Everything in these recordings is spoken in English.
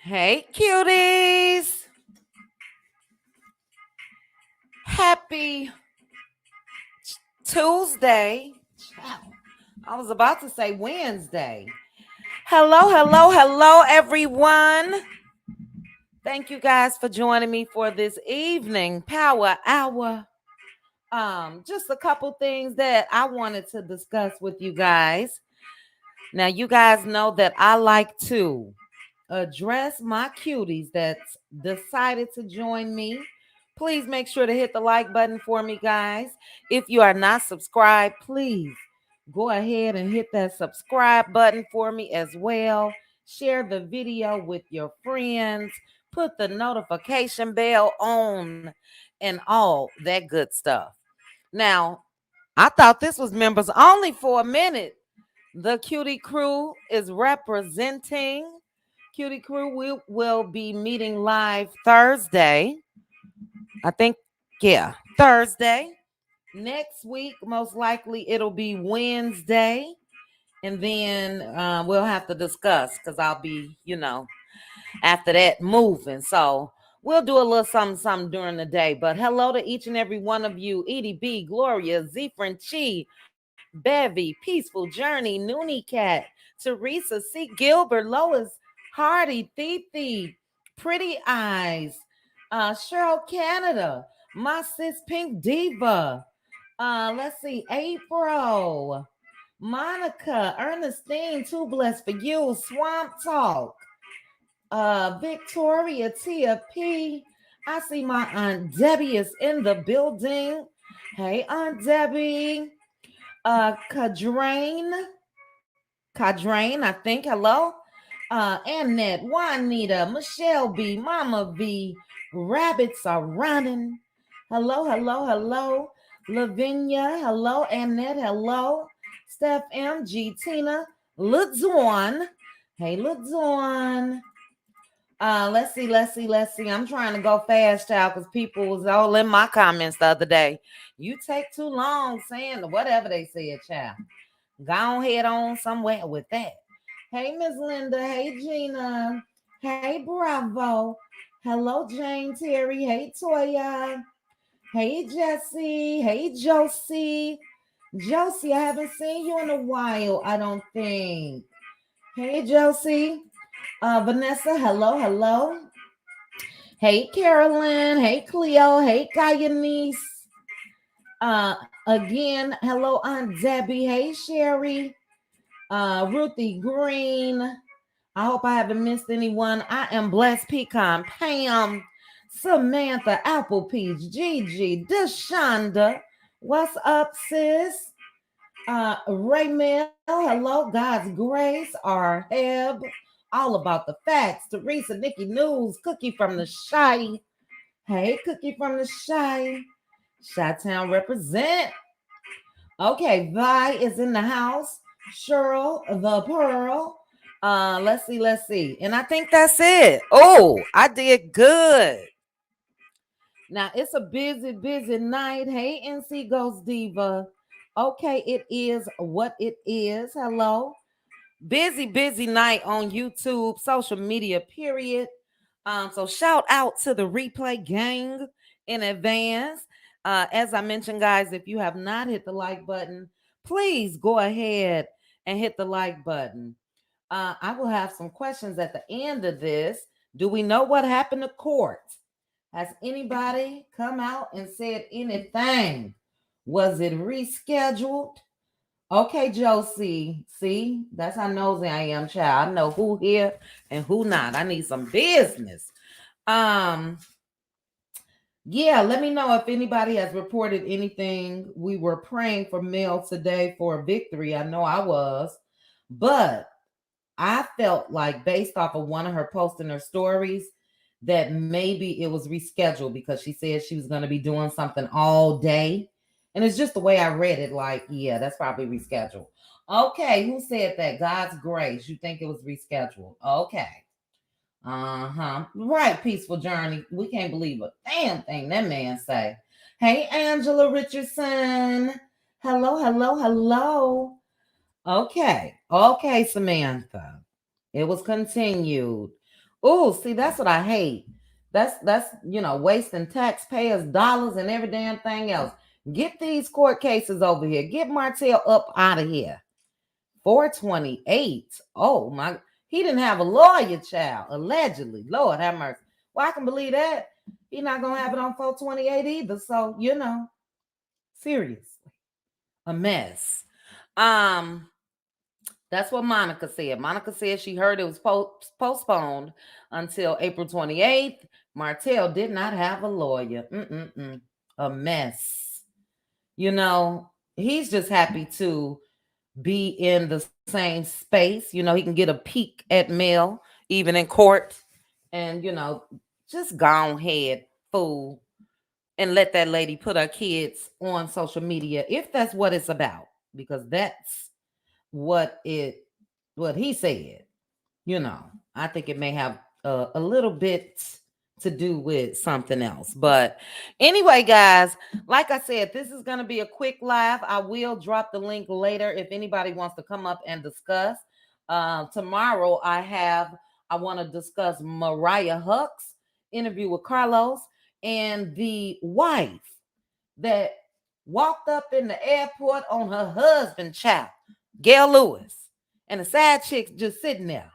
Hey, cuties. Happy Tuesday. I was about to say Wednesday. Hello, everyone. Thank you guys for joining me for this evening power hour. Just a couple things that I wanted to discuss with you guys. Now, you guys know that I like to address my cuties that's decided to join me. Please make sure to hit the like button for me, guys. If you are not subscribed, please go ahead and hit that subscribe button for me as well. Share the video with your friends. Put the notification bell on and all that good stuff. Now, I thought this was members only for a minute. The Cutie Crew is representing. Cutie Crew will be meeting live Thursday. I think, Thursday. Next week, most likely it'll be Wednesday. And then we'll have to discuss because I'll be, after that moving. So we'll do a little something during the day. But hello to each and every one of you. Edie B, Gloria, Zephyrin Chi, Bevy, Peaceful Journey, Noonie Cat, Teresa C, Gilbert, Lois, Hardy, Thee, Pretty Eyes, Cheryl Canada, my sis Pink Diva. Let's see, April, Monica, Ernestine, Too Blessed for You, Swamp Talk, Victoria, Tia P. I see my Aunt Debbie is in the building. Hey, Aunt Debbie. Cadrain, I think. Hello. Annette, Juanita, Michelle B, Mama V, Rabbits Are Running. Hello. Lavinia, hello. Annette, hello. Steph M, Tina, Ludzwan. Hey, Ludzwan. Let's see. I'm trying to go fast, child, because people was all in my comments the other day. You take too long saying whatever they said, child. Go head on somewhere with that. Hey, Miss Linda. Hey, Gina. Hey, Bravo. Hello, Jane Terry. Hey, Toya. Hey, Jesse. Hey, Josie. Josie, I haven't seen you in a while, I don't think. Hey, Josie. Vanessa, hello. Hey, Carolyn. Hey, Cleo. Hey, Kayanice. Again, hello, Aunt Debbie. Hey, Sherry. Ruthie Green. I hope I haven't missed anyone. I am Blessed Pecan. Pam. Samantha Applepeach. Gigi. Deshonda. What's up, sis? Raymel. Hello, God's Grace. Heb. All about the facts. Teresa, Nikki News, Cookie from the Shy. Hey, Cookie from the Shy. Chi-Town represent. Okay, Vi is in the house. Cheryl the Pearl. Let's see. And I think that's it. Oh, I did good. Now it's a busy night. Hey, NC Ghost Diva. Okay, it is what it is. Hello. Busy night on YouTube, social media, period. So shout out to the replay gang in advance. As I mentioned, guys, if you have not hit the like button, please go ahead and hit the like button. I will have some questions at the end of this. Do we know what happened to court? Has anybody come out and said anything? Was it rescheduled? Okay, Josie. See, that's how nosy I am, child. I know who here and who not. I need some business. Um, yeah, let me know if anybody has reported anything. We were praying for Mel today for a victory. I know I was, but I felt like based off of one of her posts in her stories that maybe it was rescheduled because she said she was going to be doing something all day. And it's just the way I read it, like, yeah, that's probably rescheduled. Okay, who said that? God's grace. You think it was rescheduled? Okay. Uh-huh. Right, peaceful journey. We can't believe a damn thing that man say. Hey, Angela Richardson. Hello. Okay, Samantha. It was continued. Oh, see, that's what I hate. That's wasting taxpayers' dollars and every damn thing else. Get these court cases over here. Get Martell up out of here. 428. Oh my, he didn't have a lawyer, child, allegedly. Lord have mercy. Well, I can believe that. He's not gonna have it on 428 either. So, seriously. A mess. Um, that's what Monica said. Monica said she heard it was postponed until April 28th. Martell did not have a lawyer. A mess. He's just happy to be in the same space. He can get a peek at Mel, even in court. And, just go ahead, fool, and let that lady put her kids on social media if that's what it's about. Because that's what he said. I think it may have a little bit to do with something else. But anyway, guys, like I said, this is going to be a quick live. I will drop the link later if anybody wants to come up and discuss. Tomorrow, I want to discuss Mariah Huck's interview with Carlos and the wife that walked up in the airport on her husband, child, Gail Lewis, and the side chick just sitting there.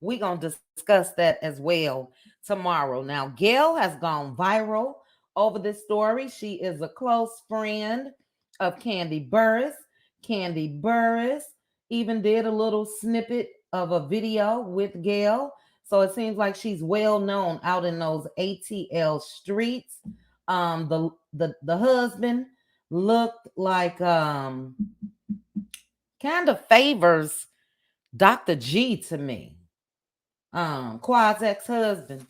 We're gonna discuss that as well tomorrow. Now, Gail has gone viral over this story. She is a close friend of Kandi Burruss. Kandi Burruss even did a little snippet of a video with Gail. So it seems like she's well known out in those ATL streets. The husband looked like kind of favors Dr. G to me. Quad's ex-husband.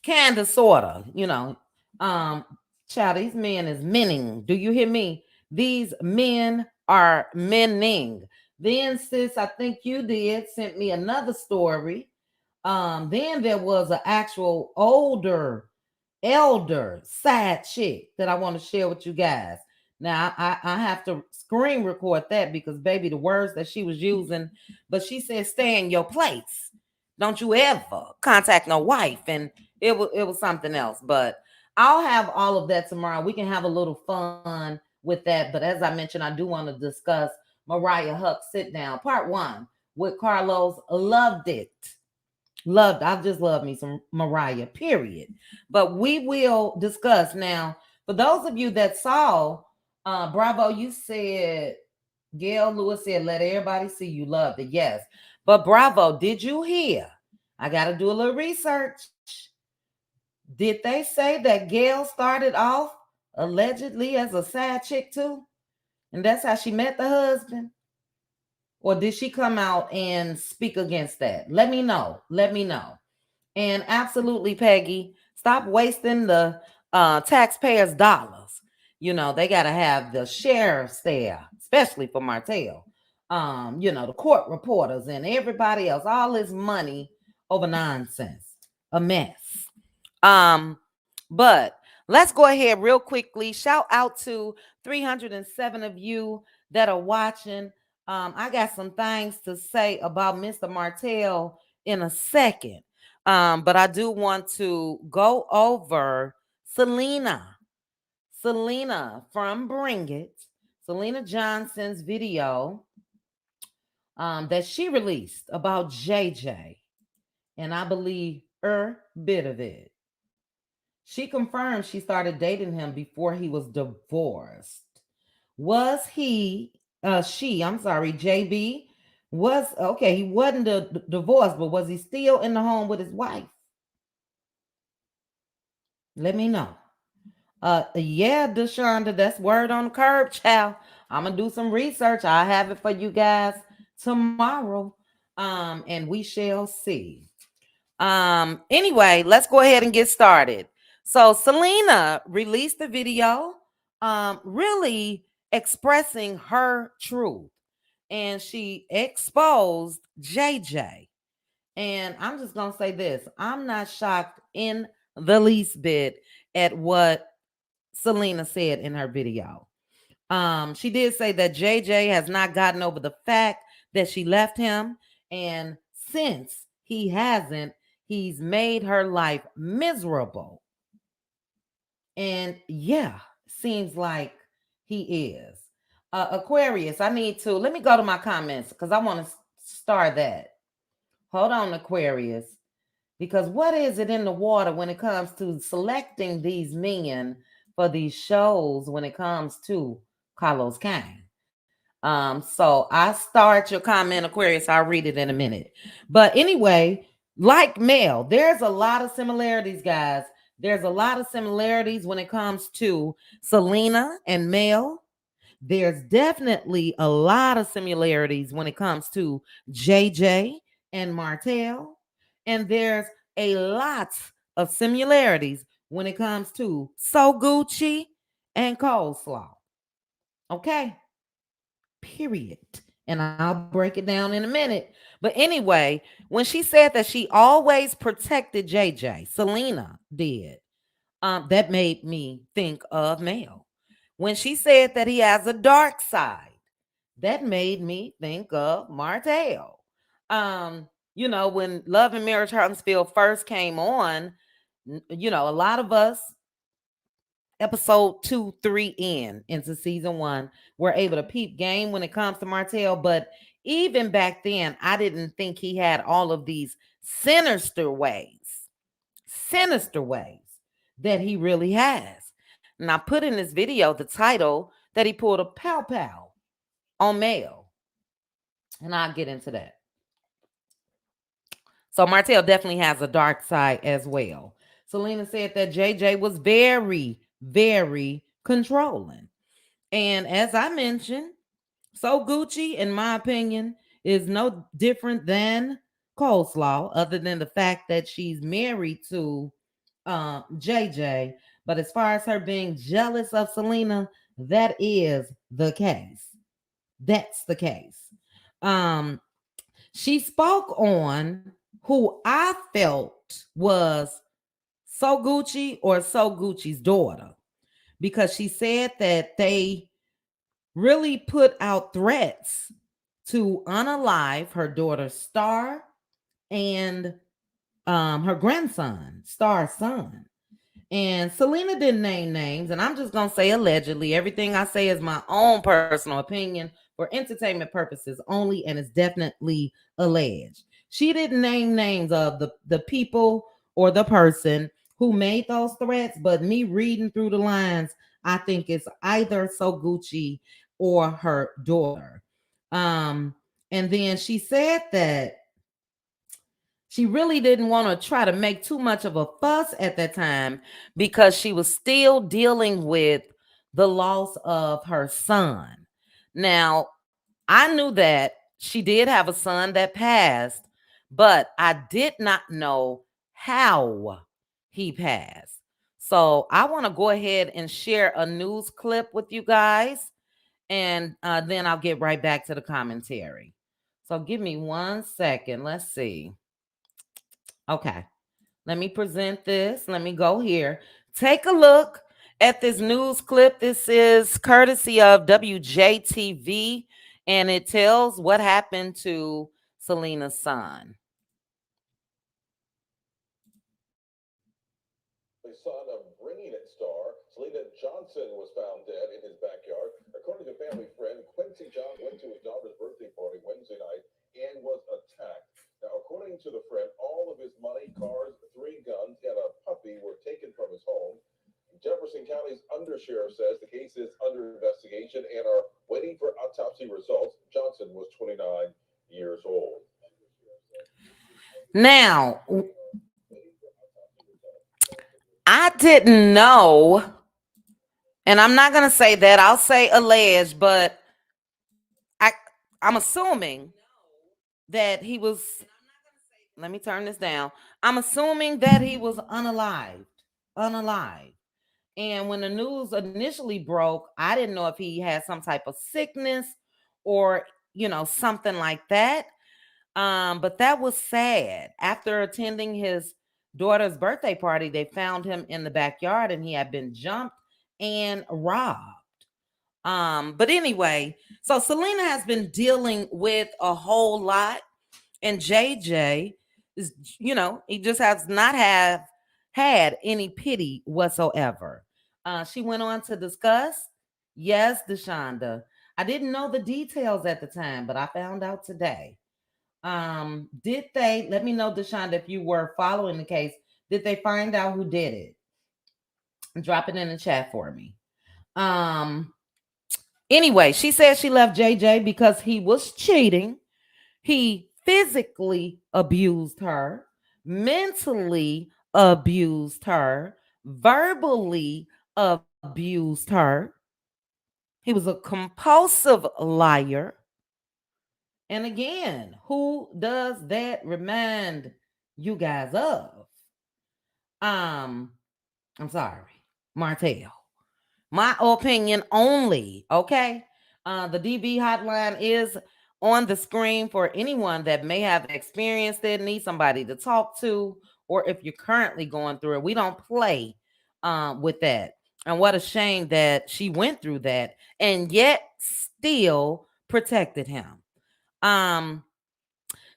Kinda sorta, child, these men is menning. Do you hear me? These men are menning. Then, sis, I think you did sent me another story. Then there was an actual elder side chick that I want to share with you guys. Now I have to screen record that because baby, the words that she was using, but she said, "Stay in your place. Don't you ever contact no wife." And it was something else. But I'll have all of that tomorrow. We can have a little fun with that. But as I mentioned, I do want to discuss Mariah Huck sit down part 1 with Carlos. Loved it. I just love me some Mariah, period. But we will discuss now. For those of you that saw, Bravo, you said, Gail Lewis said, let everybody see you loved it. Yes. But Bravo, did you hear? I got to do a little research. Did they say that Gail started off allegedly as a side chick too? And that's how she met the husband? Or did she come out and speak against that? Let me know. And absolutely, Peggy, stop wasting the taxpayers' dollars. They got to have the sheriff's there, especially for Martell. The court reporters and everybody else, all this money over nonsense, a mess. But let's go ahead real quickly. Shout out to 307 of you that are watching. I got some things to say about Mr. Martell in a second. But I do want to go over Selena. Selena from Bring It. Selena Johnson's video that she released about JJ. And I believe bit of it. She confirmed she started dating him before he was divorced. Was I'm sorry, JB was okay. He wasn't divorced, but was he still in the home with his wife? Let me know. Yeah, Deshonda, that's word on the curb, child. I'm gonna do some research. I'll have it for you guys tomorrow. And we shall see. Anyway, let's go ahead and get started. So Selena released the video, really expressing her truth, and she exposed JJ. And I'm just gonna say this: I'm not shocked in the least bit at what Selena said in her video. She did say that JJ has not gotten over the fact that she left him, and since he hasn't, he's made her life miserable. And yeah, seems like he is. Aquarius, let me go to my comments because I want to start that. Hold on, Aquarius. Because what is it in the water when it comes to selecting these men for these shows when it comes to Carlos Kane? So I start your comment, Aquarius. I'll read it in a minute. But anyway, like Mel, there's a lot of similarities, guys. There's a lot of similarities when it comes to Selena and Mel. There's definitely a lot of similarities when it comes to JJ and Martell. And there's a lot of similarities when it comes to So Gucci and Coleslaw. Okay? Period. And I'll break it down in a minute. But anyway, when she said that she always protected JJ, Selena did, that made me think of Mel. When she said that he has a dark side, that made me think of Martell. When Love and Marriage Huntsville first came on, a lot of us, episode 2, 3 into season 1, were able to peep game when it comes to Martell. But even back then, I didn't think he had all of these sinister ways that he really has. And I put in this video the title that he pulled a pow pow on Mel. And I'll get into that. So Martell definitely has a dark side as well. Selena said that JJ was very, very controlling. And as I mentioned, So Gucci, in my opinion, is no different than Coleslaw, other than the fact that she's married to JJ. But as far as her being jealous of Selena, that is the case. That's the case. She spoke on who I felt was So Gucci or So Gucci's daughter, because she said that they really put out threats to unalive her daughter Star and her grandson, Star's son. And Selena didn't name names, and I'm just gonna say allegedly. Everything I say is my own personal opinion for entertainment purposes only, and it's definitely alleged. She didn't name names of the people or the person who made those threats, but me reading through the lines, I think it's either So Gucci or her daughter. And then she said that she really didn't want to try to make too much of a fuss at that time because she was still dealing with the loss of her son. Now, I knew that she did have a son that passed, but I did not know how he passed. So I want to go ahead and share a news clip with you guys, and then I'll get right back to the commentary. So give me 1 second. Let's see. Okay. Let me present this. Let me go here. Take a look at this news clip. This is courtesy of WJTV, and it tells what happened to Selena's son. The son of Bringing It star Selena Johnson was found dead in his backyard. According to family friend Quincy Johnson, went to his daughter's birthday party Wednesday night and was attacked. Now, according to the friend, all of his money, cars, 3 guns, and a puppy were taken from his home. Jefferson County's undersheriff says the case is under investigation and are waiting for autopsy results. Johnson was 29 years old. Now, I didn't know, and I'm not going to say that. I'll say alleged, but I, I'm assuming that he was, let me turn this down. I'm assuming that he was unalived. Unalive. And when the news initially broke, I didn't know if he had some type of sickness or, something like that. But that was sad. After attending his daughter's birthday party, they found him in the backyard and he had been jumped and robbed. But anyway, so Selena has been dealing with a whole lot, and JJ is, he just has not have had any pity whatsoever. She went on to discuss, yes, Deshonda. I didn't know the details at the time, but I found out today. Did they let me know, Deshonda, if you were following the case? Did they find out who did it? Drop it in the chat for me. Um, anyway, she said she left JJ because he was cheating. He physically abused her, mentally abused her, verbally abused her. He was a compulsive liar. And again, who does that remind you guys of? Um, I'm sorry, Martell. My opinion only, okay? The DB hotline is on the screen for anyone that may have experienced it, need somebody to talk to, or if you're currently going through it. We don't play with that. And what a shame that she went through that and yet still protected him. Um,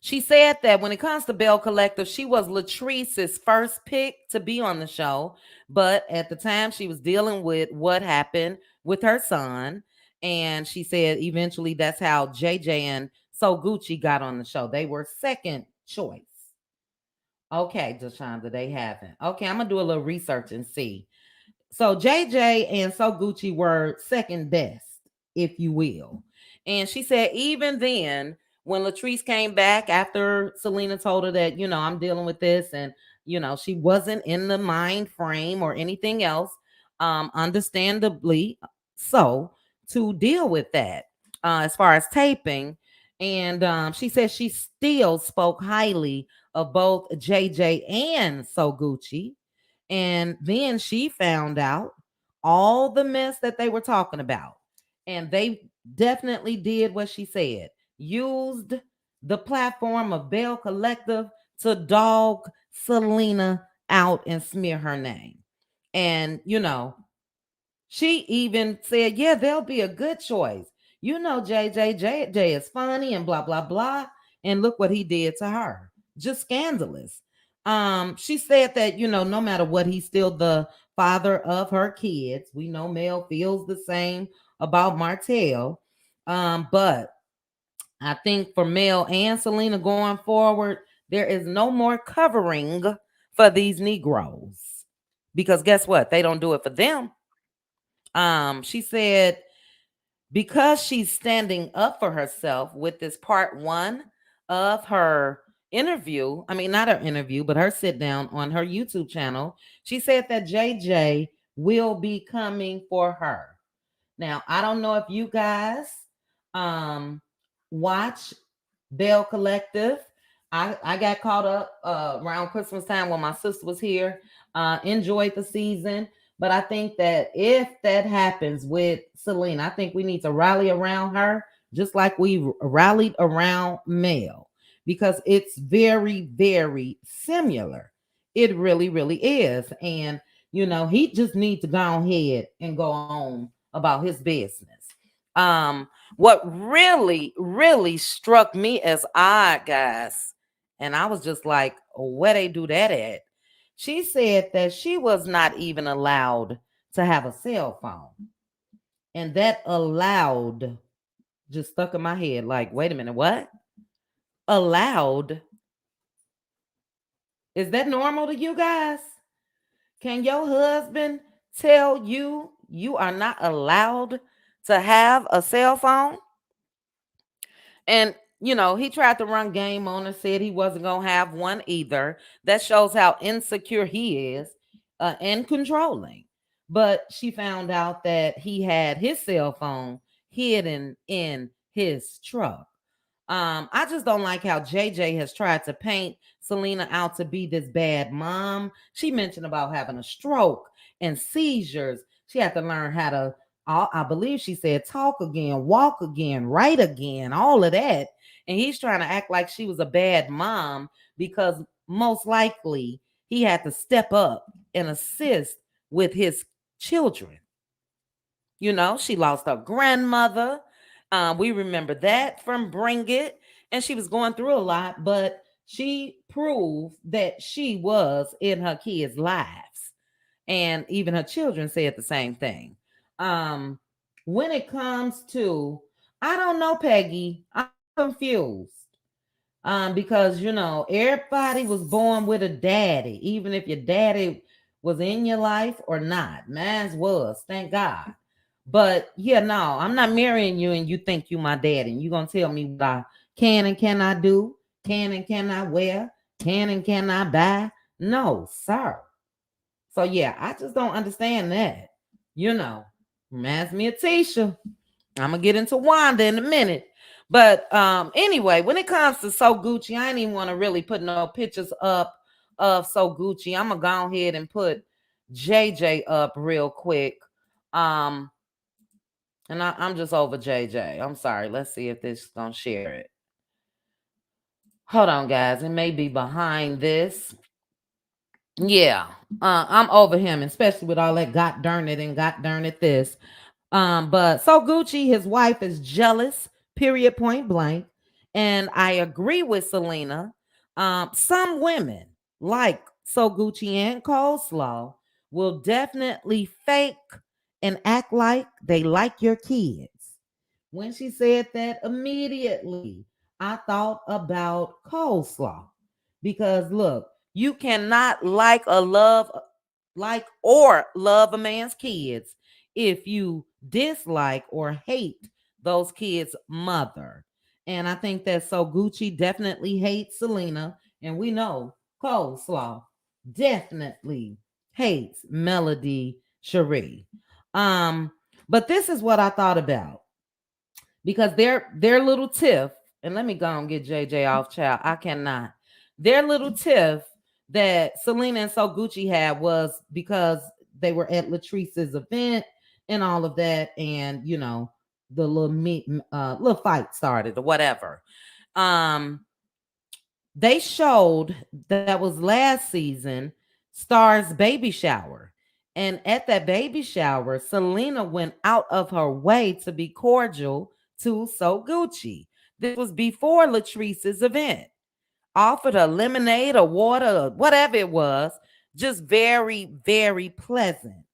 she said that when it comes to Bell Collective, she was Latrice's first pick to be on the show. But at the time, she was dealing with what happened with her son. And she said eventually that's how JJ and So Gucci got on the show. They were second choice. Okay, Deshonda, they haven't. Okay, I'm going to do a little research and see. So JJ and So Gucci were second best, if you will. And she said, even then, when Latrice came back after Selena told her that, I'm dealing with this, and she wasn't in the mind frame or anything else, understandably so, to deal with that as far as taping. And she said she still spoke highly of both JJ and So Gucci. And then she found out all the mess that they were talking about. And they definitely did what she said, used the platform of Bell Collective to dog Selena out and smear her name. And, she even said, yeah, they'll be a good choice. JJ is funny and blah, blah, blah. And look what he did to her. Just scandalous. She said that, no matter what, he's still the father of her kids. We know Mel feels the same about Martell. But I think for Mel and Selena going forward, there is no more covering for these Negroes. Because guess what? They don't do it for them. She said because she's standing up for herself with this part one of her interview, I mean, not her interview, but her sit down on her YouTube channel, she said that JJ will be coming for her. Now, I don't know if you guys watch Bell Collective. I got caught up around Christmas time when my sister was here. Enjoyed the season, but I think that if that happens with Selena, I think we need to rally around her just like we rallied around Mel because it's very, very similar. It really, really is, and he just needs to go ahead and go on about his business. Um, what really, really struck me as odd, guys, and I was just like, where they do that at? She said that she was not even allowed to have a cell phone. And that allowed just stuck in my head like, wait a minute, what? Allowed? Is that normal to you guys? Can your husband tell you you are not allowed to have a cell phone? And he tried to run game on her, said he wasn't gonna have one either. That shows how insecure he is and controlling. But she found out that he had his cell phone hidden in his truck. I just don't like how JJ has tried to paint Selena out to be this bad mom. She mentioned about having a stroke and seizures. She had to learn how to, I believe she said, talk again, walk again, write again, all of that. And he's trying to act like she was a bad mom because most likely he had to step up and assist with his children. She lost her grandmother. We remember that from Bring It. And she was going through a lot, but she proved that she was in her kids' lives. And even her children said the same thing. Um, when it comes to, I don't know, Peggy, I'm confused. Because everybody was born with a daddy, even if your daddy was in your life or not. Mine was, thank God. But yeah, no, I'm not marrying you and you think you my daddy. And you gonna tell me what I can and cannot do, can and cannot wear, can and cannot buy. No, sir. So yeah, I just don't understand that. You know, Reminds me of Tisha. I'm gonna get into Wanda in a minute. But anyway, when it comes to So Gucci, I ain't even want to really put no pictures up of So Gucci. I'm gonna go ahead and put JJ up real quick. Um, and I'm just over JJ. I'm sorry. Let's see if this is gonna share it. Hold on, guys. It may be behind this. Yeah, I'm over him, especially with all that got darn it and got darn it this. But So Gucci, his wife is jealous, period, point blank. And I agree with Selena. Some women, like So Gucci and Coleslaw, will definitely fake and act like they like your kids. When she said that, immediately I thought about Coleslaw. Because look, you cannot like or love a man's kids if you dislike or hate those kids' mother. And I think that So Gucci definitely hates Selena. And we know Coleslaw definitely hates Melody Cherie. Um, but this is what I thought about because their little tiff, and let me go and get JJ off, child. I cannot. Their little tiff that Selena and So Gucci had was because they were at Latrice's event and all of that, and the little fight started or whatever. Um, they showed that was last season Star's baby shower. And at that baby shower, Selena went out of her way to be cordial to So Gucci. This was before Latrice's event. Offered a lemonade or water or whatever it was, just very, very pleasant.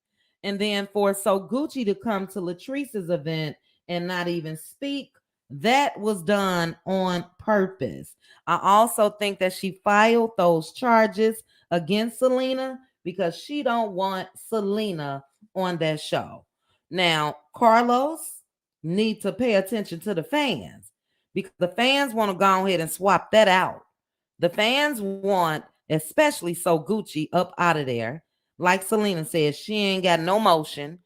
And then for So Gucci to come to Latrice's event and not even speak, that was done on purpose. I also think that she filed those charges against Selena because she don't want Selena on that show. Now, Carlos need to pay attention to the fans because the fans want to go ahead and swap that out. The fans want, especially So Gucci, up out of there. Like Selena said, she ain't got no motion.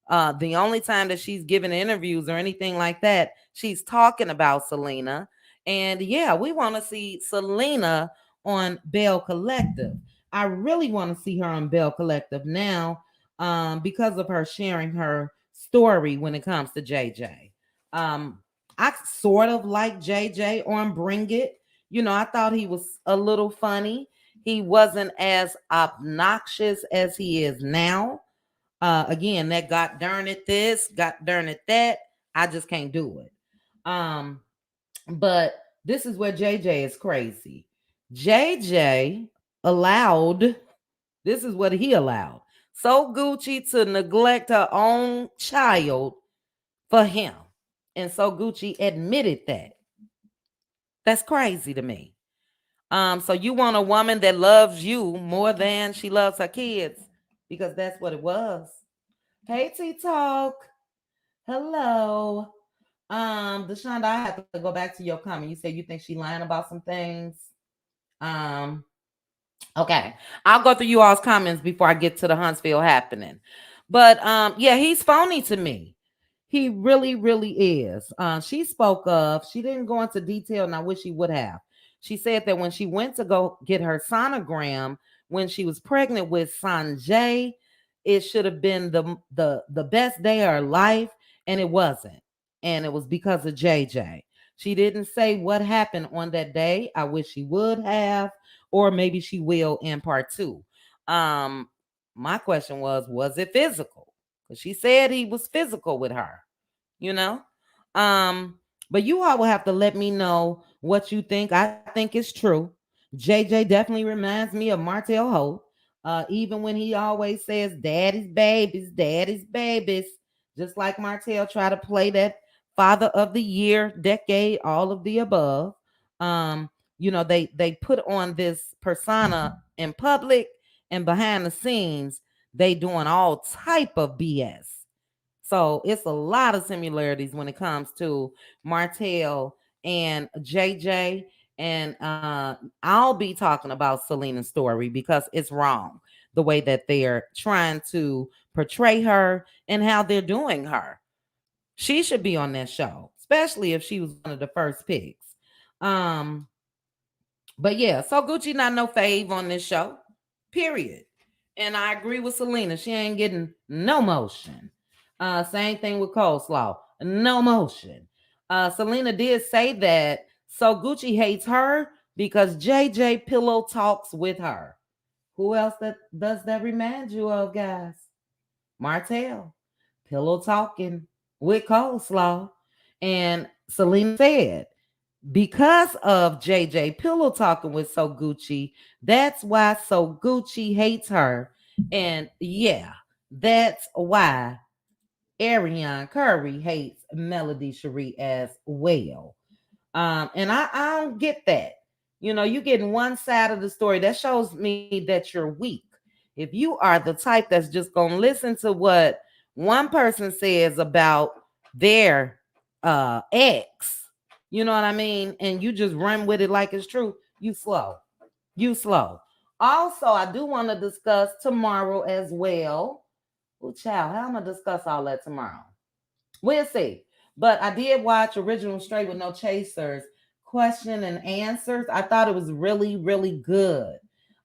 The only time that she's giving interviews or anything like that, she's talking about Selena. And yeah, we want to see Selena on Bell Collective. I really want to see her on Bell Collective now, because of her sharing her story when it comes to JJ. Um, I sort of like JJ on Bring It. I thought he was a little funny. He wasn't as obnoxious as he is now. Again, that got darn it this, got darn it that. I just can't do it. Um, but this is where JJ is crazy. JJ allowed, this is what he allowed. So Gucci to neglect her own child for him. And so Gucci admitted that. That's crazy to me. So you want a woman that loves you more than she loves her kids, because that's what it was. Hey T Talk. Hello. Deshonda, I have to go back to your comment. You said you think she lying about some things. Um, okay. I'll go through you all's comments before I get to the Huntsville happening. But yeah, he's phony to me. He really, really is. She spoke of, she didn't go into detail, and I wish she would have. She said that when she went to go get her sonogram when she was pregnant with Sanjay, it should have been the best day of her life, and it wasn't. And it was because of JJ. She didn't say what happened on that day. I wish she would have, or maybe she will in part two. Um, my question was it physical? Because she said he was physical with her, you know. Um, but you all will have to let me know what you think. I think it's true. JJ definitely reminds me of Martell Holt. Even when he always says daddy's babies, just like Martell try to play that father of the year, decade, all of the above. Um, they put on this persona in public, and behind the scenes, they doing all type of BS. So it's a lot of similarities when it comes to Martell and JJ. And I'll be talking about Selena's story because it's wrong the way that they're trying to portray her and how they're doing her. She should be on that show, especially if she was one of the first picks. Um, but yeah, so Gucci not no fave on this show, period. And I agree with Selena. She ain't getting no motion. Same thing with coleslaw, no motion. Selena did say that so Gucci hates her because JJ pillow talks with her. Who else that does that remind you of, guys? Martell, pillow talking with coleslaw. And Selena said, because of JJ pillow talking with So Gucci, that's why So Gucci hates her. And yeah, that's why Ariane Curry hates Melody Cherie as well. And I don't get that. You getting one side of the story. That shows me that you're weak. If you are the type that's just gonna listen to what one person says about their ex, you know what I mean, and you just run with it like it's true, you slow. You slow. Also, I do want to discuss tomorrow as well. Oh, child, how am I gonna discuss all that tomorrow? We'll see. But I did watch Original Straight with No Chasers, question and answers. I thought it was really, really good.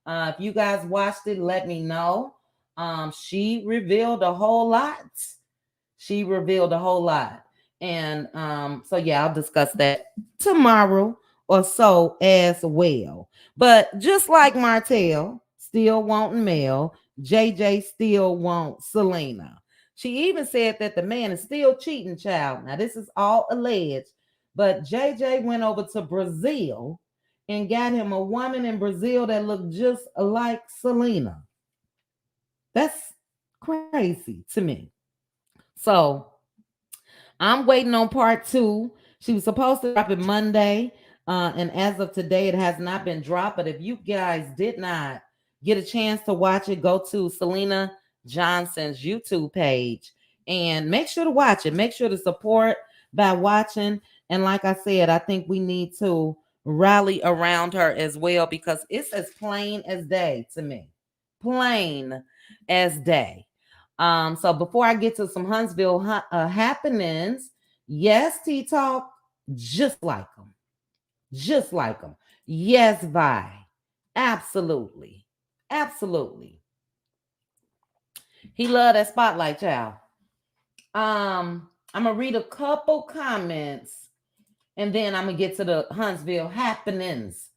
If you guys watched it, let me know. She revealed a whole lot. She revealed a whole lot. And so yeah, I'll discuss that tomorrow or so as well. But just like Martell still wanting Mel, JJ still wants Selena. She even said that the man is still cheating, child. Now, this is all alleged, but JJ went over to Brazil and got him a woman in Brazil that looked just like Selena. That's crazy to me. So I'm waiting on part two. She was supposed to drop it Monday. And as of today, it has not been dropped. But if you guys did not get a chance to watch it, go to Selena Johnson's YouTube page and make sure to watch it. Make sure to support by watching. And like I said, I think we need to rally around her as well because it's as plain as day to me. Plain as day. So before I get to some Huntsville happenings, yes, T Talk, just like them. just like them. Yes, Vi. Absolutely. Absolutely. He loved that spotlight, child. I'm gonna read a couple comments and then I'm gonna get to the Huntsville happenings.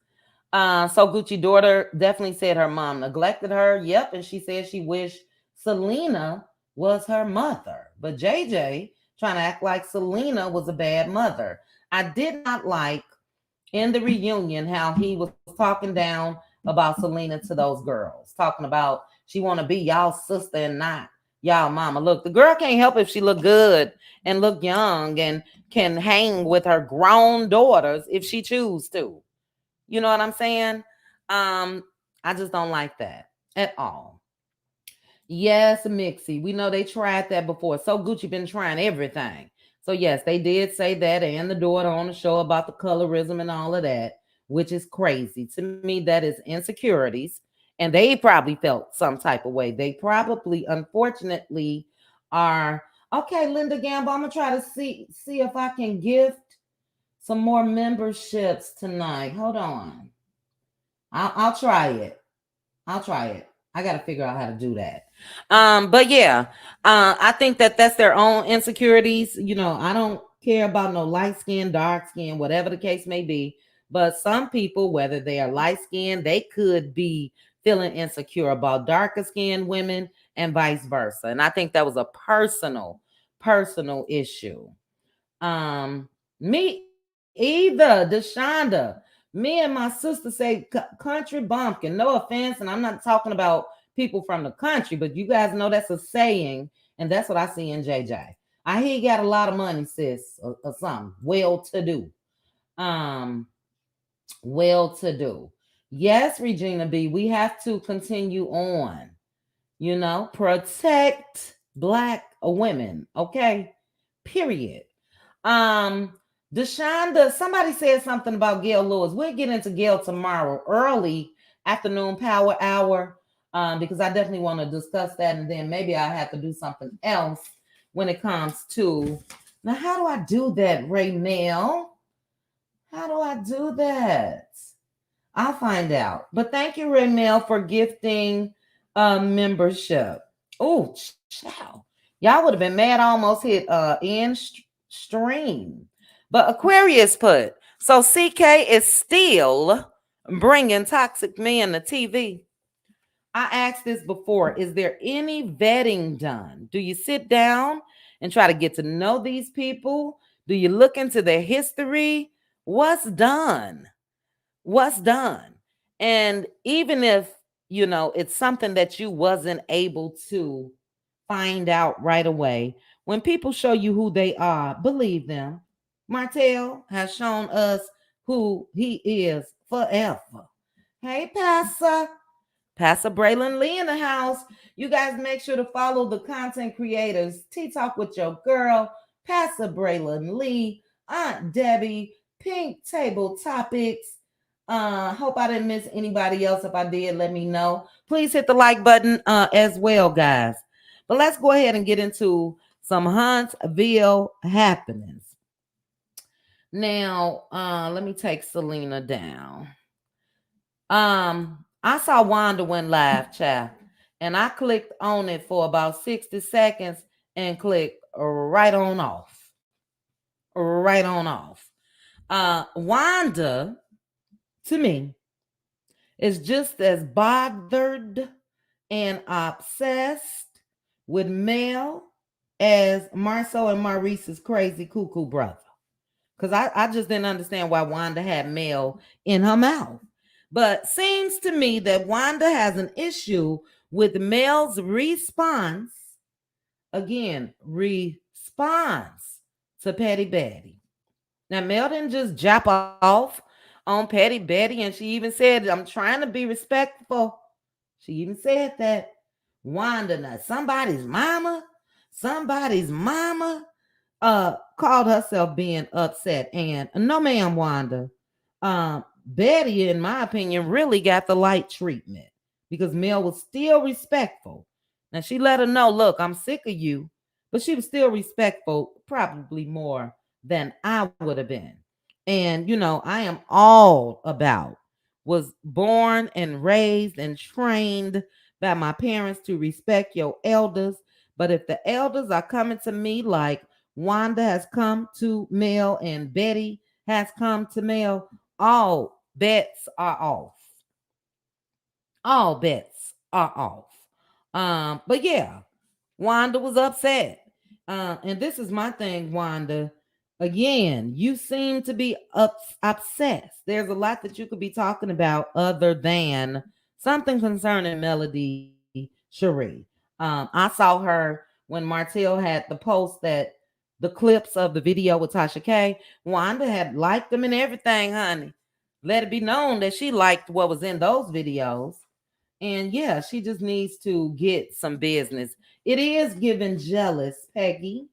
So Gucci daughter definitely said her mom neglected her. Yep, and she said she wished Selena was her mother. But JJ trying to act like Selena was a bad mother. I did not like in the reunion how he was talking down about Selena to those girls, talking about she want to be y'all sister and not y'all mama. Look, the girl can't help if she look good and look young and can hang with her grown daughters if she choose to. You know what I'm saying? Um, I just don't like that at all. Yes, Mixie. We know they tried that before. So Gucci been trying everything. So yes, they did say that and the daughter on the show about the colorism and all of that, which is crazy. To me, that is insecurities. And they probably felt some type of way. They probably, unfortunately, are okay, Linda Gamble. I'm gonna try to see if I can gift some more memberships tonight. Hold on. I'll try it. I'll try it. I got to figure out how to do that. But yeah, I think that that's their own insecurities. You know, I don't care about no light skin, dark skin, whatever the case may be. But some people, whether they are light skinned, they could be feeling insecure about darker skinned women and vice versa. And I think that was a personal issue. Me either, Deshonda. Me and my sister say country bumpkin. No offense, and I'm not talking about people from the country, but you guys know that's a saying, and that's what I see in JJ. I hear he got a lot of money, sis, or something. Well to do. Um, well to do. Yes, Regina B, we have to continue on. You know, protect black women. Okay. Period. Um, Deshonda, somebody said something about Gail Lewis. We'll get into Gail tomorrow, early afternoon power hour, because I definitely want to discuss that, and then maybe I have to do something else when it comes to. Now, how do I do that, Ray Mail? How do I do that? I'll find out. But thank you, Ray Mail, for gifting a membership. Oh, child. Y'all would have been mad. I almost hit stream. But Aquarius put, so CK is still bringing toxic men to TV. I asked this before. Is there any vetting done? Do you sit down and try to get to know these people? Do you look into their history? What's done? What's done? And even if, you know, it's something that you wasn't able to find out right away, when people show you who they are, believe them. Martell has shown us who he is forever. Hey, Pastor Braylon Lee in the house. You guys make sure to follow the content creators. Tea Talk with your girl, Pastor Braylon Lee, Aunt Debbie, Pink Table Topics. Hope I didn't miss anybody else. If I did, let me know. Please hit the like button as well, guys. But let's go ahead and get into some Huntsville happenings. Now, let me take Selena down. I saw Wanda went live, child, and I clicked on it for about 60 seconds and clicked right on off. Right on off. Wanda, to me, is just as bothered and obsessed with Mel as Marceau and Maurice's crazy cuckoo brother. Because I just didn't understand why Wanda had Mel in her mouth. But seems to me that Wanda has an issue with Mel's response, again, response to Petty Betty. Now, Mel didn't just jump off on Petty Betty, and she even said, I'm trying to be respectful. She even said that. Wanda, now somebody's mama called herself being upset. And no, ma'am, Wanda. Betty, in my opinion, really got the light treatment because Mel was still respectful. Now she let her know, look, I'm sick of you, but she was still respectful, probably more than I would have been. And I am all about, was born and raised and trained by my parents to respect your elders. But if the elders are coming to me like Wanda has come to Mel and Betty has come to Mel, all bets are off. All bets are off. But yeah, Wanda was upset. And this is my thing, Wanda. Again, you seem to be obsessed. There's a lot that you could be talking about other than something concerning Melody Cherie. I saw her when Martell had the post that the clips of the video with Tasha K. Wanda had liked them and everything, honey. Let it be known that she liked what was in those videos. And yeah, she just needs to get some business. It is giving jealous, Peggy.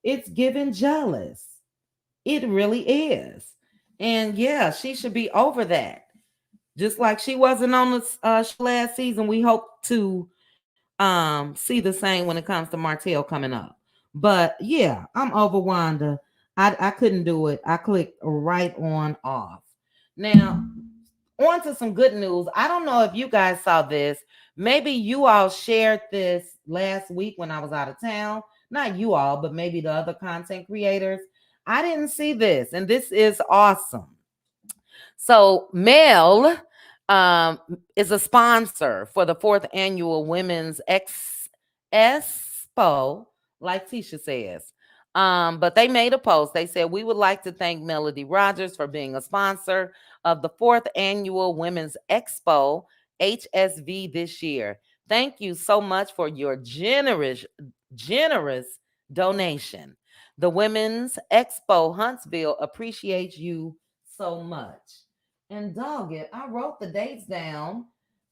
It's giving jealous. It really is. And yeah, she should be over that. Just like she wasn't on the show last season, we hope to see the same when it comes to Martell coming up. But yeah, I'm over Wanda. I couldn't do it. I clicked right on off. Now, on to some good news. I don't know if you guys saw this. Maybe you all shared this last week when I was out of town. Not you all, but maybe the other content creators. I didn't see this, and this is awesome. So, Mel is a sponsor for the fourth annual Women's Expo, like Tisha says. But they made a post. They said, "We would like to thank Melody Rogers for being a sponsor of the fourth annual Women's Expo HSV this year. Thank you so much for your generous donation. The Women's Expo Huntsville appreciates you so much." And dog it, I wrote the dates down.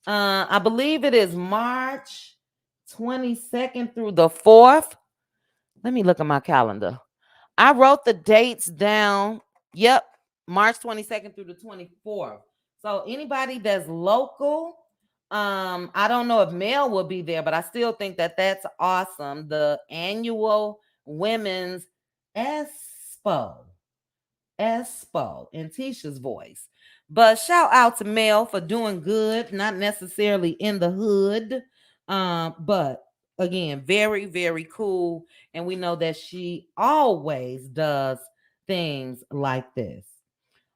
I believe it is March 22nd through the 4th. Let me look at my calendar. I wrote the dates down. Yep, March 22nd through the 24th. So anybody that's local, I don't know if Mel will be there, but I still think that that's awesome. The annual Women's Expo. Espo in Tisha's voice. But shout out to Mel for doing good, not necessarily in the hood. But again, very, very cool. And we know that she always does things like this.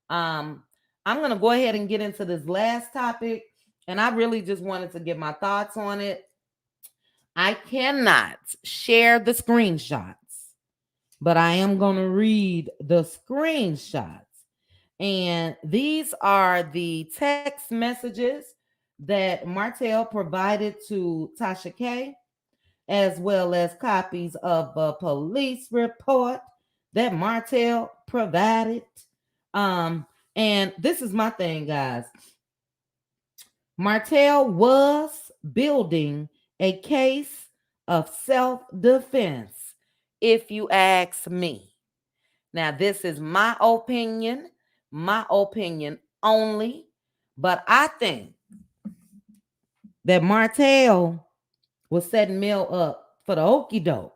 Um, I'm gonna go ahead and get into this last topic, and I really just wanted to get my thoughts on it. I cannot share the screenshots, but I am gonna read the screenshots. And these are the text messages that Martell provided to Tasha K, as well as copies of a police report that Martell provided. Um, and this is my thing, guys. Martell was building a case of self defense, if you ask me. Now, this is my opinion only, but I think that Martell was setting Mill up for the okey doke.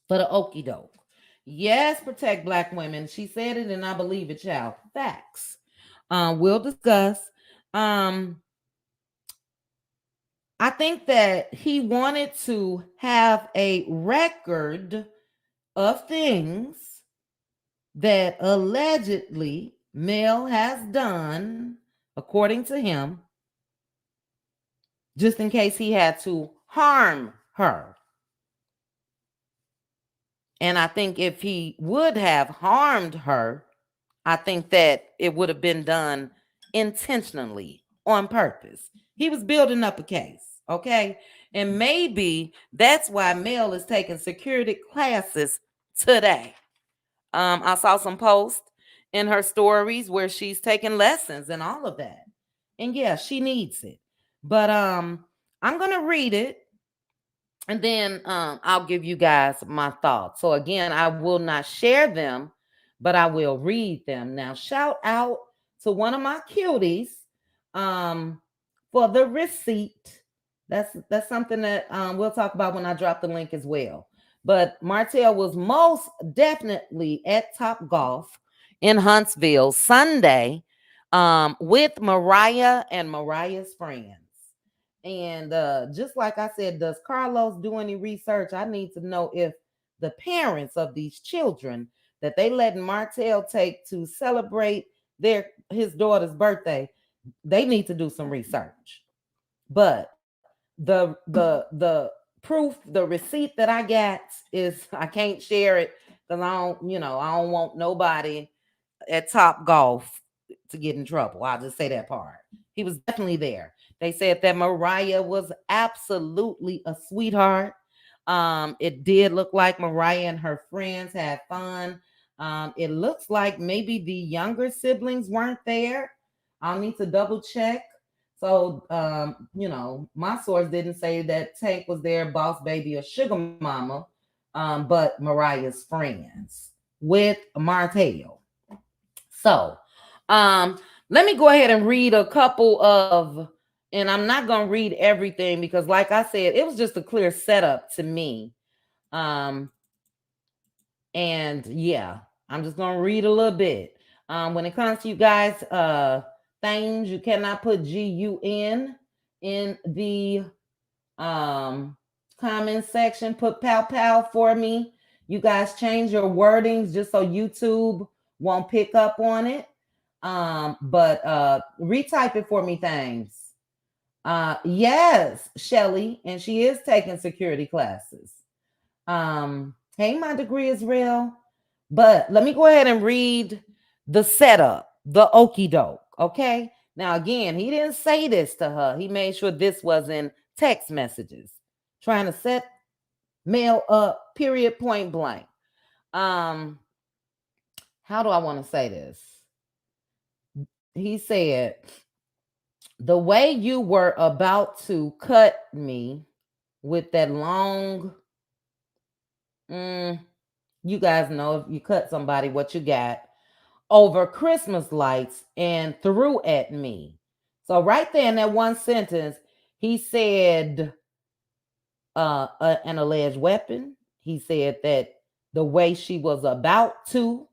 For the okey doke. Yes, protect black women. She said it, and I believe it, child. Facts. We'll discuss. Um, I think that he wanted to have a record of things that allegedly Mel has done, according to him, just in case he had to harm her. And I think if he would have harmed her, I think that it would have been done intentionally on purpose. He was building up a case, okay? And maybe that's why Mel is taking security classes today. I saw some posts in her stories where she's taking lessons and all of that. And yeah, she needs it. But I'm gonna read it, and then I'll give you guys my thoughts. So again, I will not share them, but I will read them. Now, shout out to one of my cuties um, for the receipt. That's something that we'll talk about when I drop the link as well. But Martell was most definitely at Top Golf in Huntsville Sunday with Mariah and Mariah's friends. And just like I said, does Carlos do any research? I need to know if the parents of these children that they letting Martell take to celebrate his daughter's birthday, they need to do some research. But the proof, the receipt that I got is I can't share it because I don't want nobody at Top Golf to get in trouble. I'll just say that part. He was definitely there. They said that Mariah was absolutely a sweetheart. It did look like Mariah and her friends had fun. It looks like maybe the younger siblings weren't there. I'll need to double check. So, my source didn't say that Tank was there, Boss Baby, or Sugar Mama, but Mariah's friends with Martell. So, let me go ahead and read a couple of, and I'm not going to read everything because, like I said, it was just a clear setup to me. Um, and yeah, I'm just going to read a little bit. When it comes to you guys, things you cannot put GUN in the comment section. Put pow pow for me. You guys change your wordings just so YouTube won't pick up on it. But retype it for me, things. Yes, Shelly, and she is taking security classes. Hey, my degree is real. But let me go ahead and read the setup, the okey doke. Okay. Now, again, he didn't say this to her. He made sure this was in text messages, trying to set mail up, period, point blank. How do I want to say this? He said, the way you were about to cut me with that long, you guys know if you cut somebody, what you got over Christmas lights and threw at me. So right there in that one sentence, he said an alleged weapon. He said that the way she was about to,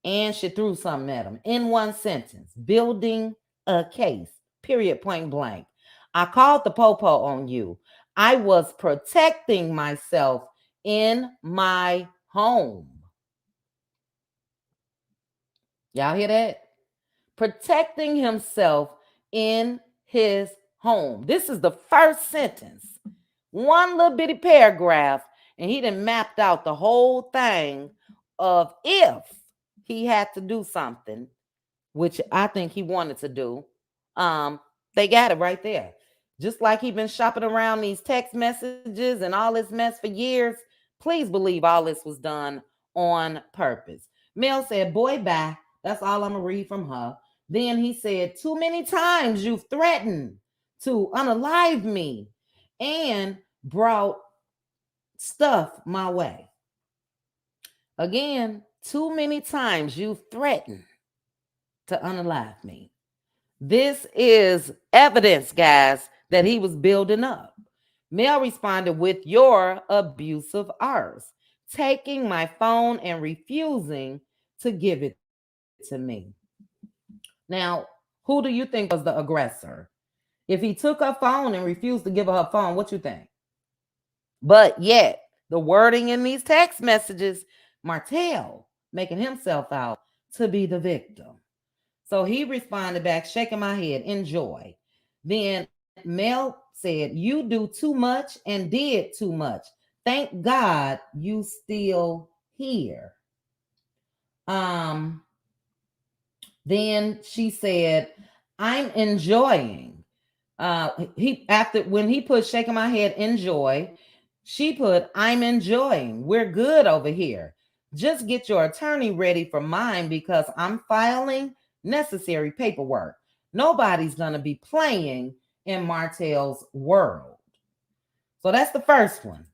and she threw something at him in one sentence, building a case, period, point blank. I called the popo on you. I was protecting myself in my home. Y'all hear that? Protecting himself in his home. This is the first sentence. One little bitty paragraph, and he done mapped out the whole thing of if he had to do something, which I think he wanted to do. They got it right there. Just like he been shopping around these text messages and all this mess for years, please believe all this was done on purpose. Mel said, boy, bye. That's all I'm going to read from her. Then he said, too many times you've threatened to unalive me and brought stuff my way. Again, too many times you've threatened to unalive me. This is evidence, guys, that he was building up. Mel responded with your abusive ours, taking my phone and refusing to give it to me. Now, who do you think was the aggressor? If he took her phone and refused to give her her phone, what you think? But yet, the wording in these text messages, Martell making himself out to be the victim. So he responded back, shaking my head, enjoy. Then Mel said, you do too much and did too much. Thank God you still here. Um, then she said, I'm enjoying. He after when he put shaking my head, enjoy, she put, I'm enjoying. We're good over here. Just get your attorney ready for mine because I'm filing necessary paperwork. Nobody's going to be playing in Martell's world. So that's the first one.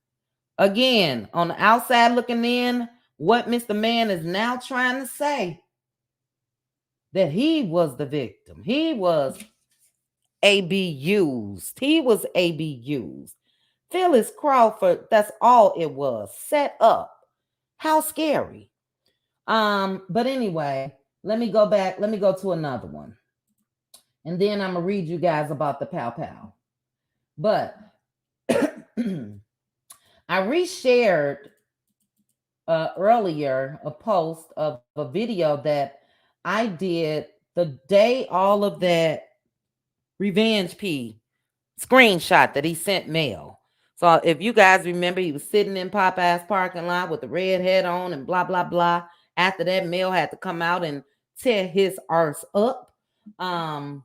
Again, on the outside looking in, what Mr. Man is now trying to say that he was the victim. He was abused. He was abused. Phyllis Crawford, that's all it was. Set up. How scary. But anyway, let me go back. Let me go to another one. And then I'm gonna read you guys about the pow pow. But I reshared earlier a post of a video that I did the day all of that Revenge P screenshot that he sent Mel. So if you guys remember, he was sitting in Popeye's parking lot with the red head on and blah blah blah. After that, Mel had to come out and tear his arse up. Um,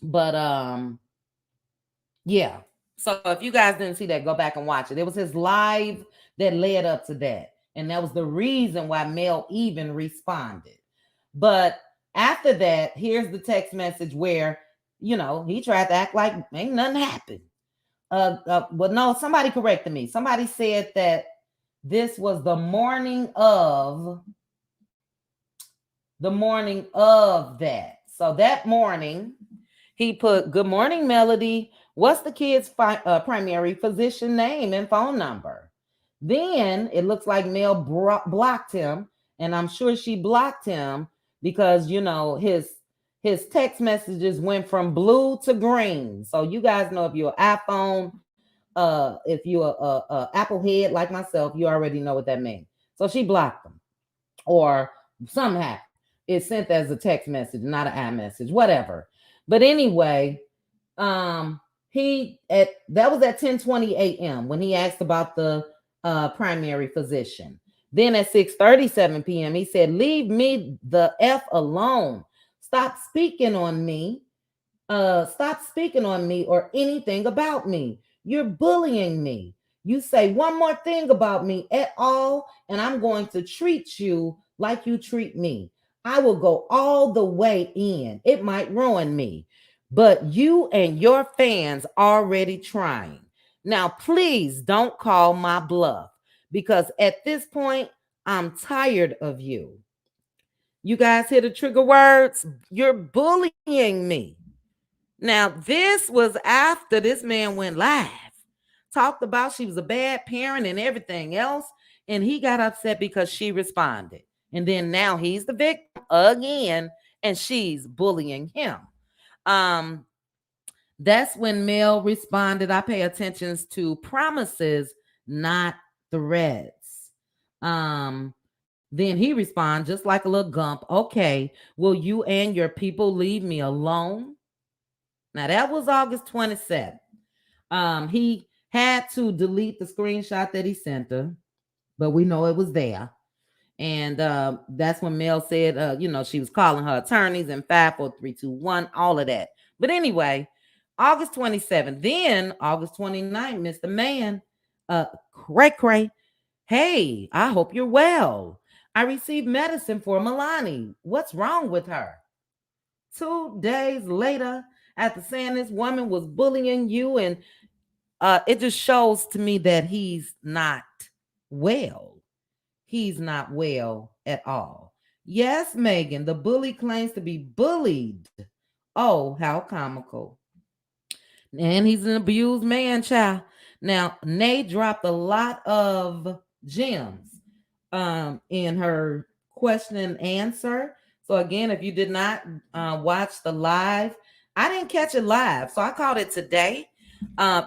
but yeah. So if you guys didn't see that, go back and watch it. It was his live that led up to that, and that was the reason why Mel even responded. But after that, here's the text message where he tried to act like ain't nothing happened. Well, no, somebody corrected me. Somebody said that this was the morning of that. So that morning, he put, "Good morning, Melody. What's the kid's primary physician name and phone number?" Then it looks like Mel blocked him, and I'm sure she blocked him because his text messages went from blue to green. So you guys know, if you're an iPhone, if you're a Apple head like myself, you already know what that means. So she blocked him, or something happened. It's sent as a text message, not an iMessage, whatever. But anyway, that was at 10:20 a.m. when he asked about the primary physician. Then at 6:37 p.m. he said, "Leave me the F alone. Stop speaking on me. Stop speaking on me or anything about me. You're bullying me. You say one more thing about me at all, and I'm going to treat you like you treat me. I will go all the way in. It might ruin me, but you and your fans already trying. Now, please don't call my bluff, because at this point, I'm tired of you." You guys hear the trigger words? You're bullying me. Now, this was after this man went live, talked about she was a bad parent and everything else, and he got upset because she responded. And then now he's the victim again, and she's bullying him. Um, that's when Mel responded, "I pay attention to promises, not threats." Then he responds just like a little gump, "Okay, will you and your people leave me alone?" Now that was August 27th. He had to delete the screenshot that he sent her, but we know it was there. And that's when Mel said, she was calling her attorneys and 54321, all of that. But anyway, August 27th. Then August 29th, Mr. Man, cray. "Hey, I hope you're well. I received medicine for Milani. What's wrong with her?" 2 days later, after saying this woman was bullying you, and it just shows to me that he's not well. He's not well at all. Yes, Megan, the bully claims to be bullied. Oh, how comical. And he's an abused man, child. Now, Nay dropped a lot of gems in her question and answer. So again, if you did not watch the live, I didn't catch it live, so I caught it today.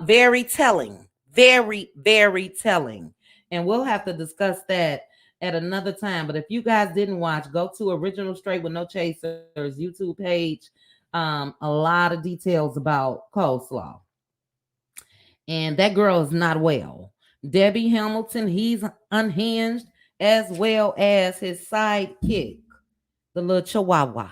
Very telling, very telling, and we'll have to discuss that at another time. But if you guys didn't watch, go to Original Straight with No Chasers YouTube page. A lot of details about coleslaw, and that girl is not well. Debbie Hamilton, he's unhinged, as well as his sidekick, the little chihuahua.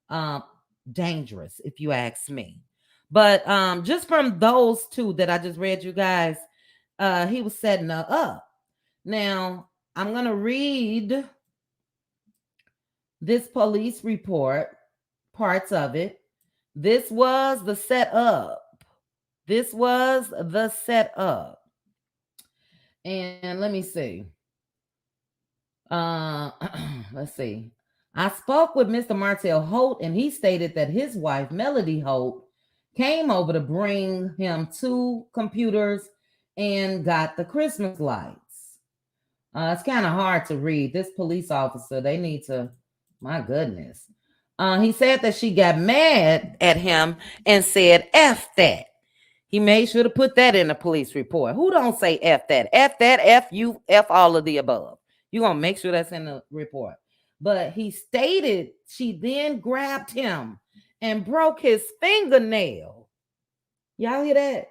Um, Dangerous, if you ask me. But just from those two that I just read you guys, he was setting her up. Now, I'm going to read this police report, parts of it. This was the setup. This was the setup. And let me see. Let's see. I spoke with Mr. Martell Holt, and he stated that his wife, Melody Holt, came over to bring him 2 computers and got the Christmas lights. It's kind of hard to read. This police officer, they need to, my goodness. He said that she got mad at him and said, F that. He made sure to put that in the police report. Who don't say F that? F that, F you, F all of the above. You're going to make sure that's in the report. But he stated she then grabbed him and broke his fingernail. Y'all hear that?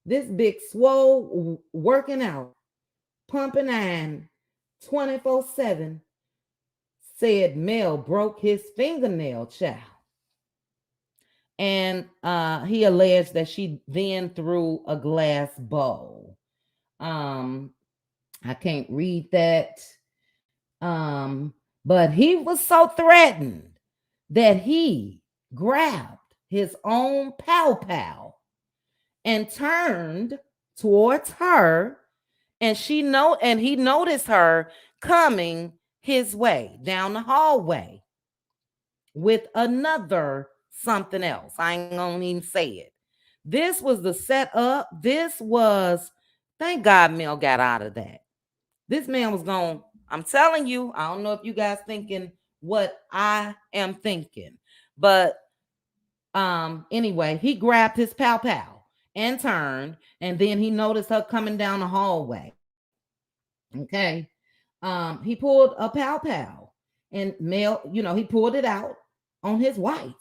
This big swole working out, pumping iron 24/7 said Mel broke his fingernail, child. And he alleged that she then threw a glass bowl. I can't read that. But he was so threatened that he grabbed his own pow and turned towards her, and he noticed her coming his way down the hallway with another something else. I ain't gonna even say it. This was the setup. Thank God Mel got out of that. This man was going, I'm telling you, I don't know if you guys thinking what I am thinking, but anyway, he grabbed his pow and turned, and then he noticed her coming down the hallway. Okay. He pulled a pow and Mel, he pulled it out on his wife.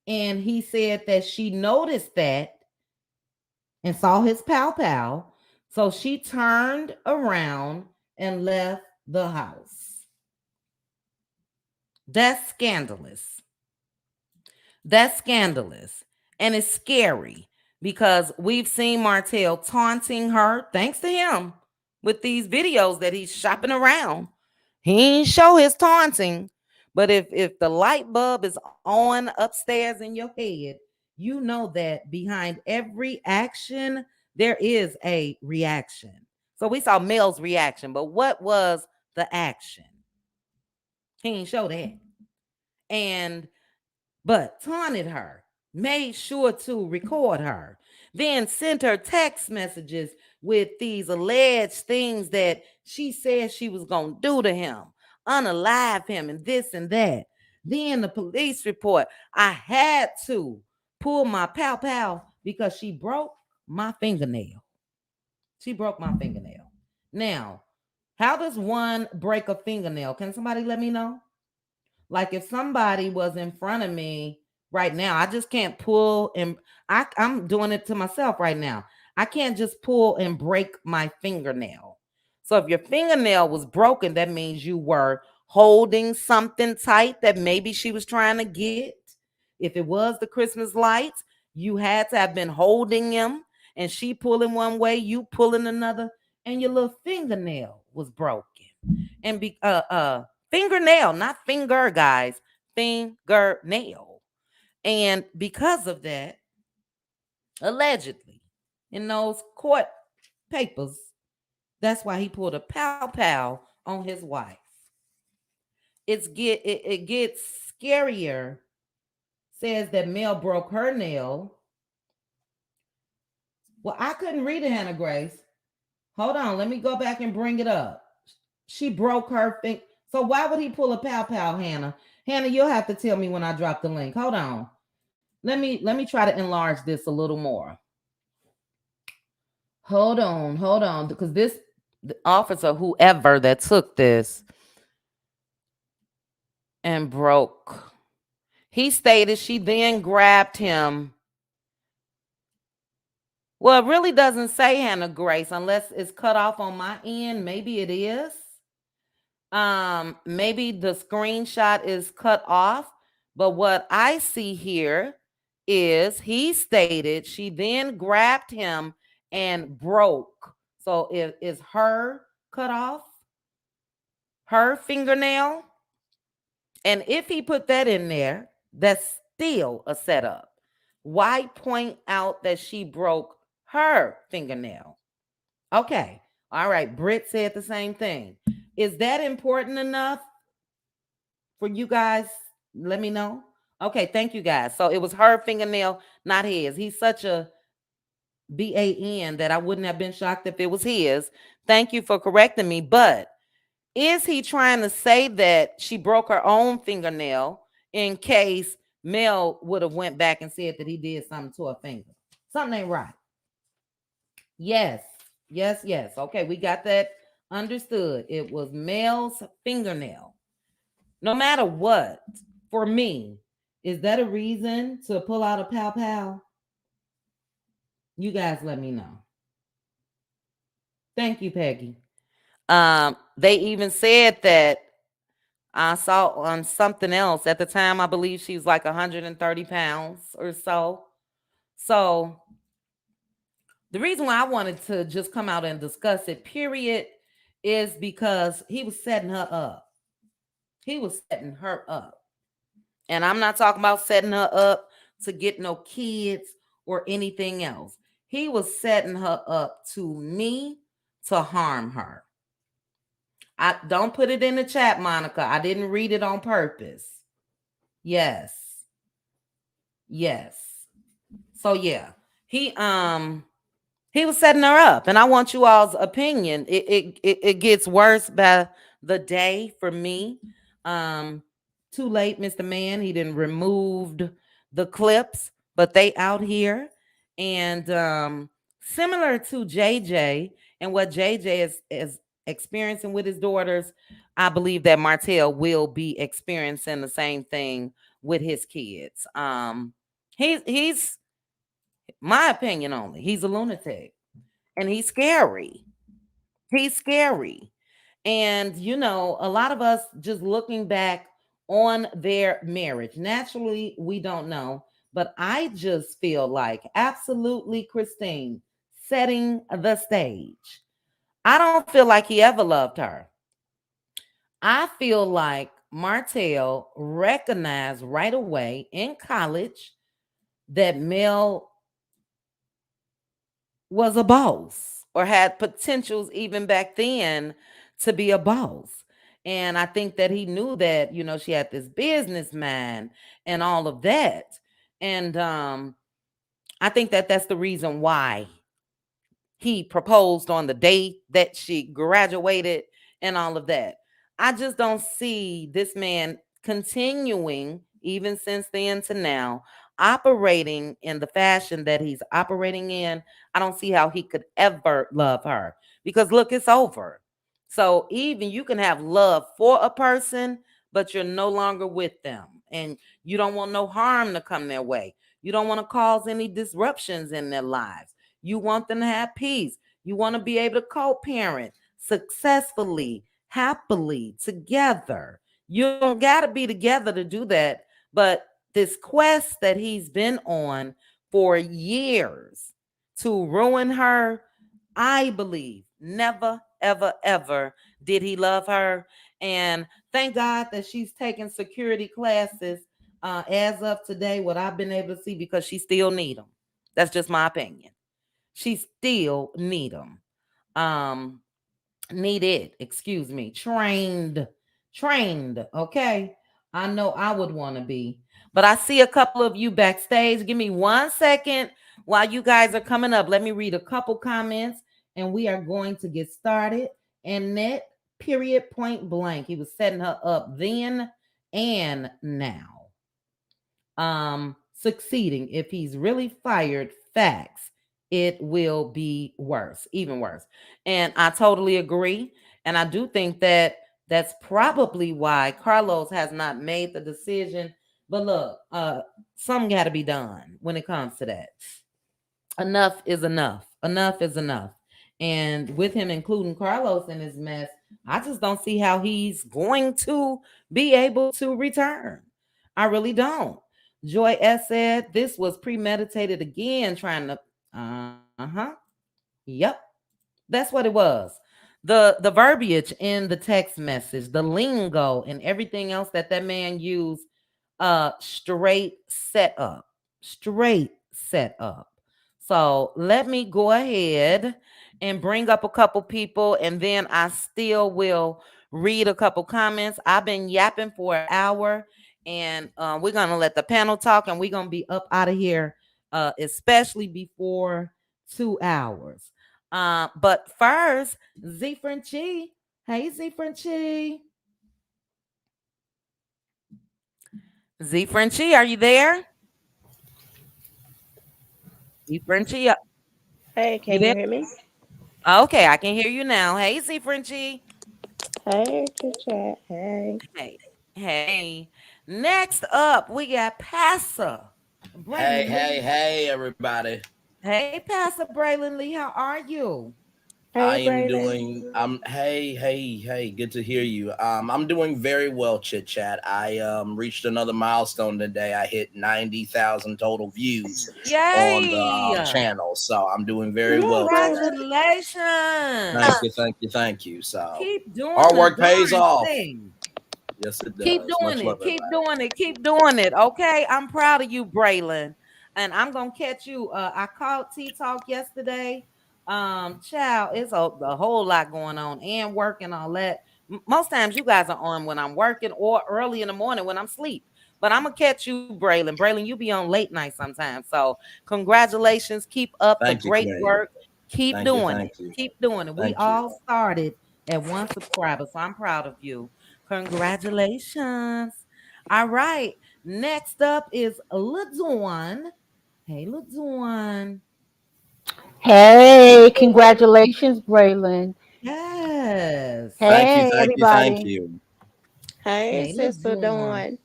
And he said that she noticed that and saw his pow. So she turned around and left the house. That's scandalous. That's scandalous. And it's scary because we've seen Martell taunting her, thanks to him, with these videos that he's shopping around. He ain't show his taunting, but if the light bulb is on upstairs in your head, you know that behind every action there is a reaction. So we saw Mel's reaction, but what was the action? He ain't show that. But taunted her, made sure to record her, then sent her text messages with these alleged things that she said she was going to do to him, unalive him, and this and that. Then the police report, I had to pull my pow because she broke my fingernail. She broke my fingernail. Now, how does one break a fingernail? Can somebody let me know? Like if somebody was in front of me right now, I just can't pull and I'm doing it to myself right now. I can't just pull and break my fingernail. So if your fingernail was broken, that means you were holding something tight that maybe she was trying to get. If it was the Christmas lights, you had to have been holding them and she pulling one way, you pulling another, and your little fingernail was broken. And fingernail, not finger, guys, fingernail. And because of that, allegedly, in those court papers, that's why he pulled a pow on his wife. It gets scarier. Says that Mel broke her nail. Well, I couldn't read it, Hannah Grace. Hold on, let me go back and bring it up. She broke her finger. So why would he pull a pow, Hannah? Hannah, you'll have to tell me when I drop the link. Hold on. Let me try to enlarge this a little more. Hold on, because this the officer, whoever that took this and broke, he stated she then grabbed him. Well, it really doesn't say, Hannah Grace, unless it's cut off on my end. Maybe it is. Maybe the screenshot is cut off, but what I see here is he stated she then grabbed him and broke. So it is her cut off, her fingernail. And if he put that in there, that's still a setup. Why point out that she broke her fingernail? Okay. All right. Britt said the same thing. Is that important enough for you guys? Let me know. Okay. Thank you guys. So it was her fingernail, not his. He's such a BAN, that I wouldn't have been shocked if it was his. Thank you for correcting me. But is he trying to say that she broke her own fingernail in case Mel would have went back and said that he did something to her finger? Something ain't right. Yes, yes, yes. Okay, we got that understood. It was Mel's fingernail. No matter what, for me, is that a reason to pull out a pow pow? You guys let me know. Thank you, Peggy. They even said that I saw on something else at the time. I believe she was like 130 pounds or so. So the reason why I wanted to just come out and discuss it, period, is because he was setting her up. He was setting her up. And I'm not talking about setting her up to get no kids or anything else. He was setting her up to me to harm her. I don't put it in the chat, Monica. I didn't read it on purpose. Yes. Yes. So yeah. He he was setting her up, and I want you all's opinion. It gets worse by the day for me. Um, Too late, Mr. Man. He didn't removed the clips, but they out here, and similar to JJ and what JJ is experiencing with his daughters, I believe that Martell will be experiencing the same thing with his kids. He's my opinion only. He's a lunatic and he's scary. He's scary. And, a lot of us just looking back on their marriage, naturally, we don't know. But I just feel like absolutely Christine setting the stage. I don't feel like he ever loved her. I feel like Martell recognized right away in college that Mel was a boss or had potentials even back then to be a boss. And I think that he knew that, she had this business mind and all of that. And I think that that's the reason why he proposed on the day that she graduated and all of that. I just don't see this man continuing, even since then to now, operating in the fashion that he's operating in. I don't see how he could ever love her because look, it's over. So even you can have love for a person, but you're no longer with them and you don't want no harm to come their way. You don't want to cause any disruptions in their lives. You want them to have peace. You want to be able to co-parent successfully, happily together. You don't got to be together to do that. But this quest that he's been on for years to ruin her, I believe never, ever, ever did he love her. And thank God that she's taking security classes as of today, what I've been able to see, because she still need them. That's just my opinion. She still need them. Um, Needed, excuse me, trained. Okay, I know I would want to be, but I see a couple of you backstage. Give me 1 second while you guys are coming up. Let me read a couple comments, and we are going to get started. And net period point blank. He was setting her up then and now. Succeeding. If he's really fired, facts, it will be worse, even worse. And I totally agree. And I do think that that's probably why Carlos has not made the decision. But look, something got to be done when it comes to that. Enough is enough. Enough is enough. And with him including Carlos in his mess, I just don't see how he's going to be able to return. I really don't. Joy S said this was premeditated again, trying to uh-huh. Yep. That's what it was. The verbiage in the text message, the lingo and everything else that man used, straight set up. Straight set up. So let me go ahead and bring up a couple people, and then I still will read a couple comments. I've been yapping for an hour, and we're gonna let the panel talk, and we're gonna be up out of here, especially before 2 hours. But first, Z Frenchie. Hey, Z Frenchie. Z Frenchie, are you there? Z Frenchie, Hey, you can there? you hear me? Okay, I can hear you now. Hey, Z Frenchie. Hey, chit chat. Hey. Hey, hey. Next up, we got Pastor Hey, Braylon hey, Lee. hey, everybody. Hey, Pastor Braylon Lee, how are you? I Hey, am Braylon. doing hey, good to hear you. I'm doing very well, chit chat. I reached another milestone today. I hit 90,000 total views on the Yay! channel. So I'm doing very Come on, well today. Braylon. Thank Congratulations. you, thank you, thank you. So Keep doing hard the work pays darn off. thing. Yes, it Keep does. doing Much love, it. Keep everybody. doing it. Keep doing it. Okay. I'm proud of you, Braylon. And I'm gonna catch you. I called T Talk yesterday. Child, it's a whole lot going on and work and all that. Most times you guys are on when I'm working or early in the morning when I'm asleep. But I'm gonna catch you, Braylon. Braylon, you be on late night sometimes. So congratulations. Keep up the Thank you, great Queen. work. Keep Thank you, doing it. thank you, Keep doing it. We thank you. all started at 1 subscriber. So I'm proud of you. Congratulations. All right. Next up is LaDawn. Hey, LaDawn. Hey, congratulations, Braylon. Yes. Thank you, Hey, thank you, thank everybody. you. Hey, Hey, Sister LaDawn. Dawn.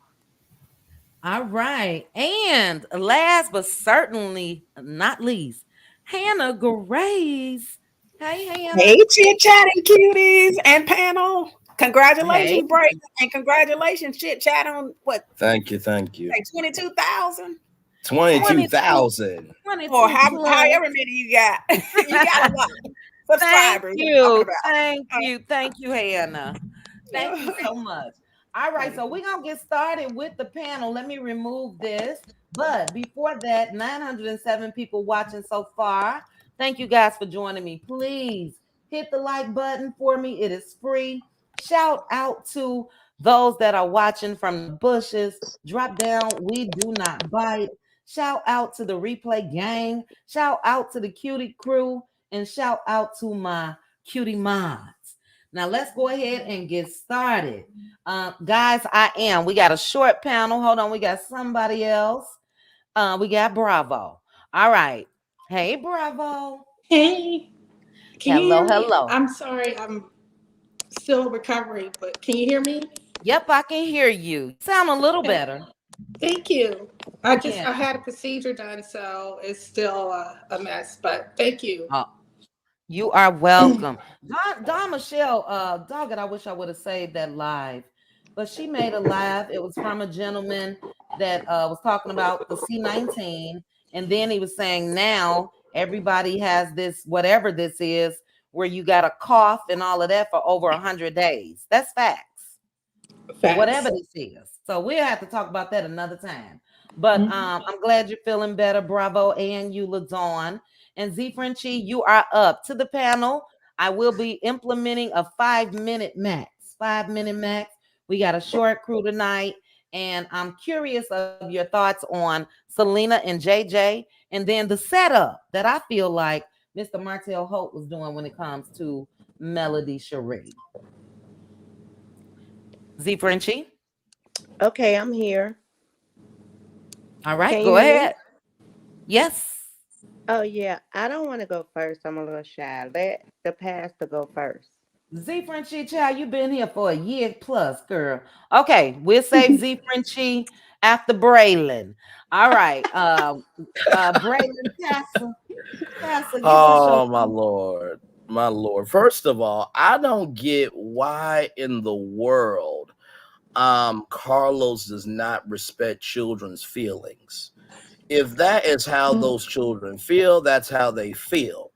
All right. And last but certainly not least, Hannah Grace. Hey, Hey, Hannah. chit chatting cuties and panel. Hey. Congratulations, Braden, and congratulations, chit chat on what, Thank you, thank you. like 22,000 22, 22,000. or 22 plus. however many you got. You got a lot of subscribers. I'm talking about. Thank you, Hannah. Thank you Uh, so much. All right, so we're gonna get started with the panel. Let me remove this. But before that, 907 people watching so far. Thank you guys for joining me. Please hit the like button for me. It is free. Shout out to those that are watching from the bushes. Drop down. We do not bite. Shout out to the replay gang. Shout out to the cutie crew. And shout out to my cutie mods. Now let's go ahead and get started. Guys, we got a short panel. Hold on, we got somebody else. We got Bravo. All right. Hey, Bravo. Hey, can you Hello, hear me? hello. I'm sorry, I'm still recovering, but can you hear me? Yep, I can hear you. You sound a little Okay, better. thank you. Yeah. I had a procedure done, so it's still a mess, but thank you. Uh, you are welcome. Don Michelle, dog it, I wish I would have saved that live. But she made a live. It was from a gentleman that was talking about the C19. And then he was saying now everybody has this, whatever this is, where you got a cough and all of that for over 100 days. That's facts. Whatever Facts. this is. So we'll have to talk about that another time. But Mhm. I'm glad you're feeling better. Bravo. And you, LaDawn. And Z Frenchie, you are up to the panel. I will be implementing a 5 minute max. 5 minute max. We got a short crew tonight. And I'm curious of your thoughts on Selena and JJ. And then the setup that I feel like Mr. Martell Holt was doing when it comes to Melody Cherie. Z Frenchie. Okay, I'm here. All right, Can you go hear me? ahead. Yes. Oh, yeah. I don't want to go first. I'm a little shy. Let the pastor go first. Z Frenchie, child, you've been here for a year plus, girl. Okay, we'll save Z Frenchie after Braylon. All right. Braylon, Pastor, give us your Oh my lord. My lord. First of all, I don't get why in the world Carlos does not respect children's feelings. If that is how those children feel, that's how they feel.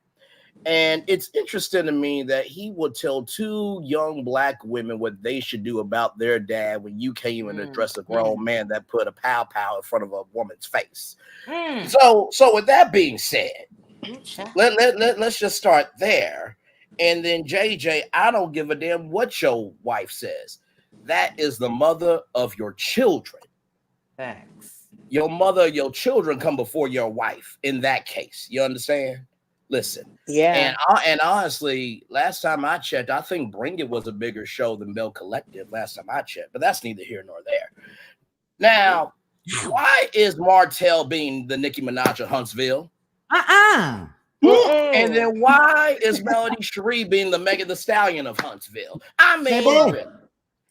And it's interesting to me that he would tell two young black women what they should do about their dad when you can't even mm, address a grown mm, man that put a pow in front of a woman's face. mm. So with that being said, Ooh, child. let's just start there. And then JJ, I don't give a damn what your wife says. That is the mother of your children. Facts. Your mother, your children come before your wife in that case. You understand? Listen. Yeah. And honestly, last time I checked, I think Bring It was a bigger show than Bell Collective last time I checked, but that's neither here nor there. Now, why is Martell being the Nicki Minaj of Huntsville? And Mm-mm. then why is Melody Cherie being the Megan Thee Stallion of Huntsville? Say it.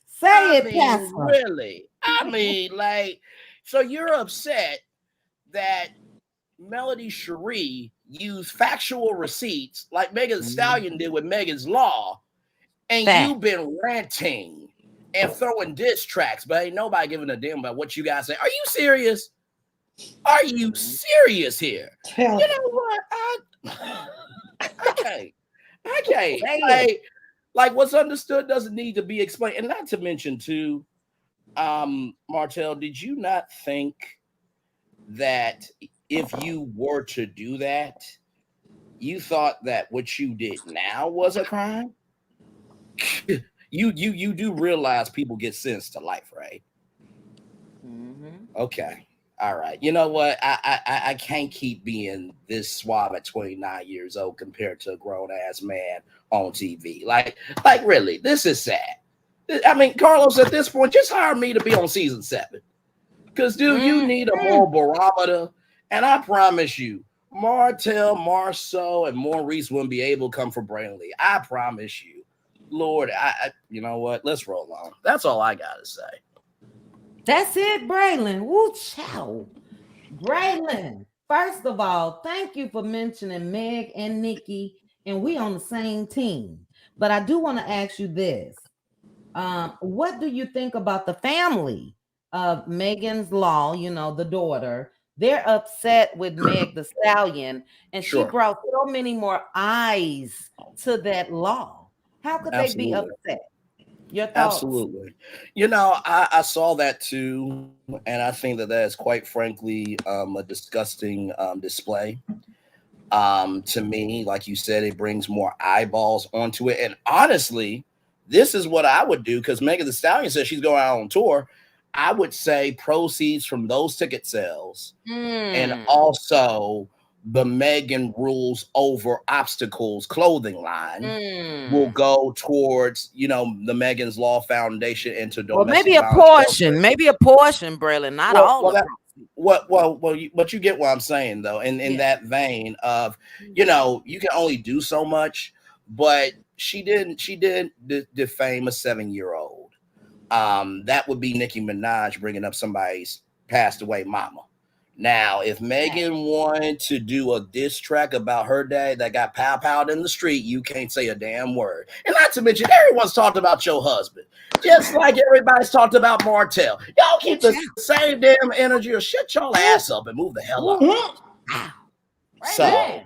Say it, Pastor. Really? I mean, like, so you're upset that Melody Cherie used factual receipts like Megan Thee Stallion did with Megan's Law, and you've been ranting and throwing diss tracks, but ain't nobody giving a damn about what you guys say. Are you serious? Are you serious here? You know what? I can't. Like what's understood doesn't need to be explained. And not to mention too, Martell, did you not think that if you were to do that, you thought that what you did now was a crime? you do realize people get sentenced to life, right? Okay. All right. You know what? I can't keep being this suave at 29 years old compared to a grown ass man on TV. Like really, this is sad. I mean, Carlos, at this point, just hire me to be on season 7. Because, dude, you need a moral barometer. And I promise you, Martell, Marceau, and Maurice wouldn't be able to come for Brainley. I promise you. Lord, you know what? Let's roll on. That's all I got to say. That's it, Braylon. Woo chow. Braylon, first of all, thank you for mentioning Meg and Nikki, and we on the same team. But I do want to ask you this. What do you think about the family of Megan's Law, the daughter? They're upset with Meg the Stallion, and she brought so many more eyes to that law. How could they be upset? Your thoughts? Absolutely. You know, I saw that too, and I think that is quite frankly a disgusting display. To me, like you said, it brings more eyeballs onto it. And honestly, this is what I would do because Megan Thee Stallion says she's going out on tour. I would say proceeds from those ticket sales and also the Megan Rules Over Obstacles clothing line will go towards, the Megan's Law Foundation into domestic maybe a portion, Braylon, not all of it. But you get what I'm saying though, in that vein of, you can only do so much, but she did defame a 7-year-old. That would be Nicki Minaj bringing up somebody's passed away mama. Now, if Megan wanted to do a diss track about her dad that got pow-powed in the street, you can't say a damn word. And not to mention, everyone's talked about your husband, just like everybody's talked about Martell. Y'all keep the same damn energy or shut y'all ass up and move the hell up. So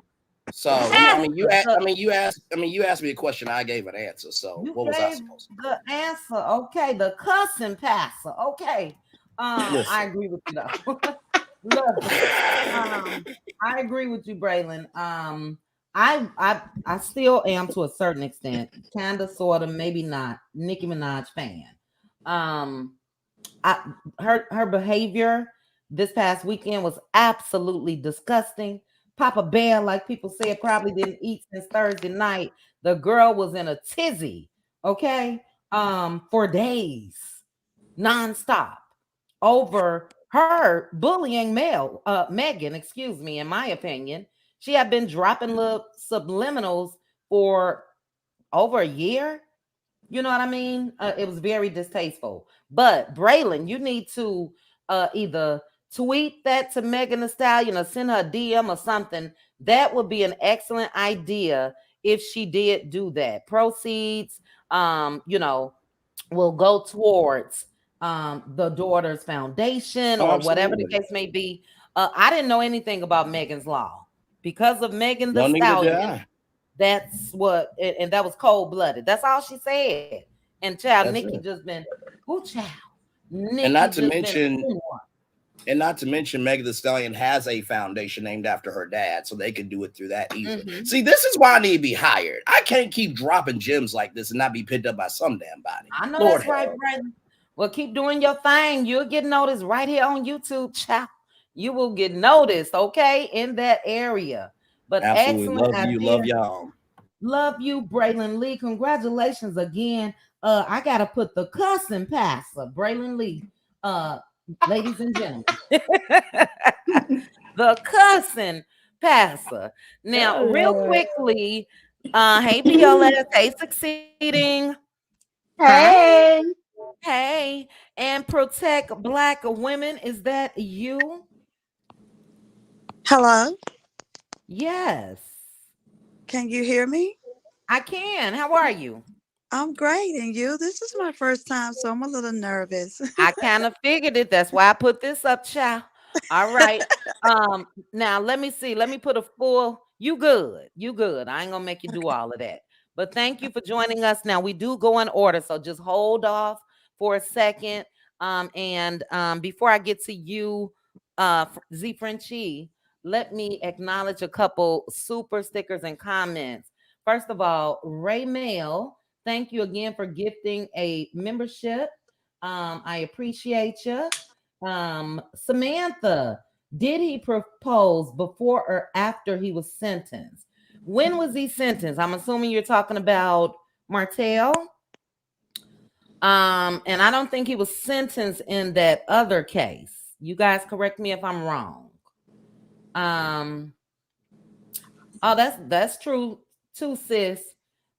you asked me a question. I gave an answer. So what was I supposed to do? The answer, okay, the cussing passer, okay. I agree with you though. Look, I agree with you, Braylon. I still am to a certain extent, kind of, sort of, maybe not Nicki Minaj fan. Her behavior this past weekend was absolutely disgusting. Papa Bear, like people said, probably didn't eat since Thursday night. The girl was in a tizzy, okay, for days, nonstop, over her bullying Megan, excuse me, in my opinion. She had been dropping little subliminals for over a year. You know what I mean? It was very distasteful. But Braylon, you need to either tweet that to Megan Thee Stallion or send her a DM or something. That would be an excellent idea if she did do that. Proceeds, will go towards the daughter's foundation or whatever the case may be. I didn't know anything about Megan's Law because of Megan Thee Stallion. That's what, and that was cold blooded. That's all she said. And child, Nikki just been, child. And not to mention, Megan Thee Stallion has a foundation named after her dad, so they can do it through that easily. See, this is why I need to be hired. I can't keep dropping gems like this and not be picked up by some damn body. I know that's right, Brandon. Well, keep doing your thing. You'll get noticed right here on YouTube, child. You will get noticed, okay, in that area. But Absolutely. excellent Love you. idea. Love y'all. Love you, Braylon Lee. Congratulations again. I gotta put the cussing passer, Braylon Lee. Ladies and gentlemen. The cussing passer. Now, Oh, real Lord. quickly, hey P0L, hey Succeeding. Hey, Hey, and protect Black women. Is that you? Hello, Yes, can you hear me? I can. How are you? I'm great, and you? This is my first time, so I'm a little nervous. I kind of figured it. That's why I put this up, child. All right. Now let me see. Let me put a full. You good. You good. I ain't gonna make you do all of that. But thank you for joining us. Now we do go in order, so just hold off for a second. And before I get to you, Z Frenchie, let me acknowledge a couple super stickers and comments. First of all, Ray Mail, thank you again for gifting a membership. I appreciate you. Samantha, did he propose before or after he was sentenced? When was he sentenced? I'm assuming you're talking about Martell. And I don't think he was sentenced in that other case. You guys correct me if I'm wrong. Oh, that's true too, sis.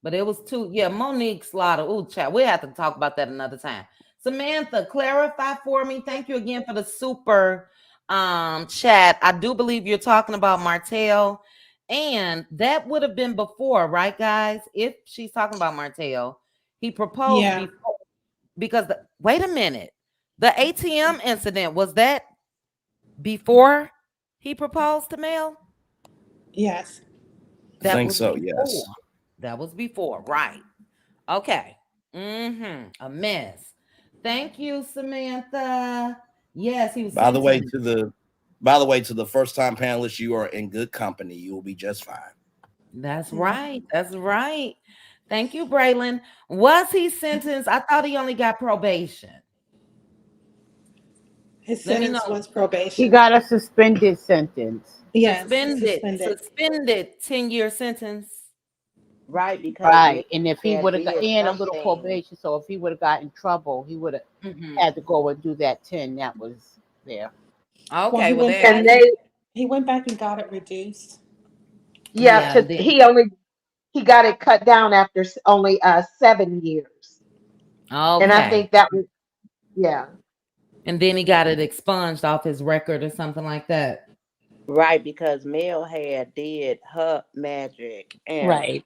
But it was too, yeah, Monique Slaughter. Ooh, chat. We have to talk about that another time. Samantha, clarify for me. Thank you again for the super chat. I do believe you're talking about Martell. And that would have been before, right, guys? If she's talking about Martell, he proposed Yeah. before because wait a minute. The ATM incident, was that before he proposed to Mel? Yes. I That think was so. before. Yes. That was before, right? Okay. A mess. Thank you, Samantha. Yes, he was By the way, sentenced. to the first time panelists, you are in good company. You will be just fine. That's right. That's right. Thank you, Braylon. Was he sentenced? I thought he only got probation. His Let me sentence know. was probation. he got a suspended sentence. Yes, Suspended 10-year sentence. Right, because Right. And if he Mel would have got did in a little something. probation, so if he would have got in trouble, he would have Mhm. had to go and do that 10 that was there. Okay, he well, went there. back. He went back and got it reduced. Yeah, and then, He got it cut down after only 7 years, and I okay. think that was yeah. And then he got it expunged off his record or something like that. Right, because Mel had did her magic and Right.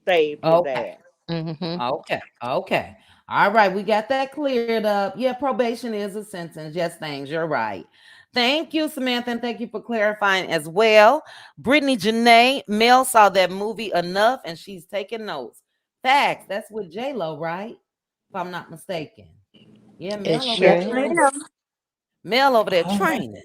saved his Okay. ass. Mm-hmm. Okay. Okay. All right. We got that cleared up. Yeah, probation is a sentence. Yes, thanks. You're right. Thank you, Samantha, and thank you for clarifying as well. Brittany Janae, Mel saw that movie enough and she's taking notes. Facts. That's with J-Lo, right? If I'm not mistaken. Yeah, It Mel over sure there Yes, training. is. ma'am. Mel over there All right. training.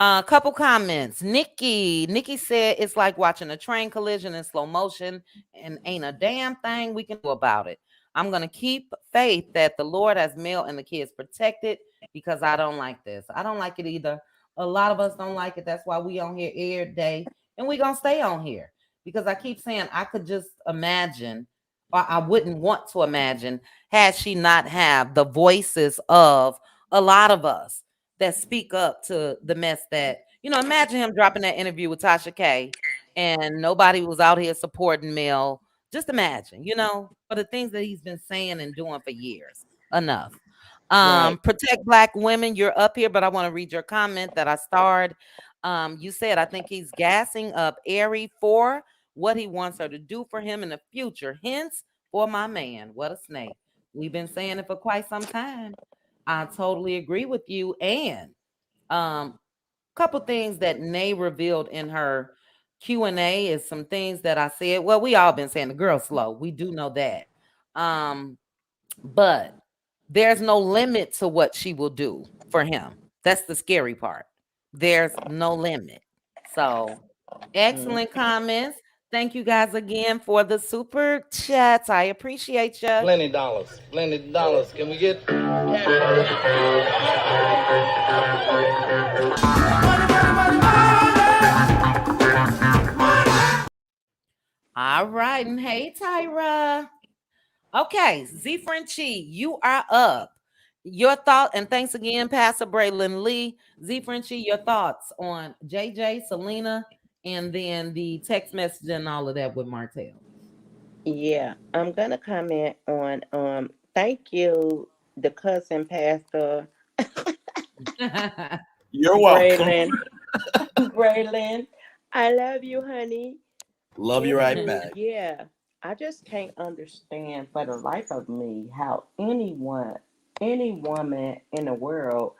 A couple comments. Nikki said it's like watching a train collision in slow motion and ain't a damn thing we can do about it. I'm going to keep faith that the Lord has Mel and the kids protected because I don't like this. I don't like it either. A lot of us don't like it. That's why we on here every day and we going to stay on here because I keep saying I could just imagine or I wouldn't want to imagine had she not have the voices of a lot of us that speak up to the mess that, imagine him dropping that interview with Tasha K and nobody was out here supporting Mel. Just imagine, for the things that he's been saying and doing for years. Enough. Right. Protect Black women. You're up here, but I want to read your comment that I starred. You said, I think he's gassing up Ari for what he wants her to do for him in the future. Hence, for my man. What a snake. We've been saying it for quite some time. I totally agree with you. And couple things that Nay revealed in her Q&A is some things that I said. Well, we all been saying the girl's slow. We do know that. But there's no limit to what she will do for him. That's the scary part. There's no limit. So excellent comments. Thank you guys again for the super chats. I appreciate you. Plenty dollars. Plenty dollars. Can we get All right. And hey, Tyra. Okay, Z Frenchie, you are up. Your thought, and thanks again, Pastor Braylon Lee. Z Frenchie, your thoughts on JJ, Selena, and then the text message and all of that with Martell. Yeah, I'm gonna comment on thank you, the cousin pastor You're welcome. Braylon. Braylon, I love you, honey. Love you right Anywho, back. yeah, I just can't understand for the life of me how anyone, any woman in the world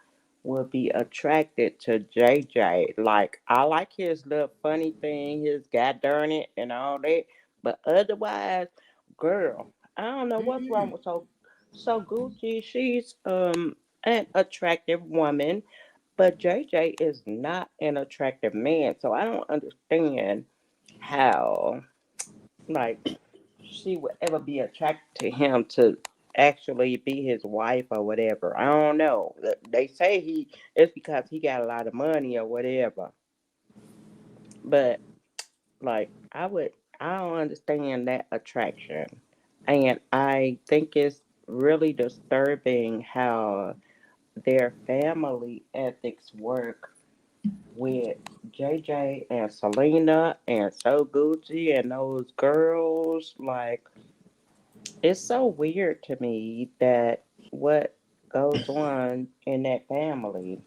would be attracted to JJ. Like, I like his little funny thing, his god darn it and all that, but otherwise, girl, I don't know what's wrong with so Gucci. She's an attractive woman, but JJ is not an attractive man, so I don't understand how, like, she would ever be attracted to him to actually be his wife or whatever. I don't know. They say it's because he got a lot of money or whatever. But like, I don't understand that attraction. And I think it's really disturbing how their family ethics work with JJ and Selena and So Gucci and those girls. Like, it's so weird to me that what goes on in that family.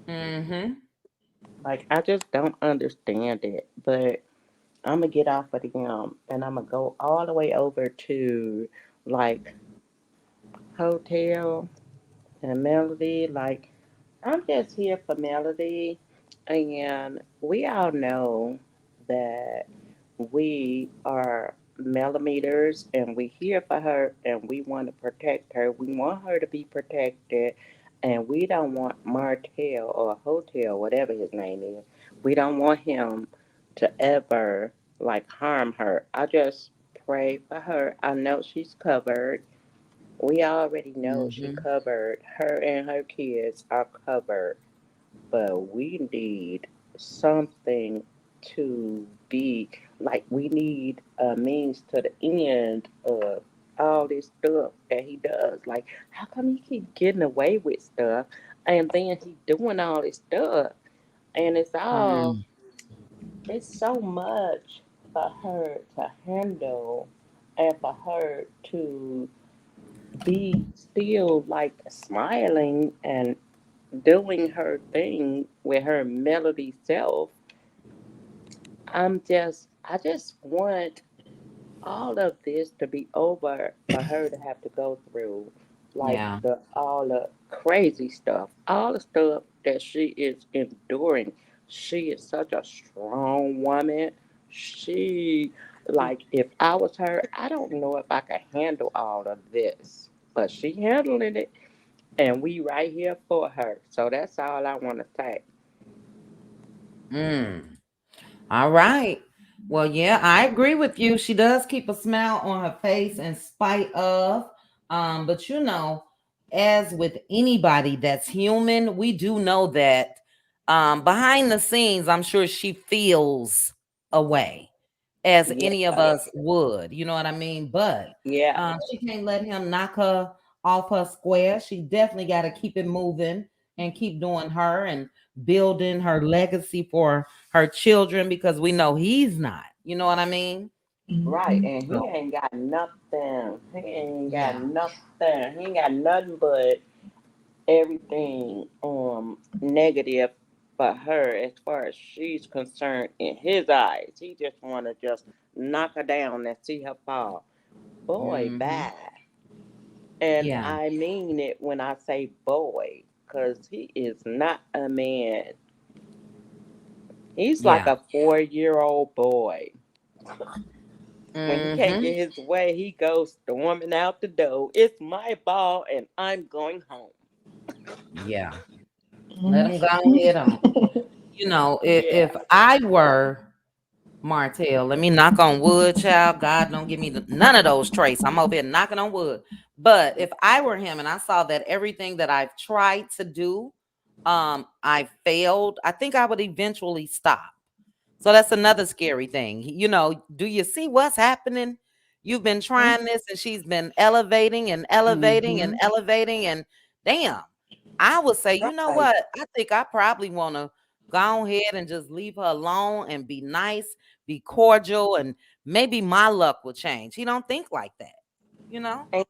Mm-hmm. Like, I just don't understand it. But I'm gonna get off of them and I'm gonna go all the way over to like Hotel and Melody. Like, I'm just here for Melody, and we all know that we are millimeters and we here for her and we want to protect her. We want her to be protected, and we don't want Martell or Hotel, whatever his name is, we don't want him to ever like harm her. I just pray for her. I know she's covered. We already know she Mm-hmm. covered. Her and her kids are covered, but we need something to be like, we need a means to the end of all this stuff that he does. Like, how come he keep getting away with stuff and then he doing all this stuff, and it's so much for her to handle, and for her to be still like smiling and doing her thing with her melody self. I just want all of this to be over for her to have to go through like Yeah. the all the crazy stuff, all the stuff that she is enduring. She is such a strong woman. She, like, if I was her, I don't know if I could handle all of this. But she handling it, and we right here for her. So that's all I want to say. Mm. All right. Well, yeah, I agree with you. She does keep a smile on her face in spite of. But as with anybody that's human, we do know that behind the scenes, I'm sure she feels a way, as Yeah, any of us would. You know what I mean? But yeah, she can't let him knock her off her square. She definitely got to keep it moving and keep doing her and building her legacy for her children, because we know he's not. You know what I mean? right. And he So, ain't got nothing. He ain't got yeah. nothing. He ain't got nothing but everything negative for her as far as she's concerned in his eyes. He just wanna just knock her down and see her fall. Boy, Hmm. bye. And Yeah. I mean it when I say boy, because he is not a man. He's like Yeah. a 4-year old boy. When he can't Hmm. get his way, he goes storming out the door. It's my ball and I'm going home. Yeah. Let him go ahead on. If Yeah. I were Martell, let me knock on wood, child. God don't give me none of those traits. I'm over here knocking on wood. But if I were him and I saw that everything that I've tried to do, I failed, I think I would eventually stop. So that's another scary thing. Do you see what's happening? You've been Mm, trying this and she's been elevating and elevating and Mm-hmm. elevating. And damn, I would say, you know Right. what? I think I probably want to go ahead and just leave her alone and be nice, be cordial, and maybe my luck will change. He don't think like that, you know? And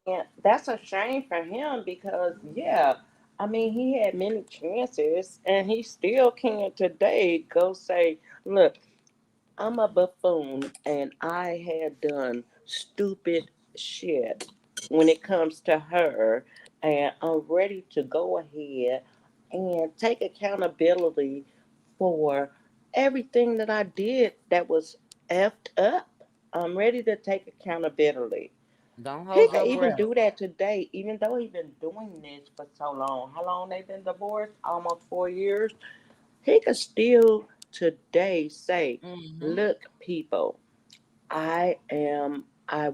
that's a shame for him because, yeah, I mean, he had many chances and he still can today go say, look, I'm a buffoon and I had done stupid shit when it comes to her, and I'm ready to go ahead and take accountability for everything that I did that was effed up. I'm ready to take accountability. Don't He hold could your even breath. do that today, even though he been doing this for so long. How long they been divorced? Almost 4 years. He could still today say, Hmm. look, people, I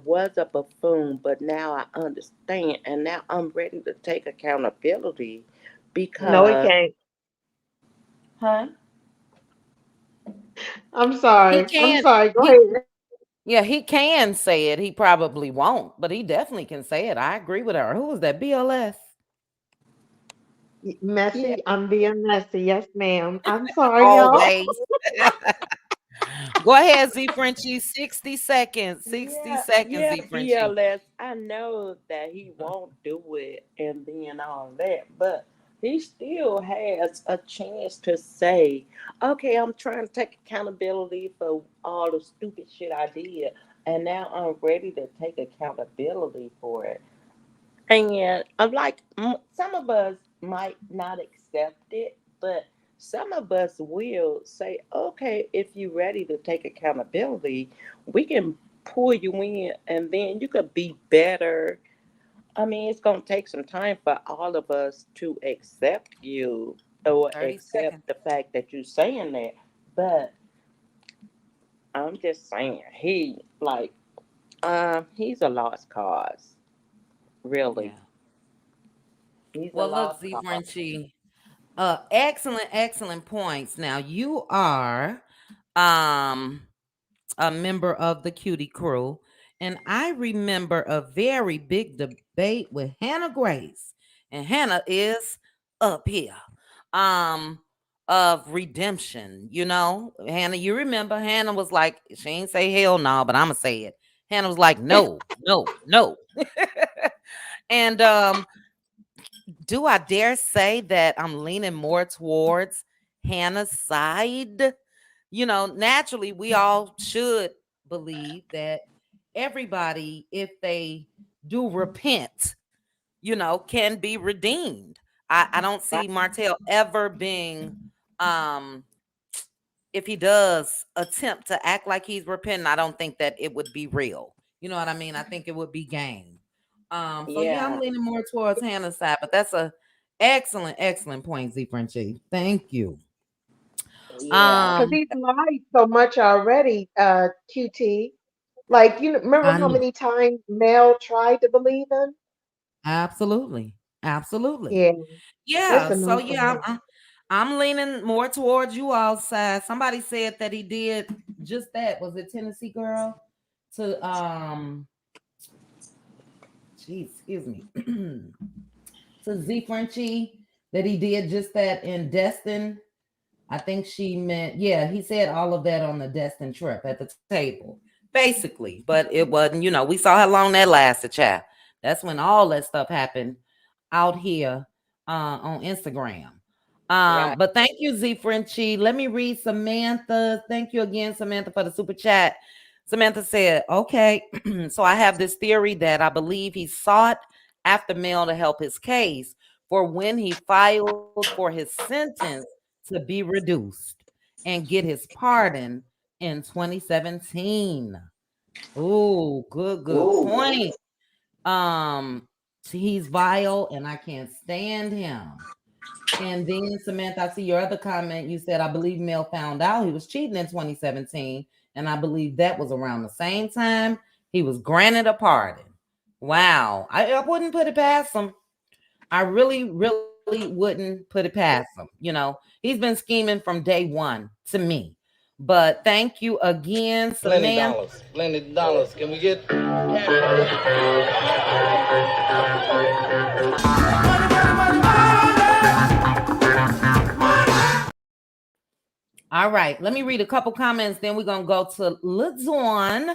was a buffoon, but now I understand and now I'm ready to take accountability no, he because, can't. huh? I'm He sorry. I'm can't. sorry. Go He ahead. Yeah, he can say it. He probably won't, but he definitely can say it. I agree with her. Who was that? BLS. Yeah, Messy. I'm being messy. Yes, ma'am. I'm sorry, y'all. Always. Go ahead, Z Frenchie. 60 seconds. 60 yeah, seconds, yeah, Z Frenchie. BLS. I know that he won't do it and then all that, but he still has a chance to say, okay, I'm trying to take accountability for all the stupid shit I did, and now I'm ready to take accountability for it. And I'm like, some of us might not accept it, but some of us will say, okay, if you're ready to take accountability, we can pull you in and then you could be better. I mean, it's going to take some time for all of us to accept you or 30 seconds. accept the fact that you're saying that. But I'm just saying, he's a lost cause, really. Yeah. He's a Well, look, lost Z cause. Frenchie. Excellent, excellent points. Now you are um a member of the Cutie Crew, and I remember a very big debate with Hannah Grace, and Hannah is up here, um, of redemption. Hannah, you remember Hannah was like, she ain't say hell no, but I'ma say it. Hannah was like, no, no, no, and do I dare say that I'm leaning more towards Hannah's side? Naturally, we all should believe that everybody, if they do repent, can be redeemed. I don't Right. see Martell ever being, um, if he does attempt to act like he's repenting, I don't think that it would be real. You know what I mean? I think it would be game. So yeah, I'm Yeah, leaning more towards Hannah's side, but that's a excellent, excellent point, Z Frenchie. Thank you. yeah, Because Um, he's lied so much already, QT. Like, remember I how know. many times Mel tried to believe him? Absolutely. Absolutely. Yeah, it's Yeah. a So no for yeah, him. I'm leaning more towards you all's side. Somebody said that he did just that. Was it Tennessee girl? To geez, excuse me. To Z Frenchie that he did just that in Destin. I think she meant, yeah, he said all of that on the Destin trip at the table, basically. But it wasn't, we saw how long that lasted, child. That's when all that stuff happened out here on Instagram. right. But thank you, Z Frenchie. Let me read Samantha. Thank you again, Samantha, for the super chat. Samantha said, okay, so I have this theory that I believe he sought after Mel to help his case for when he filed for his sentence to be reduced and get his pardon in 2017. Oh, good, good point. Um, he's vile and I can't stand him. And then Samantha, I see your other comment. You said, I believe Mel found out he was cheating in 2017. And I believe that was around the same time he was granted a pardon. Wow. I wouldn't put it past him. I really, really wouldn't put it past him. He's been scheming from day one to me. But thank you again, Plenty Samantha. dollars. Plenty dollars. Can we get All right, let me read a couple comments. Then we're gonna go to Lizon.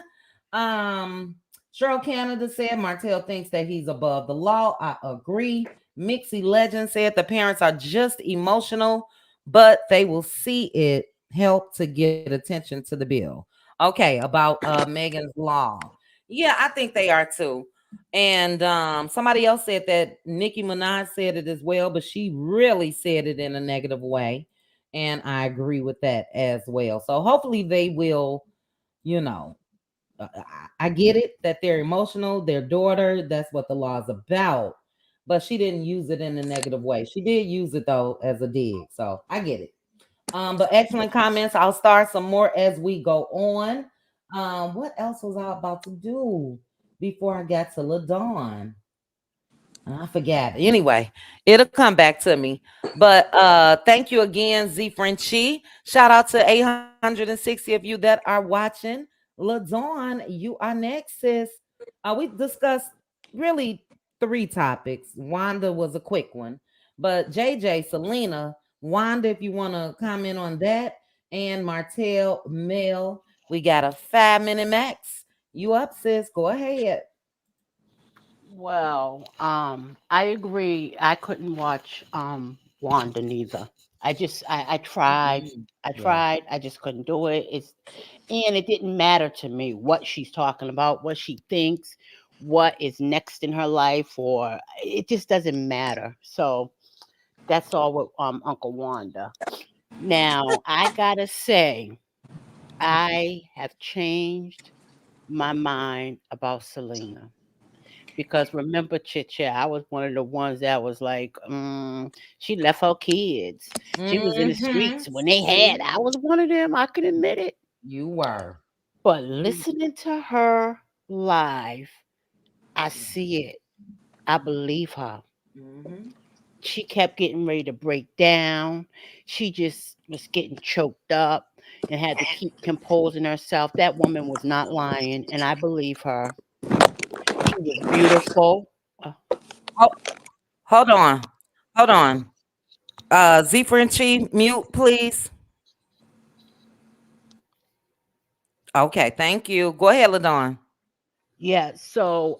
Cheryl Canada said Martell thinks that he's above the law. I agree. Mixie Legend said the parents are just emotional, but they will see it help to get attention to the bill. Okay, about Megan's Law. Yeah, I think they are too. And somebody else said that Nicki Minaj said it as well, but she really said it in a negative way. And I agree with that as well. So hopefully they will, you know, I get it that they're emotional, their daughter, that's what the law is about. But she didn't use it in a negative way. She did use it though as a dig. So I get it. But excellent comments. I'll start some more as we go on. What else was I about to do before I got to LaDawn? I forgot. Anyway, it'll come back to me. But thank you again, Z Frenchie. Shout out to 860 of you that are watching. LaDawn, you are next, sis. We discussed really three topics. Wanda was a quick one, but JJ, Selena, Wanda, if you want to comment on that, and Martell, Mel, we got a 5 minute max. You up, sis? Go ahead. Well, I agree. I couldn't watch Wanda neither. I tried. Mm, I yeah. tried. I just couldn't do it. And it didn't matter to me what she's talking about, what she thinks, what is next in her life, or it just doesn't matter. So that's all with Uncle Wanda. Now I gotta say, I have changed my mind about Selena. Because remember, Chit Chat, I was one of the ones that was like, she left her kids. She was in the Mm-hmm. streets when they had. See, I was one of them. I can admit it. you were. But You. listening to her live, I see it. I believe her. Mm-hmm. She kept getting ready to break down. She just was getting choked up and had to keep composing herself. That woman was not lying, and I believe her. She was beautiful. Oh, hold on. Hold on. Z Frenchie, mute, please. Okay, thank you. Go ahead, Ladon. Yeah, so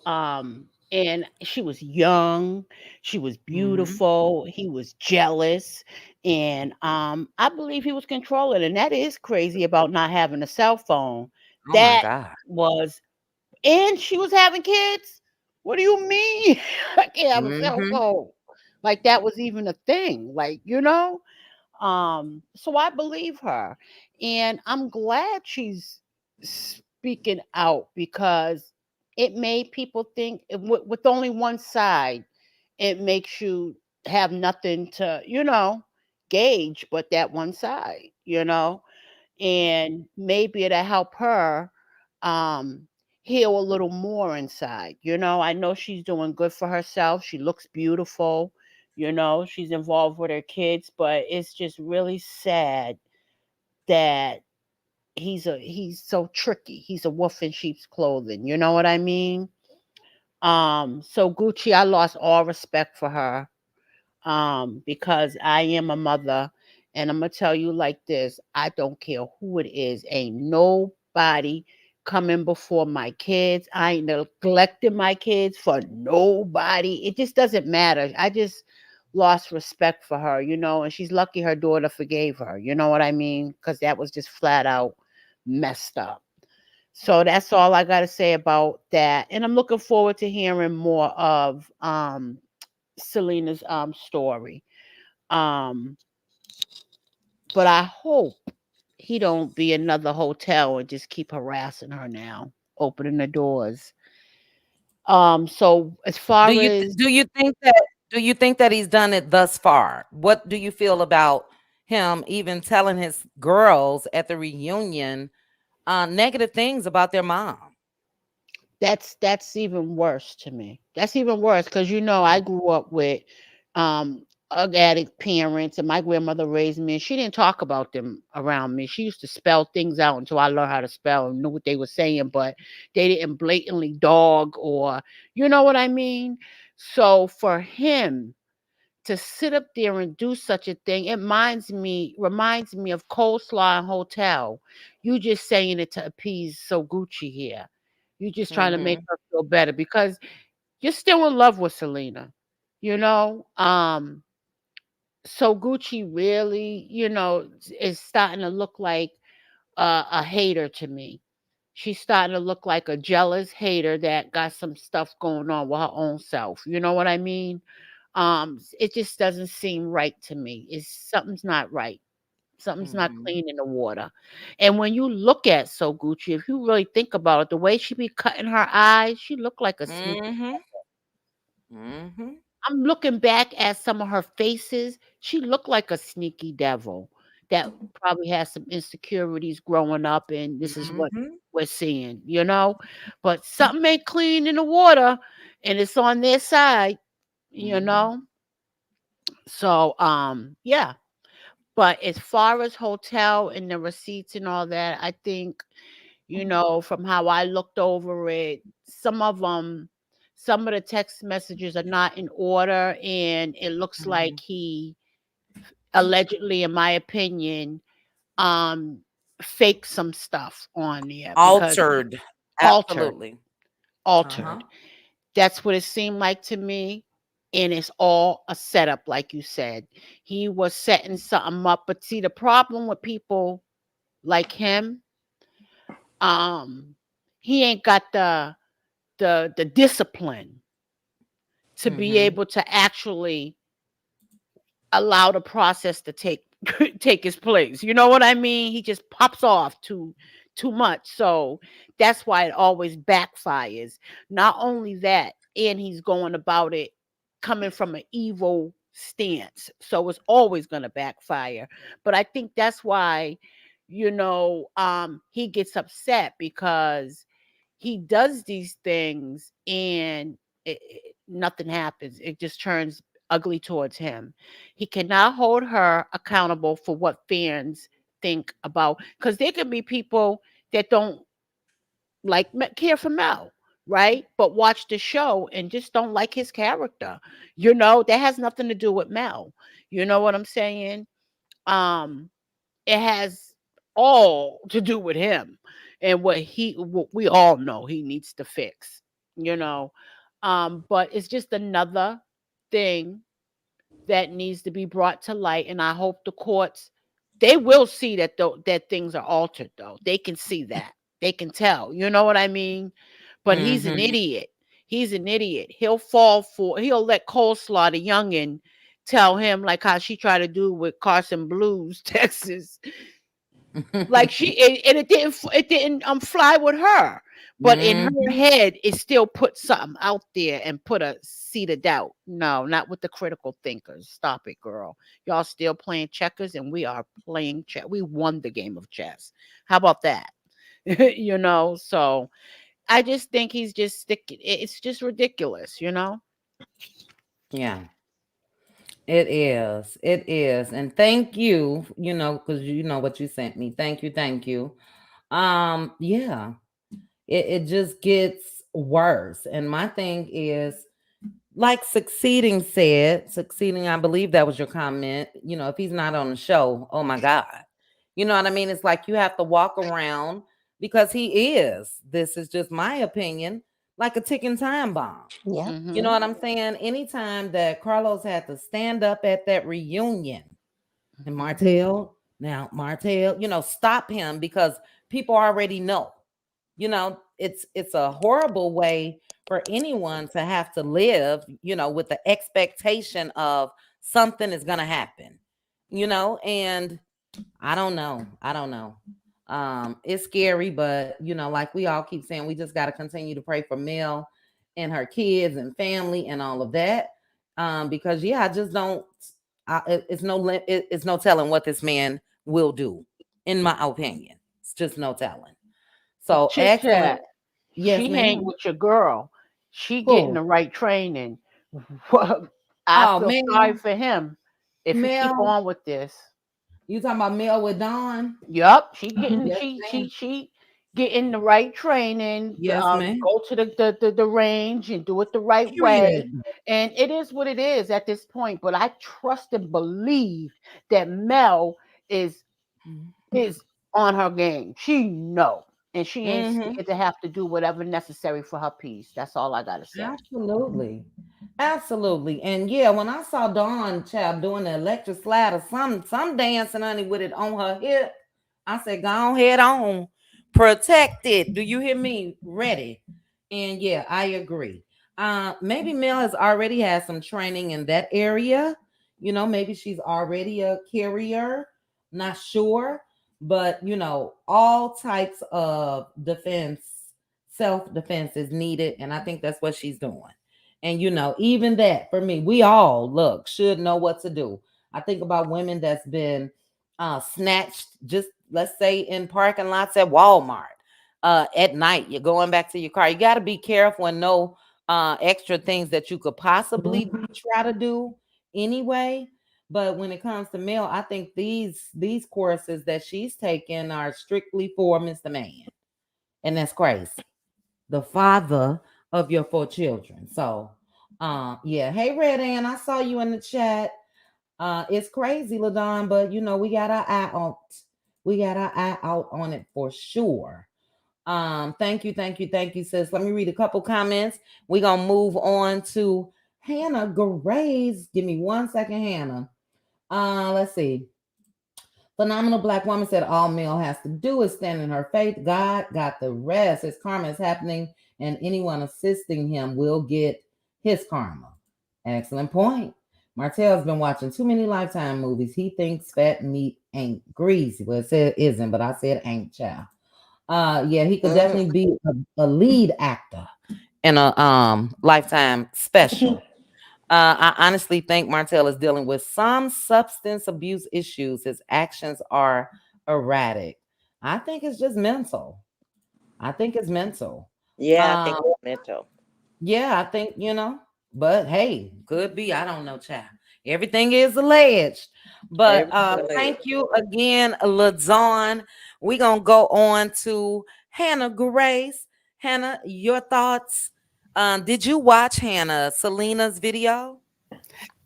and she was young, she was Mm-hmm. beautiful, he was jealous, and I believe he was controlling, and that is crazy about not having a cell phone. Oh my That God. was and she was having kids? What do you mean? I can't have a cell Mm-hmm. phone. Like that was even a thing. Like, so I believe her. And I'm glad she's speaking out because it made people think with only one side, it makes you have nothing to, gauge but that one side. And maybe it'll help her um heal a little more inside. I know she's doing good for herself. She looks beautiful. She's involved with her kids, but it's just really sad that he's so tricky. He's a wolf in sheep's clothing. You know what I mean? So Gucci, I lost all respect for her because I am a mother, and I'm gonna tell you like this: I don't care who it is, ain't nobody coming before my kids. I ain't neglecting my kids for nobody. It just doesn't matter. I just lost respect for her, and she's lucky her daughter forgave her. You know what I mean? Because that was just flat out messed up. So that's all I got to say about that. And I'm looking forward to hearing more of Selena's story. Um, but I hope he don't be another hotel and just keep harassing her now, opening the doors. So as Do far you as do you think that he's done it thus far? What do you feel about him even telling his girls at the reunion negative things about their mom? that's even worse to me. That's even worse because I grew up with addict parents, and my grandmother raised me, and she didn't talk about them around me. She used to spell things out until I learned how to spell and knew what they were saying, but they didn't blatantly dog or, you know what I mean? So for him to sit up there and do such a thing, it reminds me of Coleslaw and Hotel. You just saying it to appease So Gucci here. You just trying to make Mhm. her feel better because you're still in love with Selena. You know? So Gucci really, is starting to look like a hater to me. She's starting to look like a jealous hater that got some stuff going on with her own self. You know what I mean? It just doesn't seem right to me. It's something's not right. Something's not Mhm. clean in the water. And when you look at So Gucci, if you really think about it, the way she be cutting her eyes, she look like a sneaky. Mhm. Mhm. I'm looking back at some of her faces. She looked like a sneaky devil that probably has some insecurities growing up, and this is what Mhm. we're seeing, you know? But something ain't clean in the water, and it's on their side, you Mhm. know? So, yeah. But as far as hotel and the receipts and all that, I think, from how I looked over it, some of the text messages are not in order, and it looks like Mhm. he allegedly, in my opinion, um, faked some stuff on there because Altered. altered, Absolutely. Uh-huh. altered. That's what it seemed like to me. And it's all a setup, like you said. He was setting something up. But see, the problem with people like him, um, he ain't got the discipline to be Mhm. able to actually allow the process to take take his place. You know what I mean? He just pops off too much. So that's why it always backfires. Not only that, and he's going about it coming from an evil stance. So it's always going to backfire. But I think that's why he gets upset because he does these things and nothing happens. It just turns ugly towards him. He cannot hold her accountable for what fans think about, because there can be people that don't care for Mel, right? But watch the show and just don't like his character. That has nothing to do with Mel. You know what I'm saying? Um, it has all to do with him and what we all know he needs to fix, you know. But it's just another thing that needs to be brought to light, and I hope the courts, they will see that things are altered, though. They can see that. They can tell. You know what I mean? But he's an Mhm. idiot. He's an idiot. He'll let Coleslaw, the youngin, tell him like how she tried to do with Carson Blues, Texas. Like and it didn't fly with her. But in her Mhm. head, it still put something out there and put a seed of doubt. No, not with the critical thinkers. Stop it, girl. Y'all still playing checkers, and we are playing chess. We won the game of chess. How about that? So I just think he's just sticking. It's just ridiculous. Yeah. It is. It is. And thank you, because you know what you sent me. Thank you. Thank you. Yeah. It just gets worse. And my thing is, like succeeding, I believe that was your comment. If he's not on the show, oh my God. You know what I mean? It's like you have to walk around because he is. This is just my opinion, like a ticking time bomb. Yep. You know Mm-hmm. what I'm saying? Anytime that Carlos had to stand up at that reunion and Martell, stop him because people already know. It's a horrible way for anyone to have to live, with the expectation of something is going to happen. And I don't know. I don't know. It's scary, but like we all keep saying, we just got to continue to pray for Mel and her kids and family and all of that. Because I just don't. It's no telling what this man will do. In my opinion, it's just no telling. So Chit excellent. chat. Yes, She ain't ma'am. with your girl. She getting Who? the right training. I Oh feel sorry man. for him. if you keep Mel, on with this. you talking about Mel with Dawn? Yup, she getting Yes, she ma'am. she getting the right training. Yes, ma'am. Go to the range and do it the right way. Period. And it is what it is at this point. But I trust and believe that Mel is is on her game. She know, and she ain't Mm-hmm. scared to have to do whatever necessary for her peace. That's all I gotta say. Absolutely. Absolutely. And yeah, when I saw Dawn child doing the electric slide or some dancing honey with it on her hip, I said, go on head on. Protect it. Do you hear me? Ready. And yeah, I agree. Maybe Mel has already had some training in that area. Maybe she's already a carrier. Not sure. But all types of defense, self-defense is needed. And I think that's what she's doing. And even that for me, we all should know what to do. I think about women that's been snatched, just let's say in parking lots at Walmart. At night, you're going back to your car. You got to be careful and know extra things that you could possibly try to do anyway. But when it comes to Mel, I think these courses that she's taking are strictly for Mr. Man, and that's crazy. The father of your four children. So, yeah. Hey, Red Ann, I saw you in the chat. It's crazy, Ladon, but we got our eye on. We got our eye out on it for sure. Thank you, thank you, thank you, sis. Let me read a couple comments. We're gonna move on to Hannah Grace. Give me 1 second, Hannah. Let's see. Phenomenal Black Woman said all Mel has to do is stand in her faith. God got the rest. His karma is happening, and anyone assisting him will get his karma. Excellent point. Martell's been watching too many Lifetime movies. He thinks fat meat ain't greasy. Well, it said isn't, but I said ain't, child. Yeah, he could definitely be a lead actor in a Lifetime special. I honestly think Martell is dealing with some substance abuse issues. His actions are erratic. I think it's just mental. I think it's mental. Yeah, I think Um, it's mental. yeah, I think, but hey, could be. I don't know, child. Everything is alleged. But Everything thank alleged. you again, Lazon. We're gonna go on to Hannah Grace. Hannah, your thoughts. Did you watch Hannah Selena's video?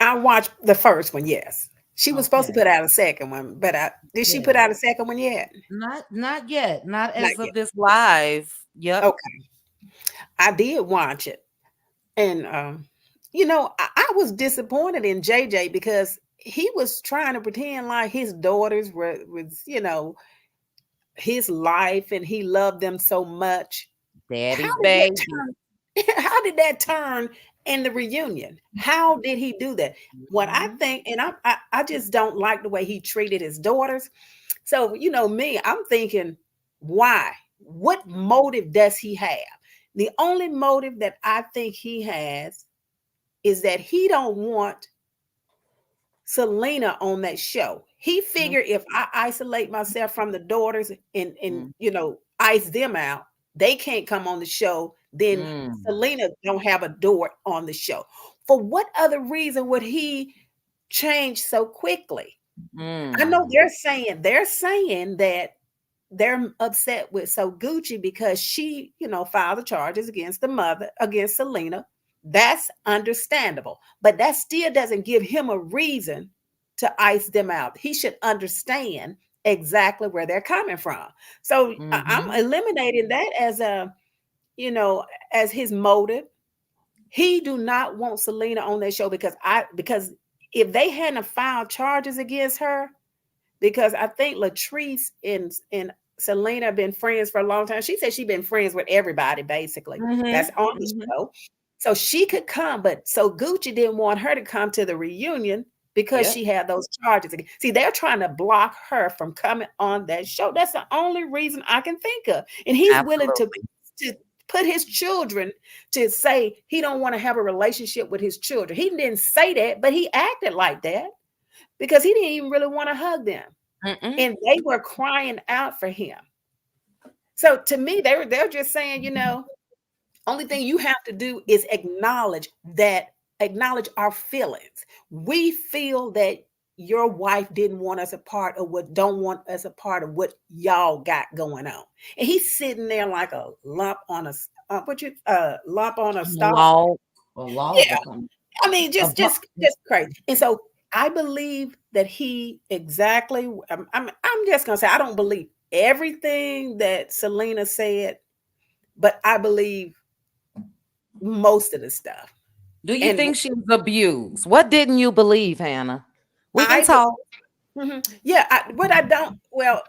I watched the first one, yes. She was supposed to Okay. put out a second one, but did she put Yeah. out a second one yet? Not yet. Not Not as of yet. this live. Yep. Okay. I did watch it. And I was disappointed in JJ because he was trying to pretend like his daughters was his life and he loved them so much. How Daddy's did that baby. turn? How did that turn in the reunion? How did he do that? What I Mhm. think, and I just don't like the way he treated his daughters. So me, I'm thinking, why? What motive does he have? The only motive that I think he has is that he don't want Selena on that show. He figured if I isolate myself from the daughters and Mhm. ice them out, they can't come on the show. Then Mm. Selena don't have a door on the show. For what other reason would he change so quickly? I know Mm. they're saying that they're upset with So Gucci because she, filed the charges against the mother, against Selena. That's understandable, but that still doesn't give him a reason to ice them out. He should understand exactly where they're coming from. So I'm Mhm. eliminating that as you know, as his motive. He do not want Selena on that show because if they hadn't filed charges against her, because I think Latrice and Selena have been friends for a long time. She said she's been friends with everybody, basically. That's Mhm. on the Mhm. show. So she could come, but so Gucci didn't want her to come to the reunion because Yep. she had those charges. See, they're trying to block her from coming on that show. That's the only reason I can think of. And he's willing Absolutely. to put his children to say he don't want to have a relationship with his children. He didn't say that, but he acted like that because he didn't even really want to hug them Mm-mm. and they were crying out for him. So to me, they're just saying, only thing you have to do is acknowledge our feelings. We feel that your wife didn't want us a part of what don't want us a part of what y'all got going on. And he's sitting there like a lump on a what you lump on a stalk. Log, a log or Yeah. something. I mean, A just crazy. And so I believe that he exactly. I'm just gonna say I don't believe everything that Selena said, but I believe most of the stuff. Do you And think she was abused? What didn't you believe, Hannah? We can I, be- talk. yeah, what I don't. Well,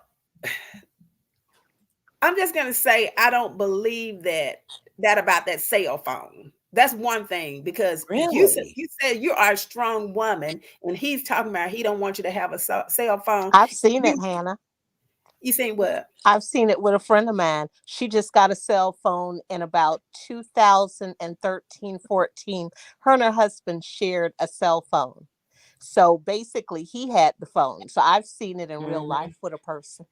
I'm just gonna say I don't believe that about that cell phone. That's one thing because Really? you said you are a strong woman, and he's talking about he don't want you to have a cell phone. I've seen it, You Hannah. you saying what? I've seen it with a friend of mine. She just got a cell phone in about 2013, 14. Her and her husband shared a cell phone. So basically, he had the phone. So I've seen it in real Mhm. life with a person.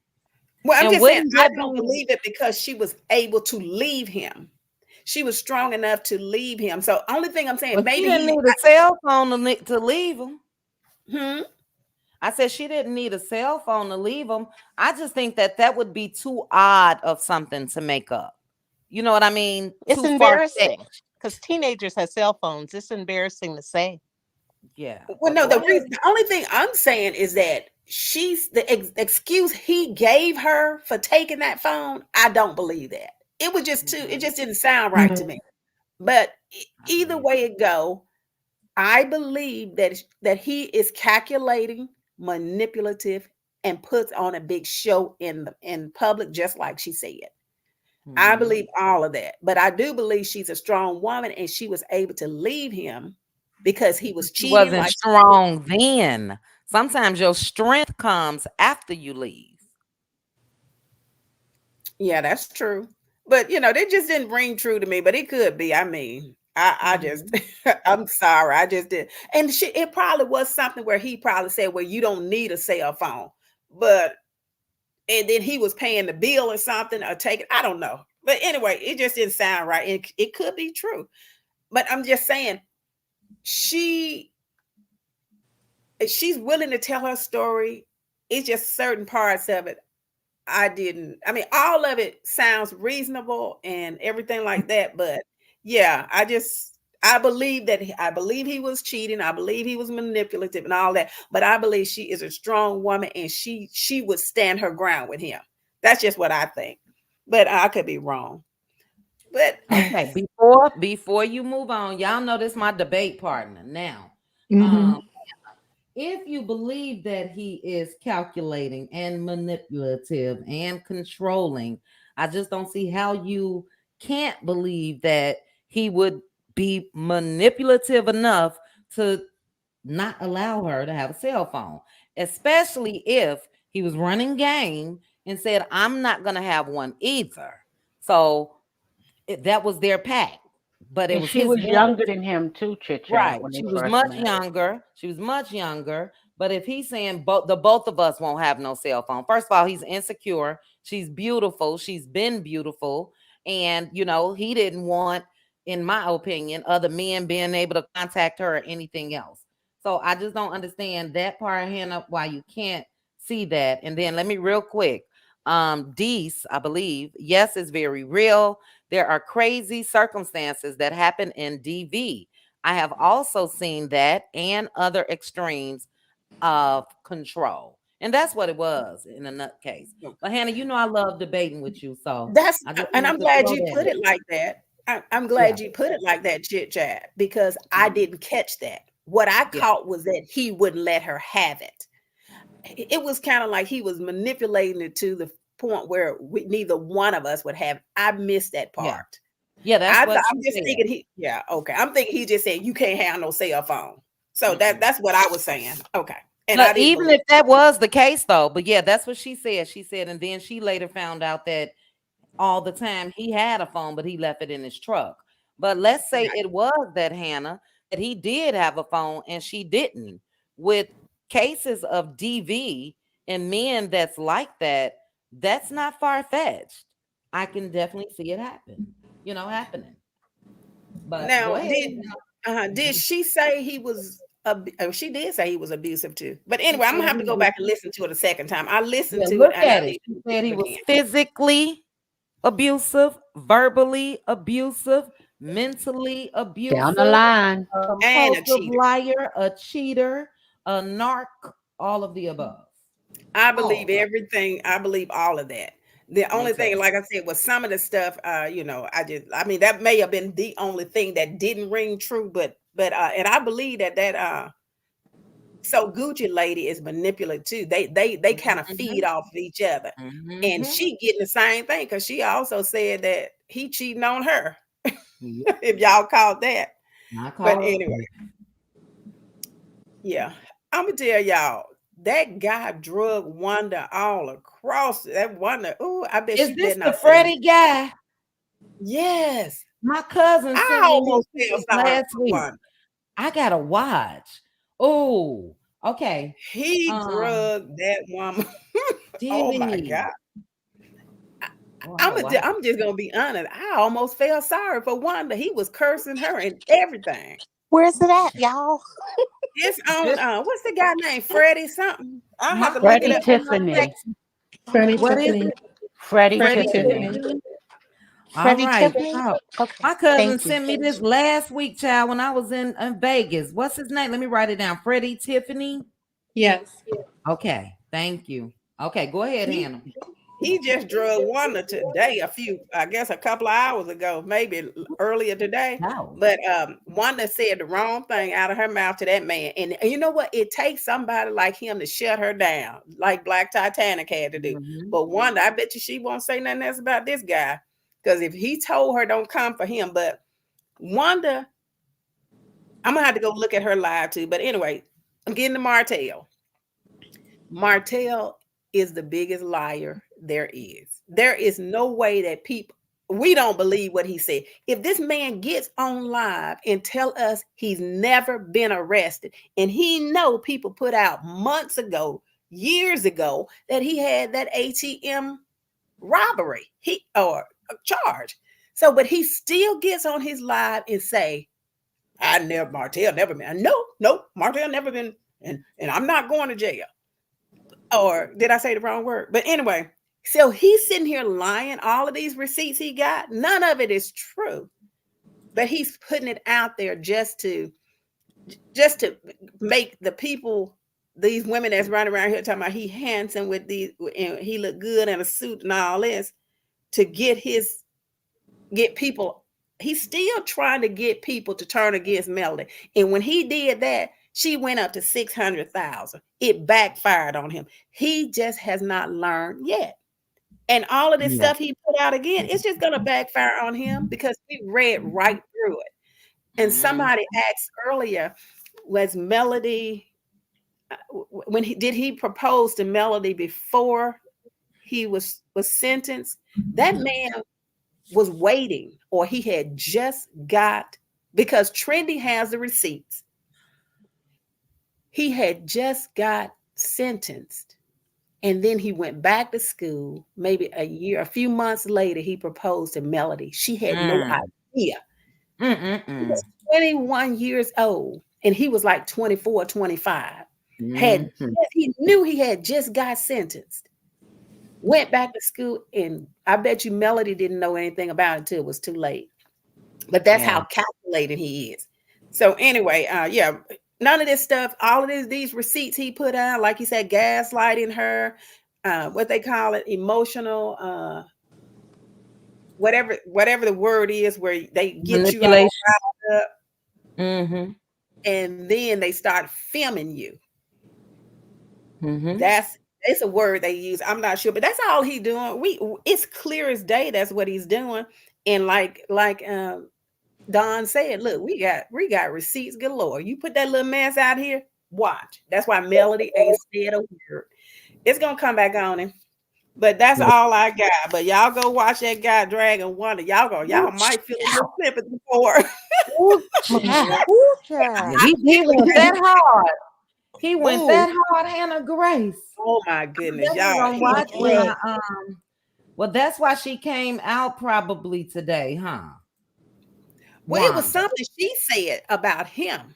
Well, I'm And just saying wouldn't I that don't be? believe it because she was able to leave him. She was strong enough to leave him. So only thing I'm saying, But she maybe didn't he. need a cell phone to leave him. Hmm? I said she didn't need a cell phone to leave him. I just think that that would be too odd of something to make up. You know what I mean? It's Too far embarrassing fetched. because teenagers have cell phones. It's embarrassing to say. Yeah, Well, but no, go ahead. the only thing I'm saying is that she's the excuse he gave her for taking that phone. I don't believe that. It was just too. It Mhm. just didn't sound right to me. But I either believe way it go, I believe that he is calculating, manipulative, and puts on a big show in public, just like she said. it. I Mhm. believe all of that, but I do believe she's a strong woman, and she was able to leave him because he was She cheating. wasn't Like, strong then. Sometimes your strength comes after you leave. yeah, that's true. But that just didn't ring true to me. But it could be. I mean, I just, Mhm. I'm sorry, I just did. And it probably was something where he probably said, "Well, you don't need a cell phone," but and then he was paying the bill or something or taking. I don't know. But anyway, it just didn't sound right. It could be true. But I'm just saying, she she's willing to tell her story. It's just certain parts of it I didn't. I mean, all of it sounds reasonable and everything like that, but yeah, I believe I believe he was cheating. I believe he was manipulative and all that, but I believe she is a strong woman and she would stand her ground with him. That's just what I think. But I could be wrong. But Okay, before you move on, y'all know this my debate partner. Now, um, Hmm. if you believe that he is calculating and manipulative and controlling, I just don't see how you can't believe that he would be manipulative enough to not allow her to have a cell phone, especially if he was running game and said, I'm not going to have one either. So that was their pact, but it And was she his was woman. younger than him too, Chit Chat, Right. when they She was first much met. younger. She was much younger. But if he's saying both of us won't have no cell phone, first of all, he's insecure. She's beautiful. She's been beautiful. And he didn't want, in my opinion, other men being able to contact her or anything else. So I just don't understand that part, Hannah, why you can't see that. And then let me real quick. Dees, I believe, yes, is very real. There are crazy circumstances that happen in DV. I have also seen that and other extremes of control. And that's what it was in a nutcase. But Hannah, I love debating with you. So that's I just and wanted I'm to glad throw you that put in. it like that. I'm Yeah. glad you put it like that, Chit Chat, because I Mhm. didn't catch that. What I Yeah. caught was that he wouldn't let her have it. It was kind of like he was manipulating it to the point where neither one of us would have. I missed that Yeah. part. Yeah. That's what I'm she just said. thinking yeah, okay. I'm thinking he just said you can't have no cell phone. So Mm-mm. that's what I was saying. Okay. And I But didn't even believe. if that was the case, though, but yeah, that's what she said. She said, and then she later found out that all the time he had a phone, but he left it in his truck. But let's say Right. it was that Hannah that he did have a phone and she didn't. With cases of DV and men that's like that, that's not far fetched. I can definitely see it happening. But go Now, ahead. did she say he was she did say he was abusive too. But She anyway, I'm said gonna have he to go was. back and listen to it a second time. I listened Yeah, to it look and I at it. need to She listen said to he it was again. physically abusive, verbally abusive, mentally Down the abusive, line. a And a compulsive cheater. liar, a cheater, a narc, all of the above. I believe All. everything. I believe all of that. The Me only too. thing, like I said, was some of the stuff. I mean, that may have been the only thing that didn't ring true. And I believe that so Gucci lady is manipulative too. They kind of feed Mhm. off of each other, and Mhm. she getting the same thing because she also said that he cheating on her. Yep, If y'all caught that, I but call anyway, yeah, I'm gonna tell y'all that guy drug Wanda all across that Wanda. Oh, I bet Is she this better the not say Freddie guy? yes. My cousin I sent me his almost feel pictures sorry last for week. Wanda. I gotta watch. Oh, okay. He Um, drugged that woman. did Oh my God. he? Oh, I gotta watch. I'm just gonna be honest. I almost felt sorry for Wanda. He was cursing her and everything. Where's it at, y'all? It's on This what's the guy named Freddie something? I have my to look it Freddie up cousin in my sent me. Tiffany. text. Freddie What is Tiffany. it? Freddie Freddie Freddie Tiffany. Tiffany. Tiffany. All Freddie right. Tiffany? Oh, Okay, my cousin thank you. sent me this last week, child, when I was in Vegas. What's his name? Let me write it down. Freddie Tiffany. Yes. Okay. Thank you. Okay, go ahead, He Hannah. he just drug Wanda today, I guess a couple of hours ago, maybe earlier today. No. But Wanda said the wrong thing out of her mouth to that man. And you know what? It takes somebody like him to shut her down, like Black Titanic had to do. Mhm. But Wanda, I bet you she won't say nothing else about this guy. Because if he told her, don't come for him. But Wanda, I'm gonna have to go look at her live too. But anyway, I'm getting to Martell. Martell is the biggest liar there is. There is no way that we don't believe what he said. If this man gets on live and tell us he's never been arrested, and he know people put out months ago, years ago, that he had that ATM robbery, he or a charge. So, but he still gets on his live and say, I never, Martell never been. No, Martell never been, and I'm not going to jail. Or did I say the wrong word? But anyway, so he's sitting here lying. All of these receipts he got, none of it is true. But he's putting it out there just to make the people, these women that's running around here talking about he handsome with these, and he look good in a suit and all this, to get people. He's still trying to get people to turn against Melody. And when he did that, she went up to 600,000. It backfired on him. He just has not learned yet. And all of this Yeah. stuff he put out again, it's just going to backfire on him because we read right through it. And Mhm. somebody asked earlier, was Melody, when he propose to Melody before he was sentenced? That man was waiting, or he had just got, because Trendy has the receipts. He had just got sentenced, and then he went back to school. Maybe a few months later, he proposed to Melody. She had no Mm. idea. He Mm-mm-mm. was 21 years old, and he was like 24, 25. Mhm. He knew he had just got sentenced. Went back to school, and I bet you Melody didn't know anything about it until it was too late. But that's Yeah. how calculated he is. So anyway, yeah, none of this stuff, all of these receipts he put out, like he said, gaslighting her, what they call it, emotional, whatever the word is, where they get you all Manipulation. riled up, Mhm. and then they start filming you. Mhm. That's it's a word they use. I'm not sure, but that's all he doing. It's clear as day. That's what he's doing. And Don said, look, we got receipts galore. You put that little mess out here, watch. That's why Melody ain't said a word. It's gonna come back on him. But that's all I got. But y'all go watch that guy Dragon Wonder. Y'all might feel a little sympathy for her. Ooh, child. Ooh, Yeah, child. he went that hard. He went Ooh, that hard, Hannah Grace. oh my I'm goodness, definitely y'all. gonna He watch when drugged. well, that's why she came out probably today, huh? Well, it was Wanda. something she said about him.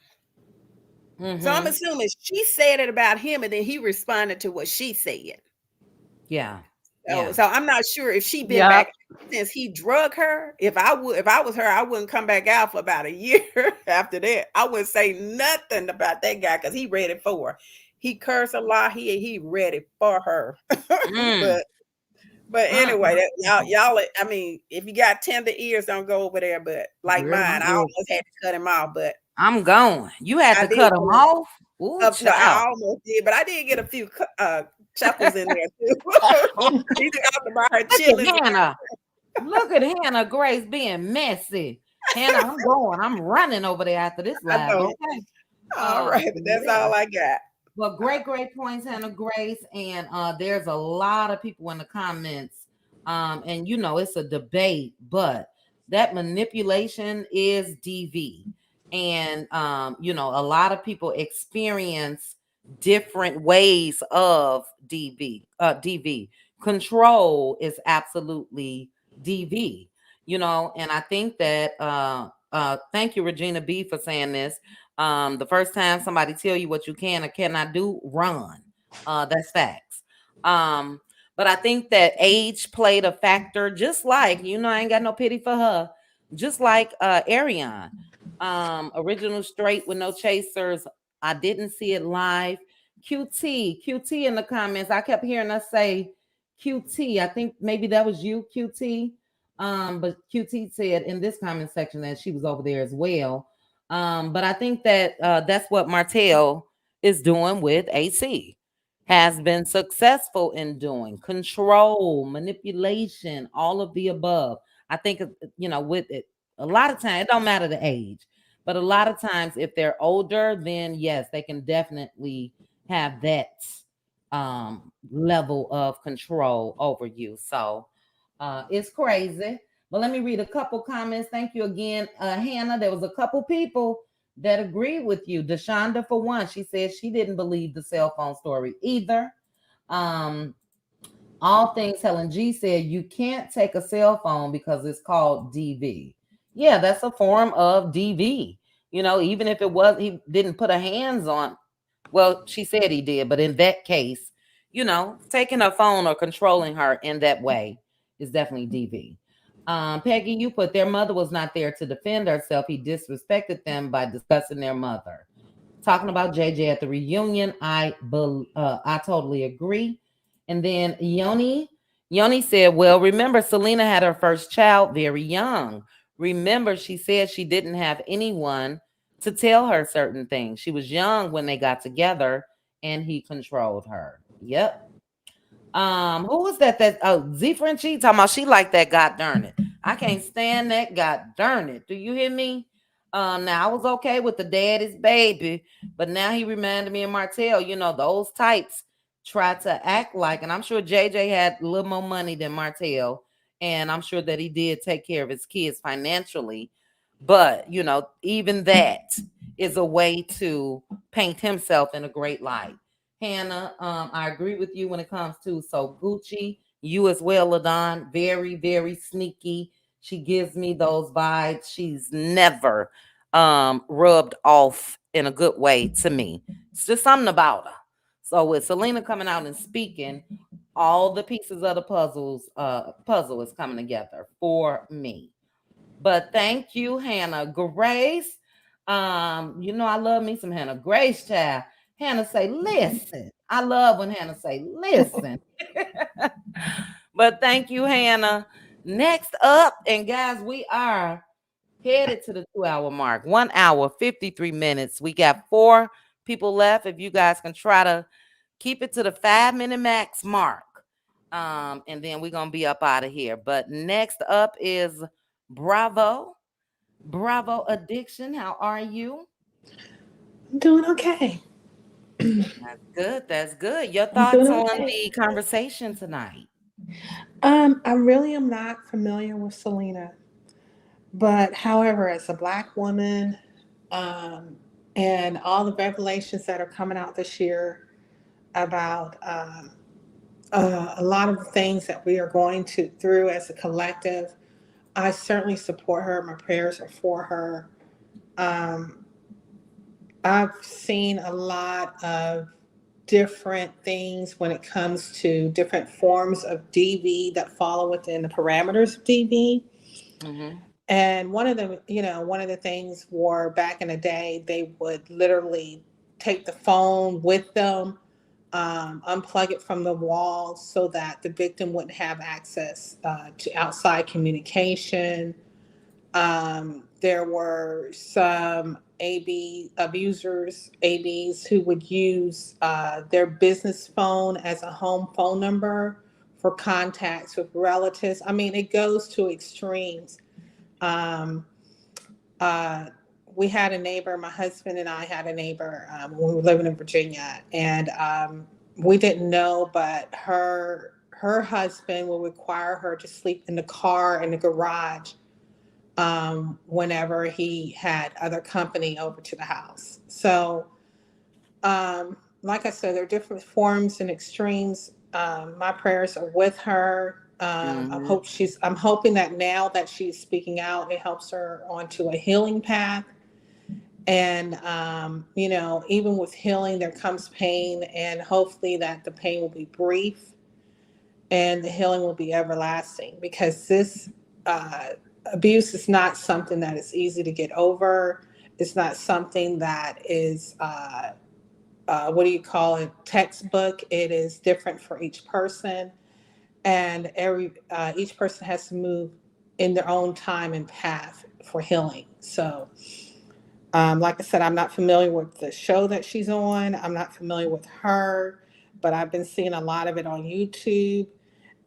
So I'm Mm-hmm. assuming she said it about him, and then he responded to what she said. Yeah. So, Yeah. so I'm not sure if she been Yep. back since he drug her. If I was her, I wouldn't come back out for about a year after that. I wouldn't say nothing about that guy because he ready for her. He cursed a lot. He ready for her. Mm. but but anyway, Mm-mm. y'all. I mean, if you got tender ears, don't go over there. But like Girl, mine, I almost had to cut him off. But I'm going. You had I to did cut them get off. Ooh, well, child. I almost did, but I did get a few chuckles in there too. She talked about her Look chilies. at Hannah. Look at Hannah Grace being messy. Hannah, I'm going. I'm running over there after this I live. know. Okay. All right, but that's Yeah. all I got. Well, great points, Hannah Grace. And there's a lot of people in the comments. And it's a debate, but that manipulation is DV. And a lot of people experience different ways of DV. Control is absolutely DV, and I think that thank you, Regina B, for saying this. The first time somebody tell you what you can or cannot do, run. That's facts. But I think that age played a factor, just like, I ain't got no pity for her, just like Ariane. Original straight with no chasers. I didn't see it live. QT in the comments. I kept hearing us say QT. I think maybe that was you, QT. But QT said in this comment section that she was over there as well. But I think that that's what Martell is doing with AC, has been successful in doing control, manipulation, all of the above. I think, with it, a lot of times, it don't matter the age, but a lot of times, if they're older, then yes, they can definitely have that level of control over you. So it's crazy. But let me read a couple comments. Thank you again, Hannah. There was a couple people that agreed with you. Deshonda, for one, she said she didn't believe the cell phone story either. Um, all things Helen G said, you can't take a cell phone because it's called DV. Yeah, that's a form of DV. Even if it was, he didn't put a hands on. Well, she said he did, but in that case, taking her phone or controlling her in that way is definitely DV. Peggy, you put their mother was not there to defend herself. He disrespected them by discussing their mother. Talking about JJ at the reunion, I totally agree. And then Yoni said, "Well, remember Selena had her first child very young. Remember, she said she didn't have anyone to tell her certain things. She was young when they got together, and he controlled her." Yep. Who was that? Z Frenchie talking about she like that. God darn it, I can't stand that. God darn it. Do you hear me? Now I was okay with the daddy's baby, but now he reminded me of Martell. Those types try to act like, and I'm sure JJ had a little more money than Martell, and I'm sure that he did take care of his kids financially. But even that is a way to paint himself in a great light. Hannah, I agree with you when it comes to so Gucci, you as well, Ladon, very, very sneaky. She gives me those vibes. She's never rubbed off in a good way to me. It's just something about her. So with Selena coming out and speaking, all the pieces of the puzzle is coming together for me. But thank you, Hannah Grace. I love me some Hannah Grace, child. Hannah say, listen. I love when Hannah say, listen. But thank you, Hannah. Next up, and guys, we are headed to the 2 hour mark. 1 hour, 53 minutes. We got 4 people left. If you guys can try to keep it to the 5 minute max mark. And then we're gonna be up out of here. But next up is Bravo. Bravo Addiction. How are you? I'm doing okay. That's good. That's good. Your I'm doing thoughts on okay. the conversation tonight? I really am not familiar with Selena, but however, as a Black woman, um, and all the revelations that are coming out this year about a lot of the things that we are going to through as a collective, I certainly support her. My prayers are for her. Um, I've seen a lot of different things when it comes to different forms of DV that follow within the parameters of DV. Mm-hmm. And one of the things were back in the day, they would literally take the phone with them, unplug it from the wall so that the victim wouldn't have access to outside communication. There were some ABs who would use their business phone as a home phone number for contacts with relatives. I mean, it goes to extremes. Um, uh, we had a neighbor, my husband and I had a neighbor when we were living in Virginia, and we didn't know, but her husband will require her to sleep in the car in the garage whenever he had other company over to the house. So, like I said, there are different forms and extremes. My prayers are with her. Mm-hmm. I'm hoping that now that she's speaking out, it helps her onto a healing path. And, even with healing, there comes pain, and hopefully that the pain will be brief and the healing will be everlasting, because this uh, abuse is not something that is easy to get over. It's not something that is, what do you call it, textbook. It is different for each person, and each person has to move in their own time and path for healing. So, like I said, I'm not familiar with the show that she's on. I'm not familiar with her, but I've been seeing a lot of it on YouTube.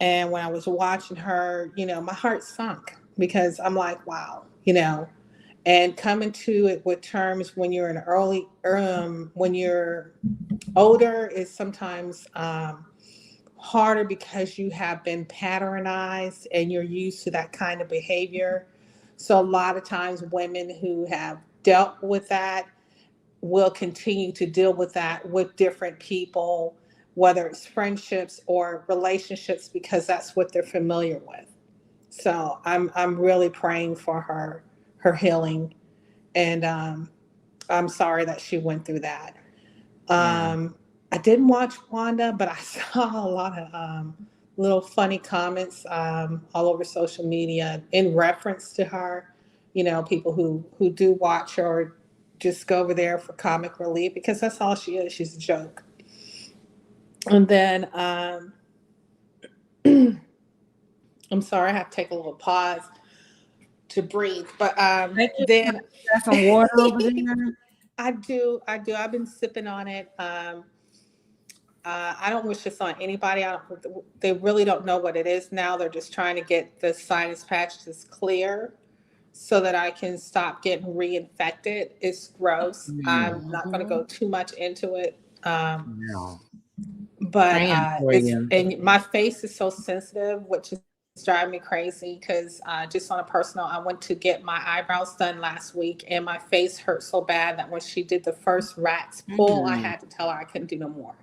And when I was watching her, my heart sunk, because I'm like, wow, and coming to it with terms when you're when you're older is sometimes harder, because you have been patternized and you're used to that kind of behavior. So a lot of times women who have dealt with that will continue to deal with that with different people, whether it's friendships or relationships, because that's what they're familiar with. So I'm really praying for her healing, and I'm sorry that she went through that. Yeah. I didn't watch Wanda, but I saw a lot of little funny comments all over social media in reference to her. People who do watch her or just go over there for comic relief, because that's all she is. She's a joke. And then I'm sorry, I have to take a little pause to breathe. But Thank you. then Got some water over there. I do. I've been sipping on it. I don't wish this on anybody. They really don't know what it is now. They're just trying to get the sinus patches clear so that I can stop getting reinfected. It's gross. I'm not going to Mm-hmm. go too much into it. No. But Praying for it's you. and my face is so sensitive, which is driving me crazy. Because just on a personal, I went to get my eyebrows done last week, and my face hurt so bad that when she did the first rat's pull, I Mm. had to tell her I couldn't do no more.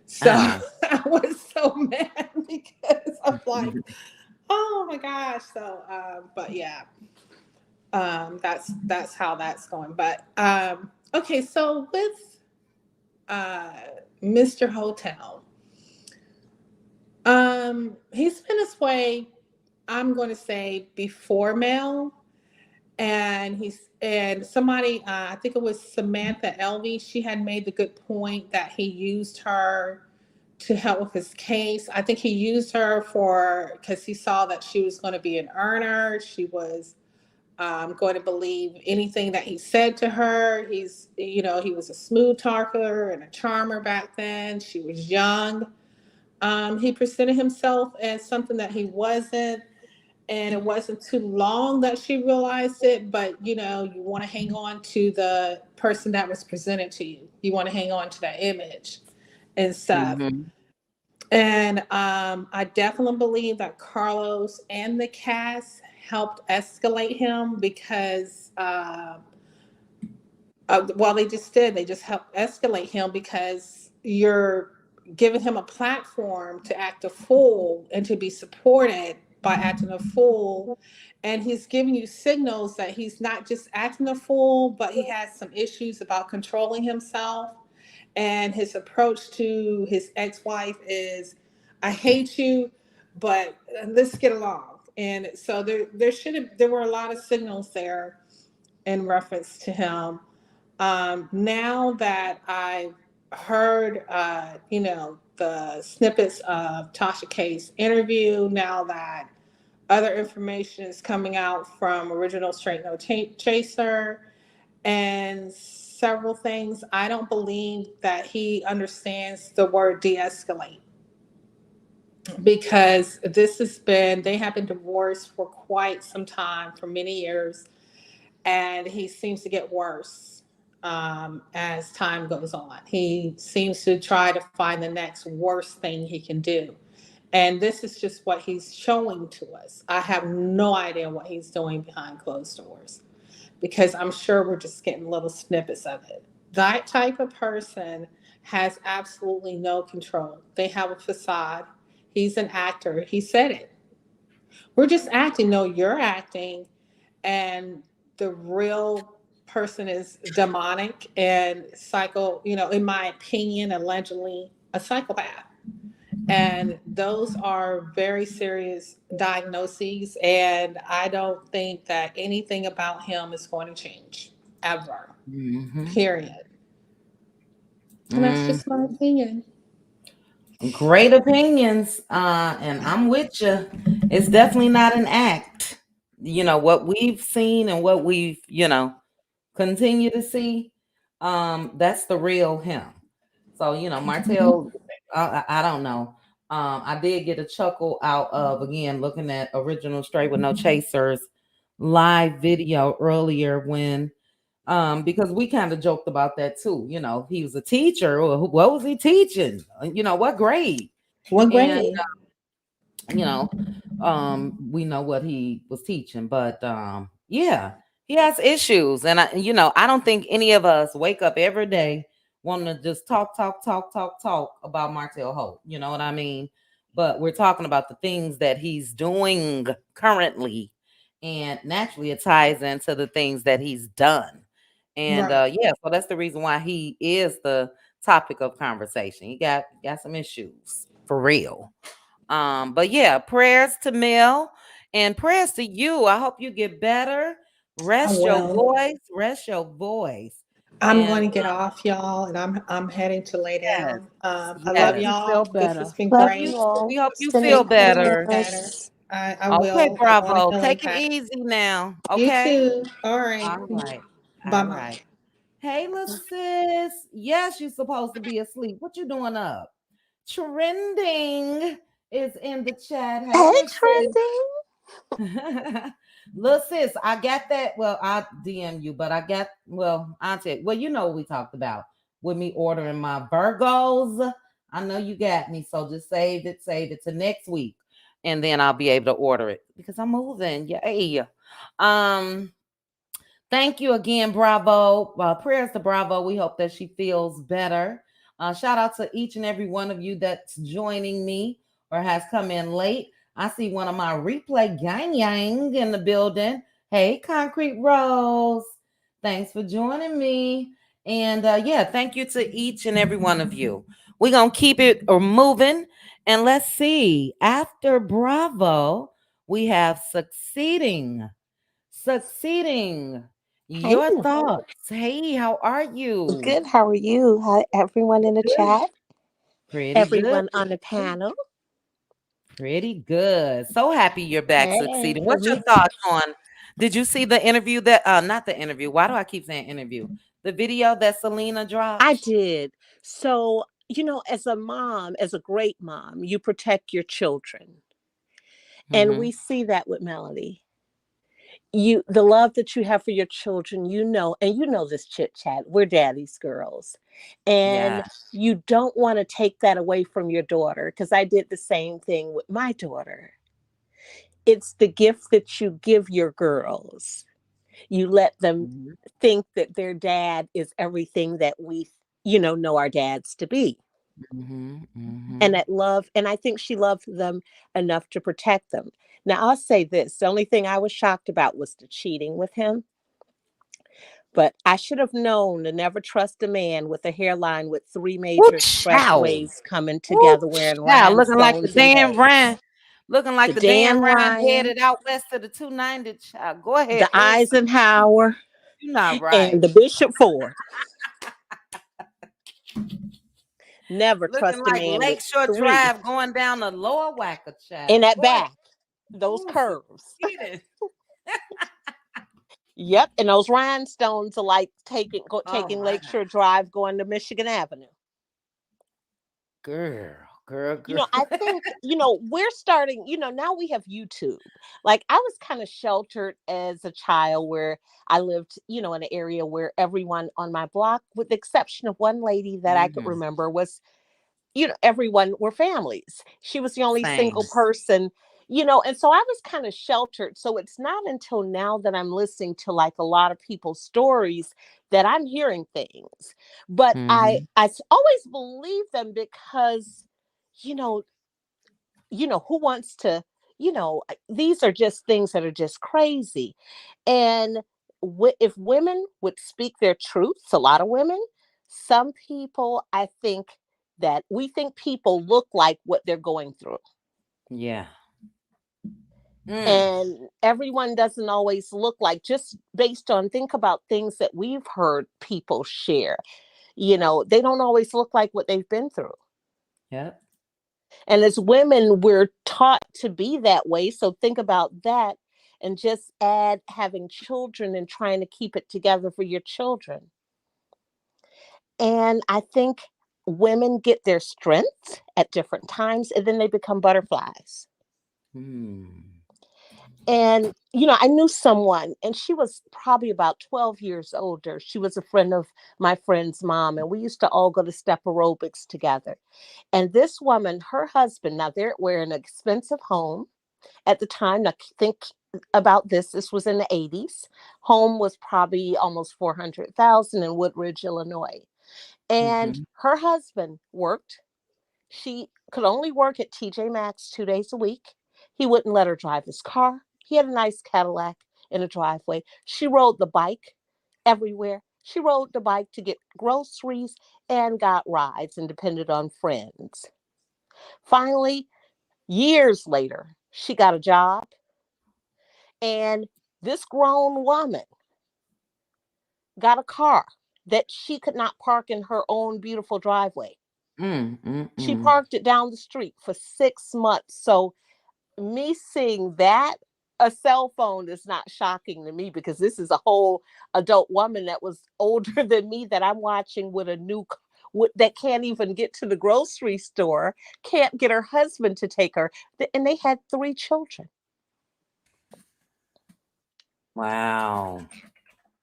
So Oh. I was so mad because I'm like, oh my gosh. So, but yeah, that's how that's going. But okay, so with uh, Mr. Hotel, he's been this way. I'm going to say before Mel, and somebody, I think it was Samantha Elvey. She had made the good point that he used her to help with his case. I think he used her because he saw that she was going to be an earner. She was going to believe anything that he said to her. He was a smooth talker and a charmer back then. She was young. He presented himself as something that he wasn't. And it wasn't too long that she realized it, but you want to hang on to the person that was presented to you. You want to hang on to that image and stuff. Mm-hmm. And I definitely believe that Carlos and the cast helped escalate him, because, well, they just did. They just helped escalate him, because you're giving him a platform to act a fool and to be supported by acting a fool. And he's giving you signals that he's not just acting a fool, but he has some issues about controlling himself. And his approach to his ex-wife is, I hate you, but let's get along. And so there were a lot of signals there in reference to him. Now that I've heard, the snippets of Tasha K's interview, now that other information is coming out from Original Straight No Chaser and several things, I don't believe that he understands the word de-escalate, because they have been divorced for quite some time, for many years, and he seems to get worse as time goes on. He seems to try to find the next worst thing he can do. And this is just what he's showing to us. I have no idea what he's doing behind closed doors, because I'm sure we're just getting little snippets of it. That type of person has absolutely no control. They have a facade. He's an actor. He said it. We're just acting. No, you're acting. And the real person is demonic and in my opinion, allegedly a psychopath. And those are very serious diagnoses. And I don't think that anything about him is going to change ever. Period. And that's just my opinion. Great opinions. And I'm with you. It's definitely not an act. What we've seen and what we've, continue to see, that's the real him. So, Martell, I don't know. I did get a chuckle out of, again, looking at Original Straight with No Chasers live video earlier when because we kind of joked about that too. He was a teacher. Or what was he teaching? What grade? What And grade? you know, we know what he was teaching, but yeah, he has issues, and I don't think any of us wake up every day wanting to just talk about Martell Holt. You know what I mean? But we're talking about the things that he's doing currently, and naturally, it ties into the things that he's done. And Right. yeah, so that's the reason why he is the topic of conversation. He got some issues for real. But yeah, prayers to Mel and prayers to you. I hope you get better. I Rest your will. voice. Rest your voice. I'm And going to get off, y'all, and I'm heading to lay yes, down. I I love hope yes. you feel y'all. This has better. been Love You you great. too. all. We hope you Sending feel Take care. Get better. better. prayers. I Okay, will. I'm on a bravo. healing Take it path. easy now. You Okay. too. All right. All right. Bye All bye. right. Hey, little sis. Yes, you're supposed to be asleep. What you doing up? Trending is in the chat. Hey, Hey, little sis. trending. Look, sis, I got that. Well, I DM you, but I'll tell you. Well, you know what we talked about with me ordering my Virgos. I know you got me, so just save it to next week, and then I'll be able to order it because I'm moving. Yay. Um, Thank you again, Bravo. Prayers to Bravo. We hope that she feels better. Shout out to each and every one of you that's joining me or has come in late. I see one of my replay gang yang in the building. Hey, Concrete Rose. Thanks for joining me. And yeah, thank you to each and every one of you. We're going to keep it moving. And let's see. After Bravo, we have Succeeding. Hey, Your thoughts. Hey, how are you? good. How are you? Hi, everyone in the Good. chat, Pretty good. everyone on the panel. Pretty good. So happy you're back Hey, succeeding. for What's your me. thoughts on? Did you see the interview that not the interview? Why do I keep saying interview? The video that Selena I dropped? did. So, as a mom, as a great mom, you protect your children. And we Hmm. see that with Melody. The love that you have for your children, and this chit chat, we're daddy's girls. Yeah. And you don't want to take that away from your daughter, because I did the same thing with my daughter. It's the gift that you give your girls. You let them think that their dad is everything that we know our dads to be. And that love, and I think she loved them enough to protect them. Now, I'll say this, the only thing I was shocked about was the cheating with him. But I should have known to never trust a man with a hairline with 3 Woo major child. expressways coming Woo together wearing child. Looking like the rhinestones and Dan bangs. Ryan. Looking like The the Dan Dan Ryan Ryan, headed out west of the 290 child. Go ahead, the please. Eisenhower, You're not right. and the Bishop Ford. Never Looking trust a like man with Lakeshore 3 Drive going down the lower Wacker in child. that Go ahead. back, those Ooh, see, curves. cheating. Yep, and those rhinestones are like Oh taking my Lakeshore Drive going to Michigan Avenue. girl, girl, You girl. know, I think, we're starting, now we have YouTube. Like, I was kind of sheltered as a child where I lived, in an area where everyone on my block, with the exception of one lady that I could remember, was, everyone were families. She was the only Same. single person, and so I was kind of sheltered. So it's not until now that I'm listening to like a lot of people's stories that I'm hearing things. But I always believe them because, you know, who wants to, these are just things that are just crazy. And if women would speak their truths, a lot of women, some people, I think that we think people look like what they're going through. Yeah. And everyone doesn't always look like, just based on, think about things that we've heard people share. They don't always look like what they've been through. Yep. And as women, we're taught to be that way. So think about that, and just add having children and trying to keep it together for your children. And I think women get their strength at different times, and then they become butterflies. And, I knew someone, and she was probably about 12 years older. She was a friend of my friend's mom, and we used to all go to step aerobics together. And this woman, her husband, now we're in an expensive home at the time. Now think about this. This was in the 80s. Home was probably almost 400,000 in Woodridge, Illinois. And her husband worked. She could only work at TJ Maxx 2 days a week. He wouldn't let her drive his car. He had a nice Cadillac in a driveway. She rode the bike everywhere. She rode the bike to get groceries and got rides and depended on friends. Finally, years later, she got a job, and this grown woman got a car that she could not park in her own beautiful driveway. She parked it down the street for 6 months. So me seeing that, a cell phone is not shocking to me, because this is a whole adult woman that was older than me that I'm watching with a new that can't even get to the grocery store, can't get her husband to take her, and they had 3 children. Wow.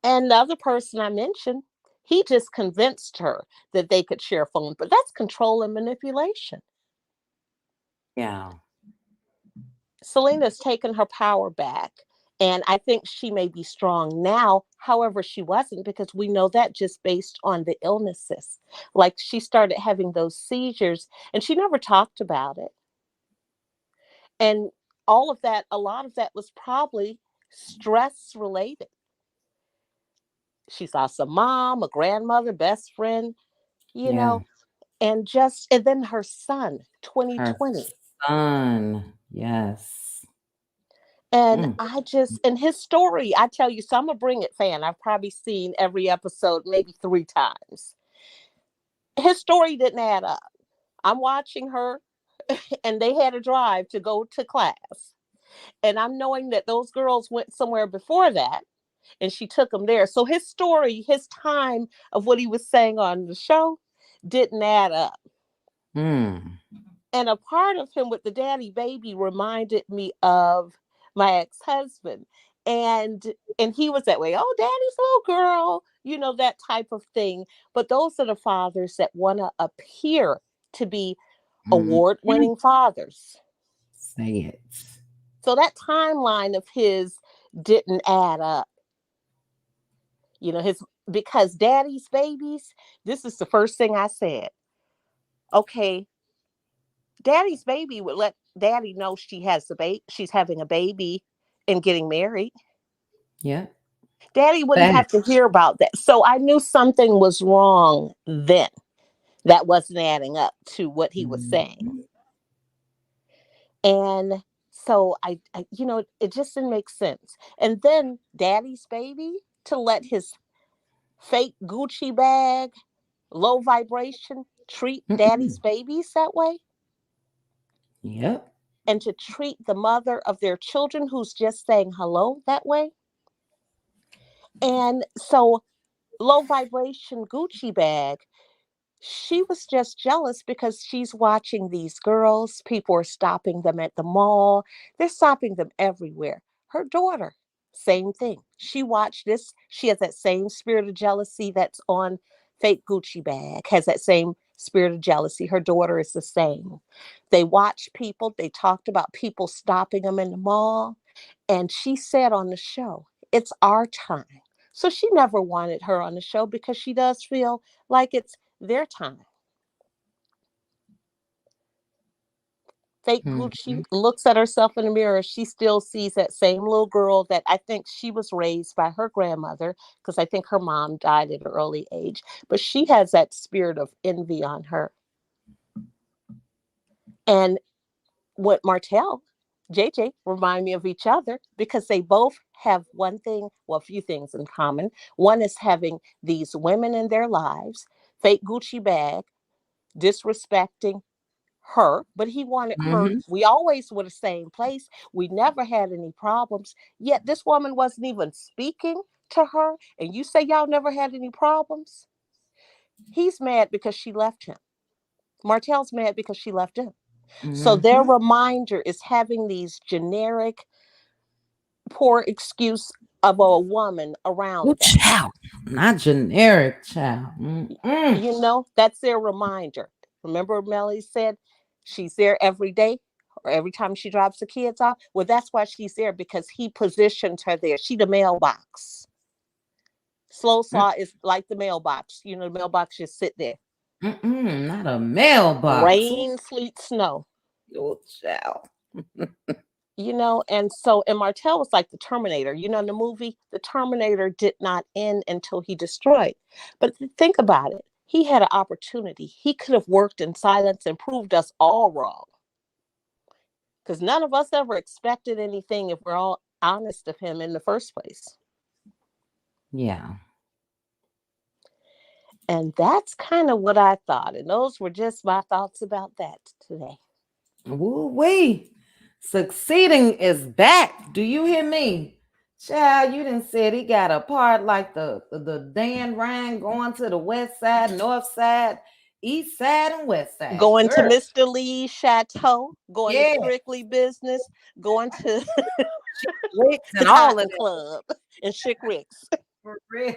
And the other person I mentioned, he just convinced her that they could share a phone, but that's control and manipulation. Yeah. Selena's taken her power back, and I think she may be strong now. However, she wasn't, because we know that just based on the illnesses. Like, she started having those seizures, and she never talked about it. And all of that, a lot of that was probably stress related. She's lost a mom, a grandmother, best friend, Yeah. and then her son, Her 2020. son. Yes. And and his story, I tell you, so I'm a Bring It fan. I've probably seen every episode maybe 3 times. His story didn't add up. I'm watching her, and they had a drive to go to class. And I'm knowing that those girls went somewhere before that, and she took them there. So his story, his time of what he was saying on the show didn't add up. And a part of him with the daddy baby reminded me of my ex-husband. And he was that way. Oh, daddy's little girl, that type of thing. But those are the fathers that want to appear to be award-winning fathers. Say it. So that timeline of his didn't add up. Because daddy's babies, this is the first thing I said. Okay, daddy's baby would let daddy know she's having a baby and getting married. Yeah. Daddy wouldn't have Fact. to hear about that. So I knew something was wrong then. That wasn't adding up to what he was saying. Mhm. And so it just didn't make sense. And then daddy's baby to let his fake Gucci bag, low vibration, treat daddy's Mm-mm. babies that way, Yep. and to treat the mother of their children who's just saying hello that way. And so, low vibration Gucci bag, she was just jealous because she's watching these girls. People are stopping them at the mall, they're stopping them everywhere. Her daughter, same thing. She watched this. She has that same spirit of jealousy that's on fake Gucci bag, has that same spirit of jealousy. Her daughter is the same. They watch people, they talked about people stopping them in the mall. And she said on the show, it's our time. So she never wanted her on the show because she does feel like it's their time. Fake Gucci Mhm. looks at herself in the mirror. She still sees that same little girl that I think she was raised by her grandmother, because I think her mom died at an early age. But she has that spirit of envy on her. And what Martell, JJ remind me of each other because they both have one thing, well, a few things in common. One is having these women in their lives, fake Gucci bag, disrespecting her, but he wanted her. Mhm. We always were the same place. We never had any problems. Yet this woman wasn't even speaking to her. And you say y'all never had any problems? He's mad because she left him. Martell's mad because she left him. So their Mhm. reminder is having these generic, poor excuse of a woman around Good them. child, not generic child. Mm-mm. That's their reminder. Remember, Melly said she's there every day or every time she drops the kids off. Well, that's why she's there, because he positioned her there. She the mailbox. Slow Saw is like the mailbox. The mailbox just sit there. Mm-mm. Not a mailbox. Ooh, Rain, sleet, snow. good child. And so, and Martell was like the Terminator. In the movie, the Terminator did not end until he destroyed. But think about it. He had an opportunity. He could have worked in silence and proved us all wrong, because none of us ever expected anything if we're all honest of him in the first place. Yeah. And that's kind of what I thought. And those were just my thoughts about that today. Woo wee. Succeeding is back. Do you hear me? Child, you didn't said he got a part like the Dan Ryan going to the west side, north side, east side, and west side. Going to Girl. Mr. Lee's chateau, going to Yeah. Strictly Business, going to Chick Licks the and all of Cotton that. Club and Chick Rick's. For real.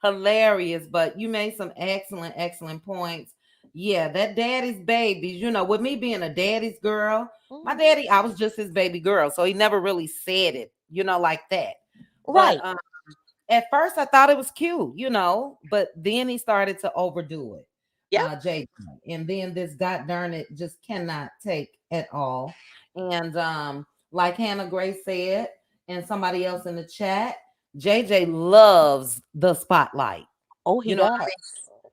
Hilarious. But you made some excellent points. Yeah, that daddy's babies, with me being a daddy's girl, my Mhm. daddy, I was just his baby girl. So he never really said it, like that. But Right. at first I thought it was cute, but then he started to overdo it. Yep. JJ. And then this god darn it just cannot take at all. And like Hannah Grace said, and somebody else in the chat, JJ loves the spotlight. Oh, he You know what I does. mean?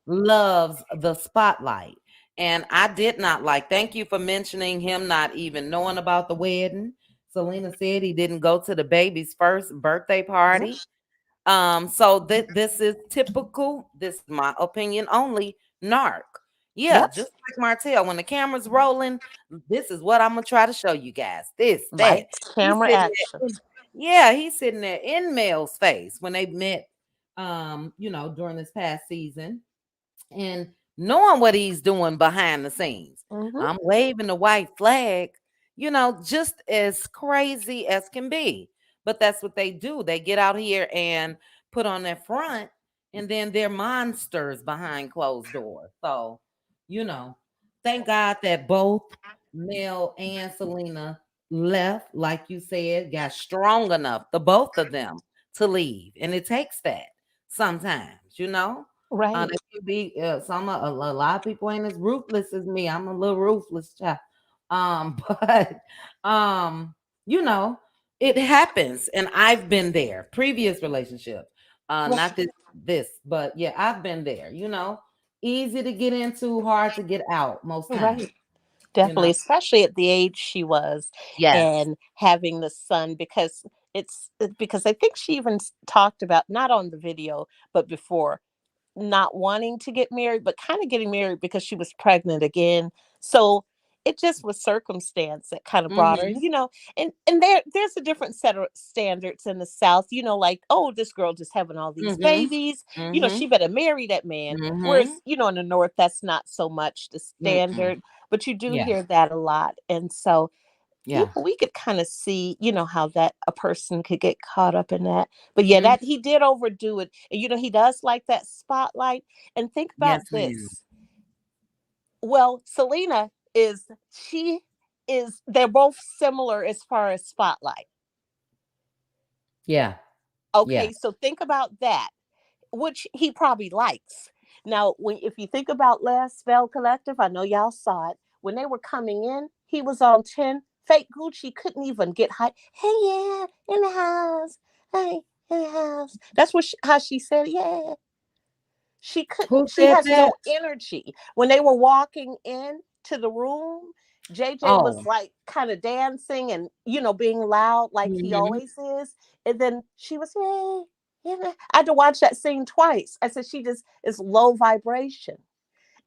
Loves the spotlight. And I did not like, thank you for mentioning him not even knowing about the wedding. Selena said he didn't go to the baby's first birthday Yep. party. So this is typical. This is my opinion only. Narc. Yeah, Yep. just like Martell. When the camera's rolling, this is what I'm gonna try to show you guys. This, that. Lights, He's camera, sitting action. there. Yeah, he's sitting there in Mel's face when they met. During this past season, and knowing what he's doing behind the scenes. Mm-hmm. I'm waving the white flag, just as crazy as can be. But that's what they do. They get out here and put on their front, and then they're monsters behind closed doors. So, you know, thank God that both Mel and Selena left, like you said, got strong enough, the both of them, to leave. And it takes that sometimes. Right. That could be a lot of people ain't as ruthless as me. I'm a little ruthless child. But um, you know, it happens, and I've been there. Previous relationship, Right. not this, but yeah, I've been there. Easy to get into, hard to get out most times. Right. You know, Definitely, especially at the age she was yes. and having the son, because I think she even talked about, not on the video, but before, not wanting to get married, but kind of getting married because she was pregnant again. So it just was circumstance that kind of brought her. Mm-hmm. And there's a different set of standards in the South. Like, oh, this girl just having all these Mm-hmm. babies. Mm-hmm. She better marry that man. Mm-hmm. Whereas, in the North, that's not so much the Mm-mm. standard, but you do Yeah. hear that a lot. And so Yeah. we could kind of see, how that a person could get caught up in that. But yeah, Mm. that he did overdo it. And he does like that spotlight. And think Yes, about ma'am. this. Well, Selena she they're both similar as far as spotlight. Yeah. Yeah. Okay, so think about that, which he probably likes. Now, if you think about Last Spell Collective, I know y'all saw it. When they were coming in, he was on 10. Fake Gucci couldn't even get high. Hey, yeah, in the house. Hey, in the house. That's how she said, yeah. She Who couldn't, she said has that? no energy. When they were walking in to the room, JJ was Oh. like kind of dancing and, being loud like he Mhm. always is. And then she was, yeah, yeah. I had to watch that scene twice. I said, she just is low vibration.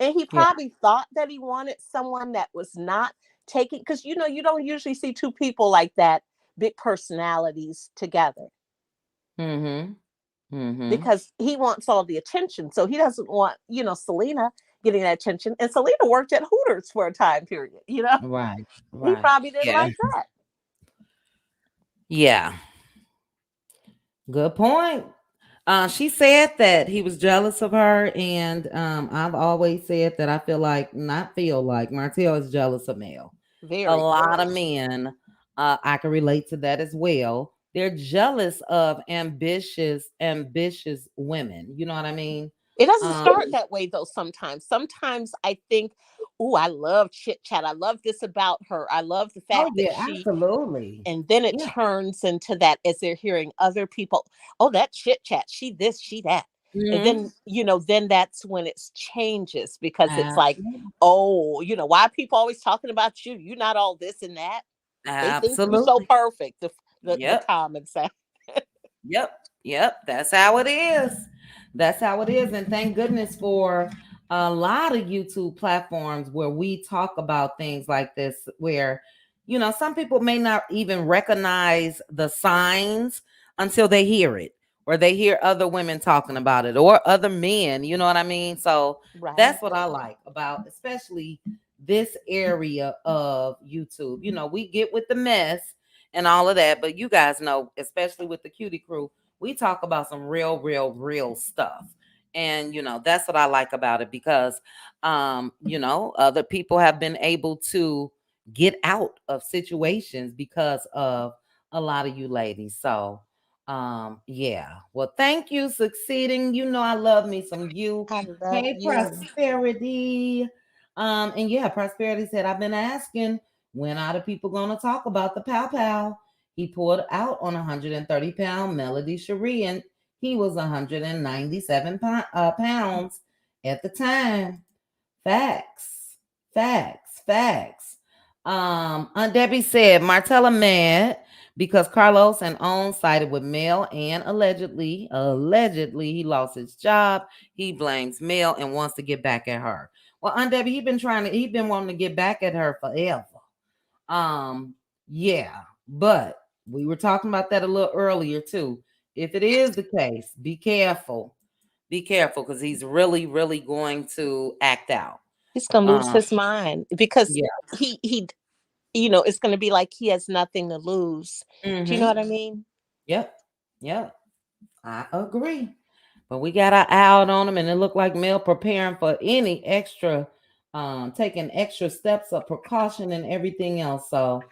And he Yeah. probably thought that he wanted someone that was not taking, because, you don't usually see two people like that, big personalities together, Mhm. Mhm. because he wants all the attention. So he doesn't want, Selena getting that attention. And Selena worked at Hooters for a time period, Right. He Right. probably didn't Yeah. like that. Yeah. Good point. She said that he was jealous of her, and I've always said that I feel like, not feel like, Martell is jealous of Mel. A Very. lot of men, I can relate to that as well. They're jealous of ambitious women. You know what I mean? It doesn't Um, start that way though sometimes. Sometimes I think, oh, I love chit chat. I love this about her. I love the oh fact that yeah, she, absolutely. and then it Yeah. turns into that as they're hearing other people, oh, that chit chat, she this, she that. And Mhm. then, then that's when it changes, because it's like, Absolutely. oh, why are people always talking about you? You're not all this and that. They think you're so Absolutely. perfect. The Yep. common sense. Yep. Yep. That's how it is. That's how it is. And thank goodness for a lot of YouTube platforms where we talk about things like this, where, some people may not even recognize the signs until they hear it, or they hear other women talking about it, or other men. You know what I mean? So Right. that's what I like about, especially this area of YouTube. We get with the mess and all of that. But you guys know, especially with the cutie crew, we talk about some real, real, real stuff. And that's what I like about it, because other people have been able to get out of situations because of a lot of you ladies. So yeah. Well, thank you, succeeding. I love me some you. I love Hey, you. prosperity. And yeah, prosperity said, I've been asking, when are the people going to talk about the pow pow? He pulled out on 130-pound Melody Cherie, and he was 197 pounds at the time. Facts, facts, facts. Aunt Debbie said Martella mad because Carlos and On sided with Mel, and allegedly he lost his job. He blames Mel and wants to get back at her. Well, Aunt Debbie, he been wanting to get back at her forever. Um, yeah, but we were talking about that a little earlier too. If it is the case, be careful. Be careful, because he's really, really going to act out. He's gonna lose Um, his mind, because yeah. he it's gonna be like he has nothing to lose. Do you know Mm-hmm. what I mean? Yep. Yep. I agree. But we got our eye out on him, and it looked like Mel preparing for any extra, taking extra steps of precaution and everything else. So,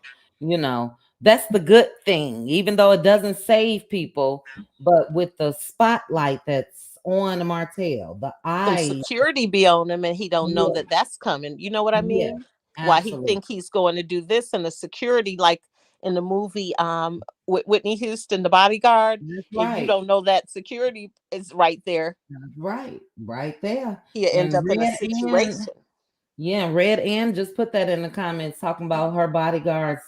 that's the good thing, even though it doesn't save people. But with the spotlight that's on Martell. The Some eyes. security be on him and he don't know Yeah, that that's coming. You know what I yeah, mean? Why he absolutely. think he's going to do this, and the security, like in the movie with Whitney Houston, The Bodyguard, That's if you right. don't know that security is right there, That's right. Right there. he'll end And up in a Red Ann, situation. yeah, Red Ann just put that in the comments talking about her bodyguards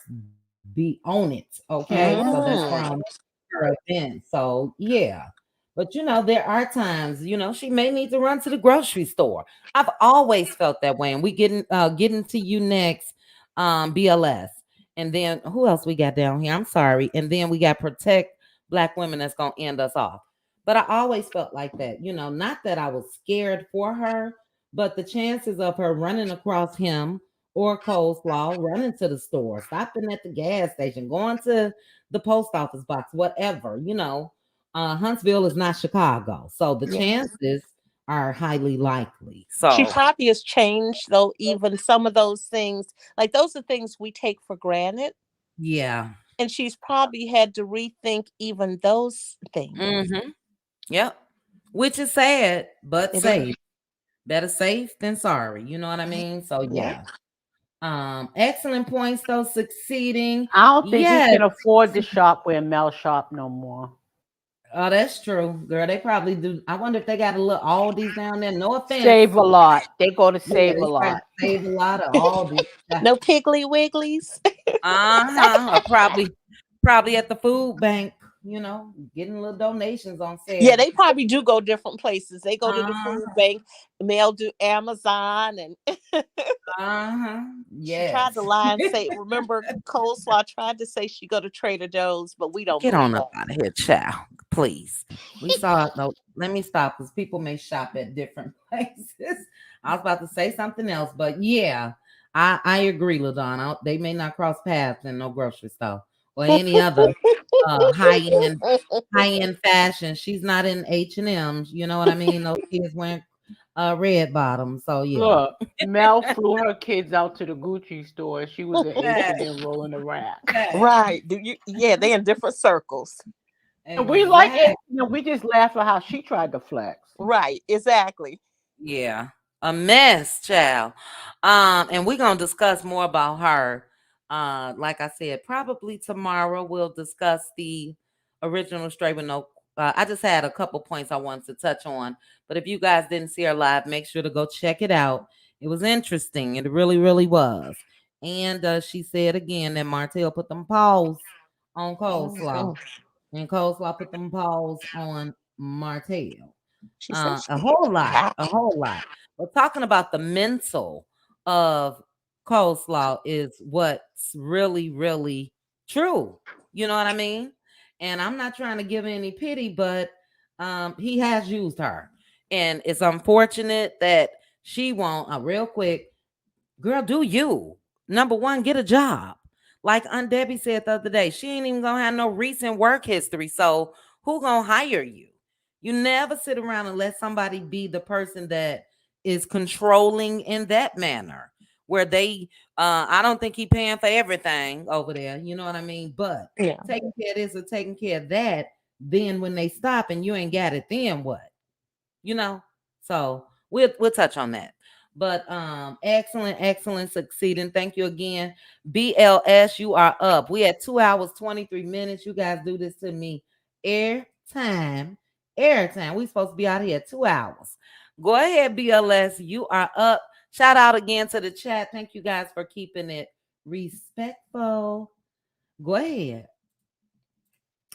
be on it. Okay. So that's from Mm. her event. So yeah. But there are times, she may need to run to the grocery store. I've always felt that way. And we getting to you next, BLS. And then who else we got down here? I'm sorry. And then we got protect black women that's gonna end us off. But I always felt like that, not that I was scared for her, but the chances of her running across him or coleslaw, running to the store, stopping at the gas station, going to the post office box, whatever, Huntsville is not Chicago. So the Yeah. chances are highly likely. She So probably has changed though, even some of those things. Like those are things we take for granted. yeah. And she's probably had to rethink even those things. Mm-hmm. Yep. Which is sad, but It is. safe. Better safe than sorry. You know what I mean? So Yeah. yeah. Excellent points though. Succeeding. I don't think he Yes. can afford to shop where Mel shop no more. Oh, that's true, girl. They probably do. I wonder if they got a little Aldi's down there. No offense. Save a lot. They go to Yeah, save a they try to lot. save a lot of Aldi's. No Piggly Wigglies. Uh-huh. Or probably at the food bank, getting little donations on Yeah, sale. they probably do go different places. They go to the Uh-huh. food bank, mail do Amazon, and Uh-huh. she tried Yes. to lie and say, remember, Coleslaw tried to say she go to Trader Joe's, but we don't Get believe on up that. out of here, child. Please. We saw it. No, let me stop because people may shop at different places. I was about to say something else, but yeah, I agree, LaDonna. They may not cross paths in no grocery store or any other high end fashion. She's not in H&M's. You know what I mean? Those kids wearing red bottoms. So yeah. Look, Mel flew her kids out to the Gucci store. She was at Facts, H&M rolling the rack. facts. Right. Do you? Yeah, they in different circles. And we like it. Exactly. We just laugh at how she tried to flex. Right. Exactly. Yeah. A mess, child. And we're gonna discuss more about her. Like I said, probably tomorrow we'll discuss the original Straight with No. I just had a couple points I wanted to touch on, but if you guys didn't see her live, make sure to go check it out. It was interesting. It really, really was. And she said again that Martell put them paws on coleslaw, Mhm. and coleslaw put them paws on Martell. She said A she whole hit lot, back. a whole lot. But talking about the mental of coleslaw is what's really, really true. You know what I mean? And I'm not trying to give any pity, but he has used her. And it's unfortunate that she won't, real quick, girl, do you. Number one, get a job. Like Aunt Debbie said the other day, she ain't even gonna have no recent work history. So who gonna hire you? You never sit around and let somebody be the person that is controlling in that manner. Where they I don't think he paying for everything over there. You know what I mean? But Yeah. taking care of this or taking care of that, then when they stop and you ain't got it, then what? you know. So we'll touch on that. But excellent, succeeding. Thank you again. BLS, you are up. We at 2 hours, 23 minutes. You guys do this to me air time. Air time. We supposed to be out here at 2 hours. Go ahead, BLS. You are up. Shout out again to the chat. Thank you guys for keeping it respectful. Go ahead,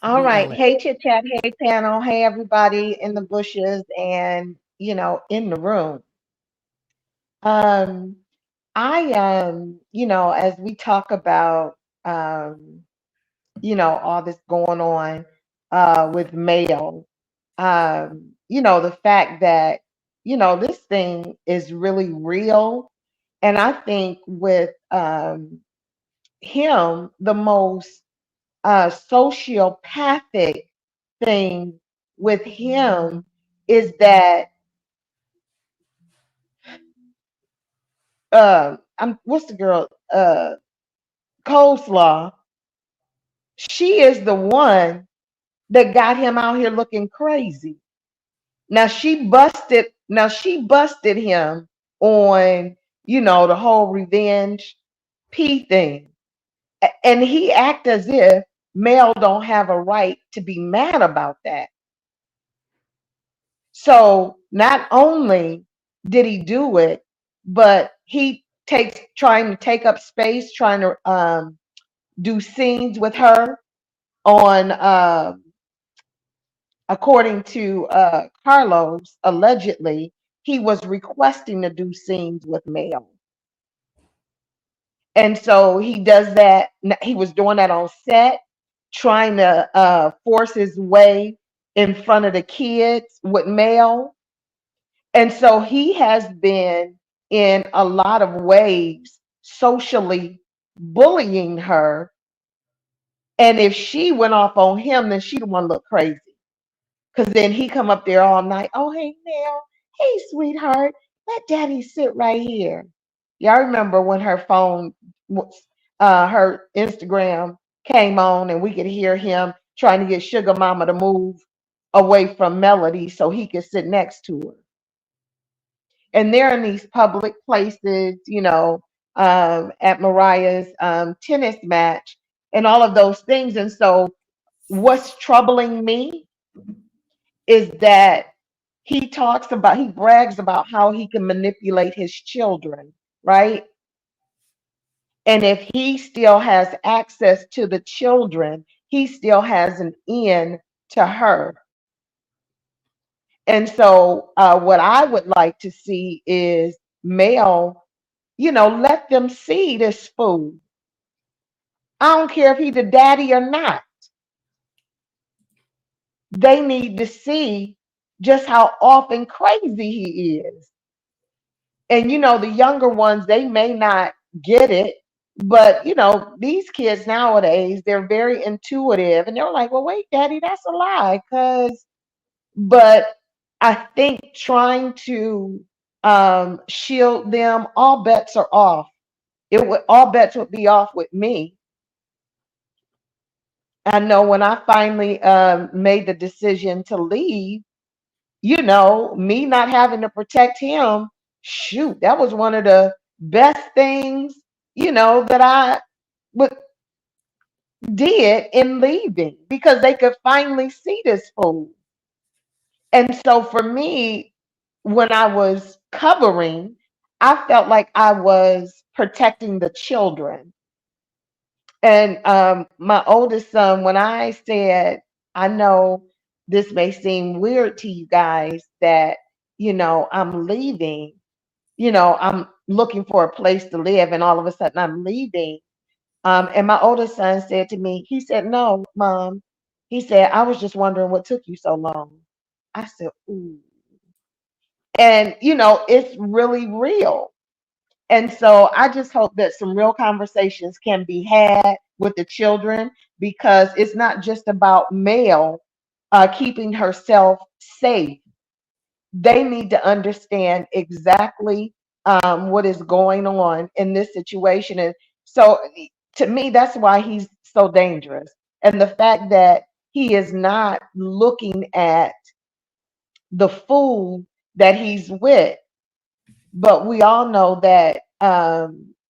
All right. BLS. Hey, chit chat. Hey, panel. Hey, everybody in the bushes and, in the room. Um, as we talk about, all this going on with mail, the fact that, this thing is really real. And I think with him, the most sociopathic thing with him is that I'm what's the girl coleslaw, she is the one that got him out here looking crazy. Now she busted him on, the whole revenge P thing. And he act as if Mel don't have a right to be mad about that. So not only did he do it, but he takes trying to take up space, trying to do scenes with her on according to Carlos, allegedly, he was requesting to do scenes with Mel. And so he does that. He was doing that on set, trying to force his way in front of the kids with Mel. And so he has been, in a lot of ways, socially bullying her. And if she went off on him, then she'd want to look crazy. Because then he come up there all night. Oh, hey, Mel. Hey, sweetheart. Let daddy sit right here. Y'all remember when her phone, her Instagram came on and we could hear him trying to get Sugar Mama to move away from Melody so he could sit next to her. And they're in these public places, at Mariah's tennis match and all of those things. And so what's troubling me is that he brags about how he can manipulate his children, right? And if he still has access to the children, he still has an in to her. And so, what I would like to see is Mel, let them see this fool. I don't care if he's the daddy or not. They need to see just how off and crazy he is. And the younger ones, they may not get it, but these kids nowadays, they're very intuitive and they're like, well, wait, daddy, that's a lie. But I think trying to shield them, all bets are off. All bets would be off with me. I know when I finally made the decision to leave, me not having to protect him, shoot, that was one of the best things, that I would did in leaving because they could finally see this fool. And so for me, when I was covering, I felt like I was protecting the children. And my oldest son, when I said, I know this may seem weird to you guys that, I'm leaving, I'm looking for a place to live, and all of a sudden I'm leaving. And my oldest son said to me, he said, no, mom. He said, I was just wondering what took you so long. I said, ooh. And, it's really real. And so I just hope that some real conversations can be had with the children because it's not just about Mel keeping herself safe. They need to understand exactly what is going on in this situation. And so to me, that's why he's so dangerous. And the fact that he is not looking at the fool that he's with, but we all know that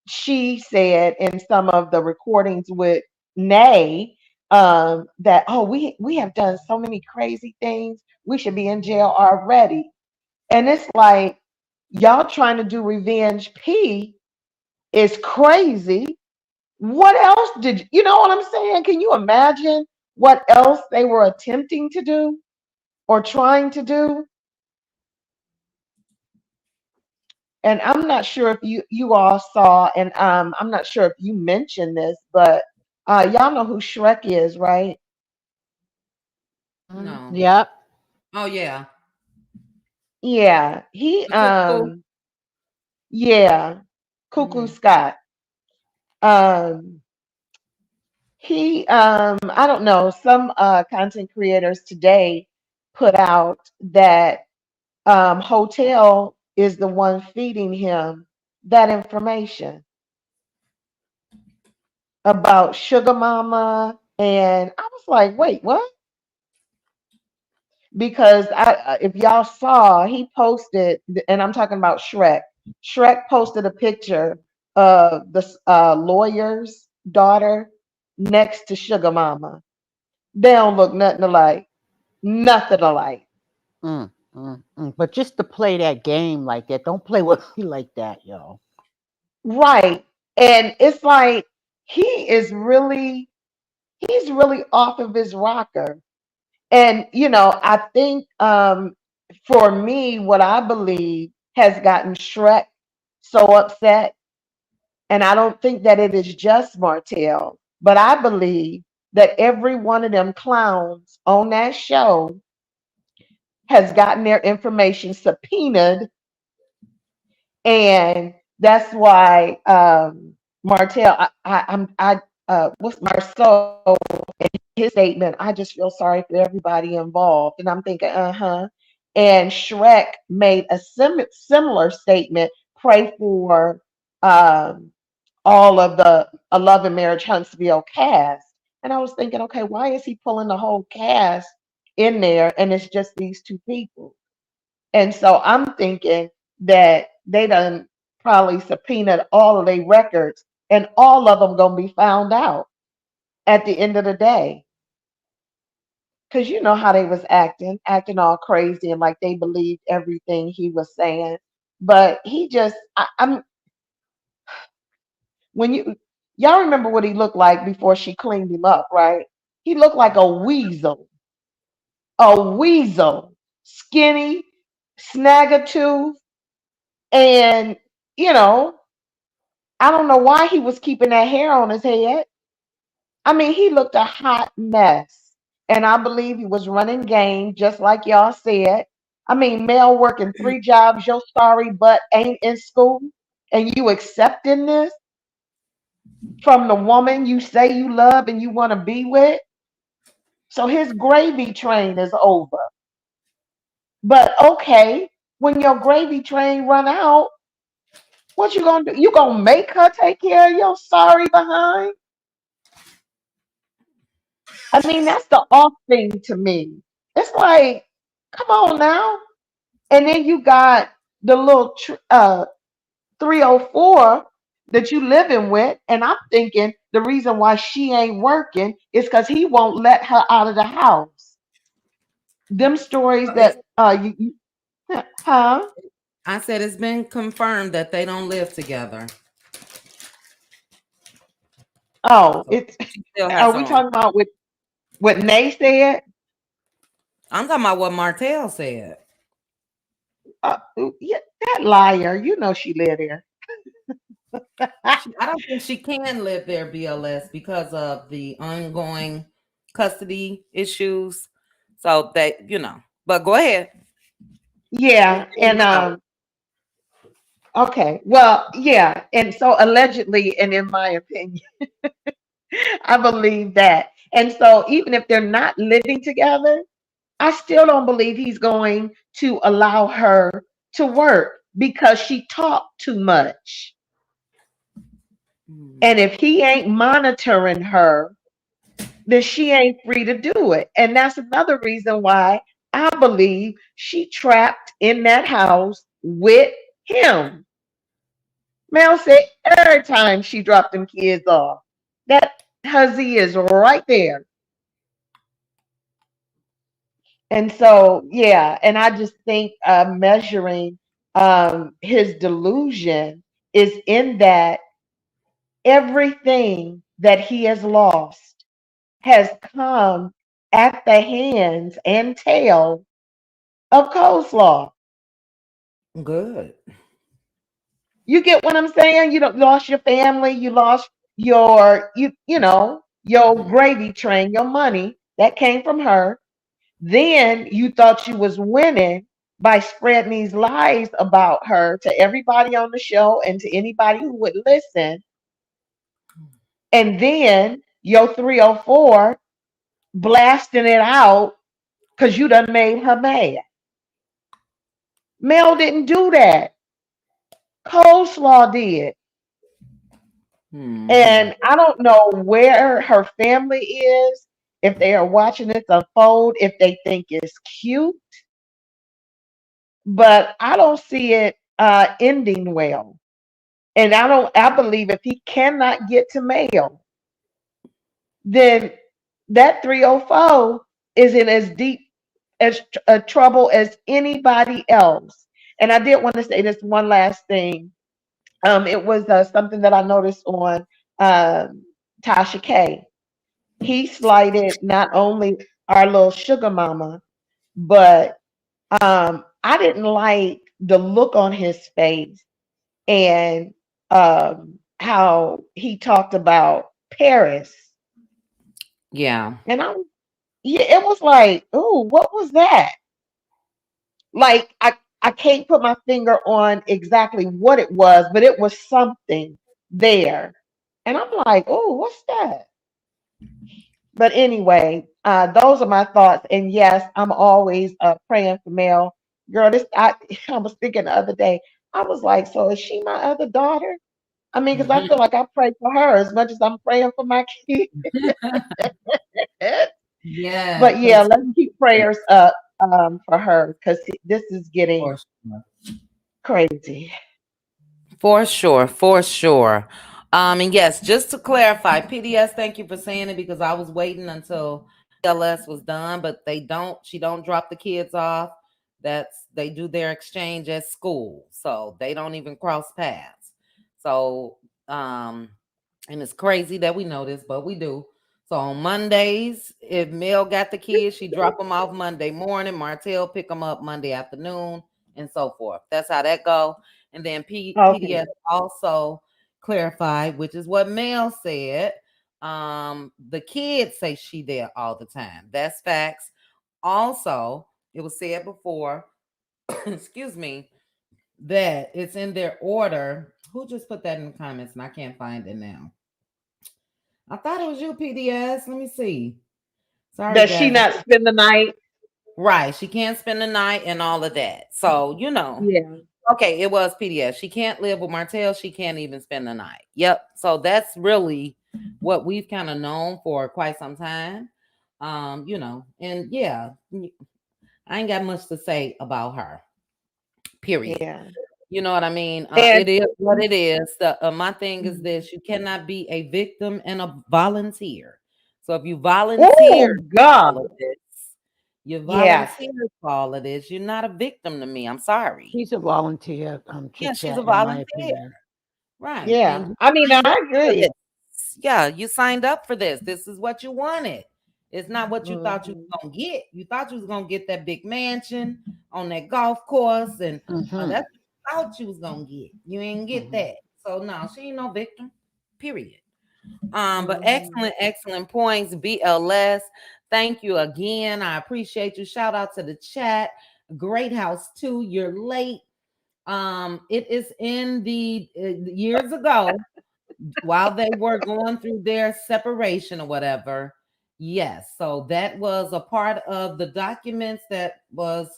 she said in some of the recordings with Nay that, oh, we have done so many crazy things. We should be in jail already. And it's like, y'all trying to do revenge P is crazy. What else you know what I'm saying? Can you imagine what else they were attempting to do or trying to do? And I'm not sure if you all saw, and I'm not sure if you mentioned this, but y'all know who Shrek is, right? No. Yep. Oh yeah. Yeah, he The cuckoo. yeah, Cuckoo Hmm. Scott. Um, he I don't know, some content creators today put out that Hotel is the one feeding him that information about Sugar Mama. And I was like, wait, what? because if y'all saw, he posted, and I'm talking about Shrek. Shrek posted a picture of the lawyer's daughter next to Sugar Mama. They don't look nothing alike. Nothing alike. But just to play that game like that, don't play with me like that, yo. Right. And it's like he is really, he's really off of his rocker. And I think for me, what I believe has gotten Shrek so upset, and I don't think that it is just Martell, but I believe that every one of them clowns on that show has gotten their information subpoenaed, and that's why Martell, what's Marceau, his statement, I just feel sorry for everybody involved. And I'm thinking, uh-huh. And Shrek made a similar statement, pray for um, all of the A Love and Marriage Huntsville cast. And I was thinking, okay, why is he pulling the whole cast in there and it's just these two people? And so I'm thinking that they done probably subpoenaed all of their records and all of them gonna be found out at the end of the day. Cause you know how they was acting all crazy and like they believed everything he was saying. But he just, I'm when y'all remember what he looked like before she cleaned him up, right? He looked like a weasel, skinny, snagger and you know, I don't know why he was keeping that hair on his head. I mean, he looked a hot mess. And I believe he was running game, just like y'all said. I mean, Mel working 3 jobs, your sorry butt ain't in school, and you accepting this from the woman you say you love and you want to be with. So his gravy train is over. But okay, when your gravy train run out, what you gonna do? You gonna make her take care of your sorry behind? I mean, that's the off thing to me. It's like, come on now. And then you got the little 304 that you living with, and I'm thinking the reason why she ain't working is because he won't let her out of the house. Them stories It's, that huh? I said it's been confirmed that they don't live together. Oh, So it's she still has are her we own. talking about what Nay said? I'm talking about what Martell said. Uh, yeah, that liar, you know she lived there. I don't think she can live there, BLS, because of the ongoing custody issues. So that, but go ahead. Yeah, and okay, well, yeah, and so allegedly, and in my opinion, I believe that. And so even if they're not living together, I still don't believe he's going to allow her to work because she talked too much. Mm, And if he ain't monitoring her, then she ain't free to do it. And that's another reason why I believe she trapped in that house with him. Mel said every time she dropped them kids off, that hussy is right there. And so, yeah, and I just think measuring his delusion is in that everything that he has lost has come at the hands and tail of coleslaw. good. You get what I'm saying? You don't lost your family, you lost your gravy train, your money that came from her. Then you thought you was winning by spreading these lies about her to everybody on the show and to anybody who would listen. And then your 304 blasting it out because you done made her mad. Mel didn't do that. Coleslaw did. Hmm. And I don't know where her family is. if they are watching this unfold, if they think it's cute, but I don't see it ending well. And I believe if he cannot get to mail, then that 304 is in as deep as trouble as anybody else. And I did want to say this one last thing. It was something that I noticed on um, Tasha K. He slighted not only our little sugar mama, but I didn't like the look on his face and how he talked about Paris. Yeah. And yeah, it was like, oh, what was that? Like I can't put my finger on exactly what it was, but it was something there. And I'm like, oh, what's that? But anyway, those are my thoughts. And yes, I'm always praying for Mel. Girl, I was thinking the other day, I was like, so is she my other daughter? I mean, because I feel like I pray for her as much as I'm praying for my kids. Yeah, But yeah, because let's keep prayers up for her because this is getting for sure. crazy. For sure, for sure. And yes, just to clarify, PDS, thank you for saying it because I was waiting until LS was done, but she don't drop the kids off. They do their exchange at school. So they don't even cross paths. So um and it's crazy that we know this, but we do. So on Mondays, if Mel got the kids, she drop them off Monday morning. Martell pick them up Monday afternoon, and so forth. That's how that go. And then PDS Okay. also clarified, which is what Mel said. The kids say she there all the time. That's facts. Also, it was said before, excuse me, that it's in their order. Who just put that in the comments and I can't find it now? I thought it was you, PDS. Let me see. Sorry, Does she guys. not spend the night? Right. She can't spend the night and all of that. So, Yeah. okay, it was PDS. She can't live with Martell. She can't even spend the night. Yep. So that's really what we've kind of known for quite some time. And yeah, I ain't got much to say about her. Period. Yeah. You know what I mean? And It is what it is. My thing is this: you cannot be a victim and a volunteer. So if you volunteer oh all of God. this, you Yes. volunteer for all of this. You're not a victim to me. I'm sorry. He's a volunteer, Yeah, chit she's a chat, in my volunteer. opinion. Right. And Yeah. you I mean, signed I up for agree. this. Yeah, you signed up for this. This is what you wanted. It's not what you thought you Mhm. was gonna get. You thought you was gonna get that big mansion on that golf course, and Mm-hmm. that's what you thought you was gonna get. You ain't get Mm-hmm. that. So no, she ain't no victim. Period. But Mhm. excellent, excellent points. BLS. Thank you again. I appreciate you. Shout out to the chat. Great house too. You're late. It is in the years ago while they were going through their separation or whatever. Yes, so that was a part of the documents that was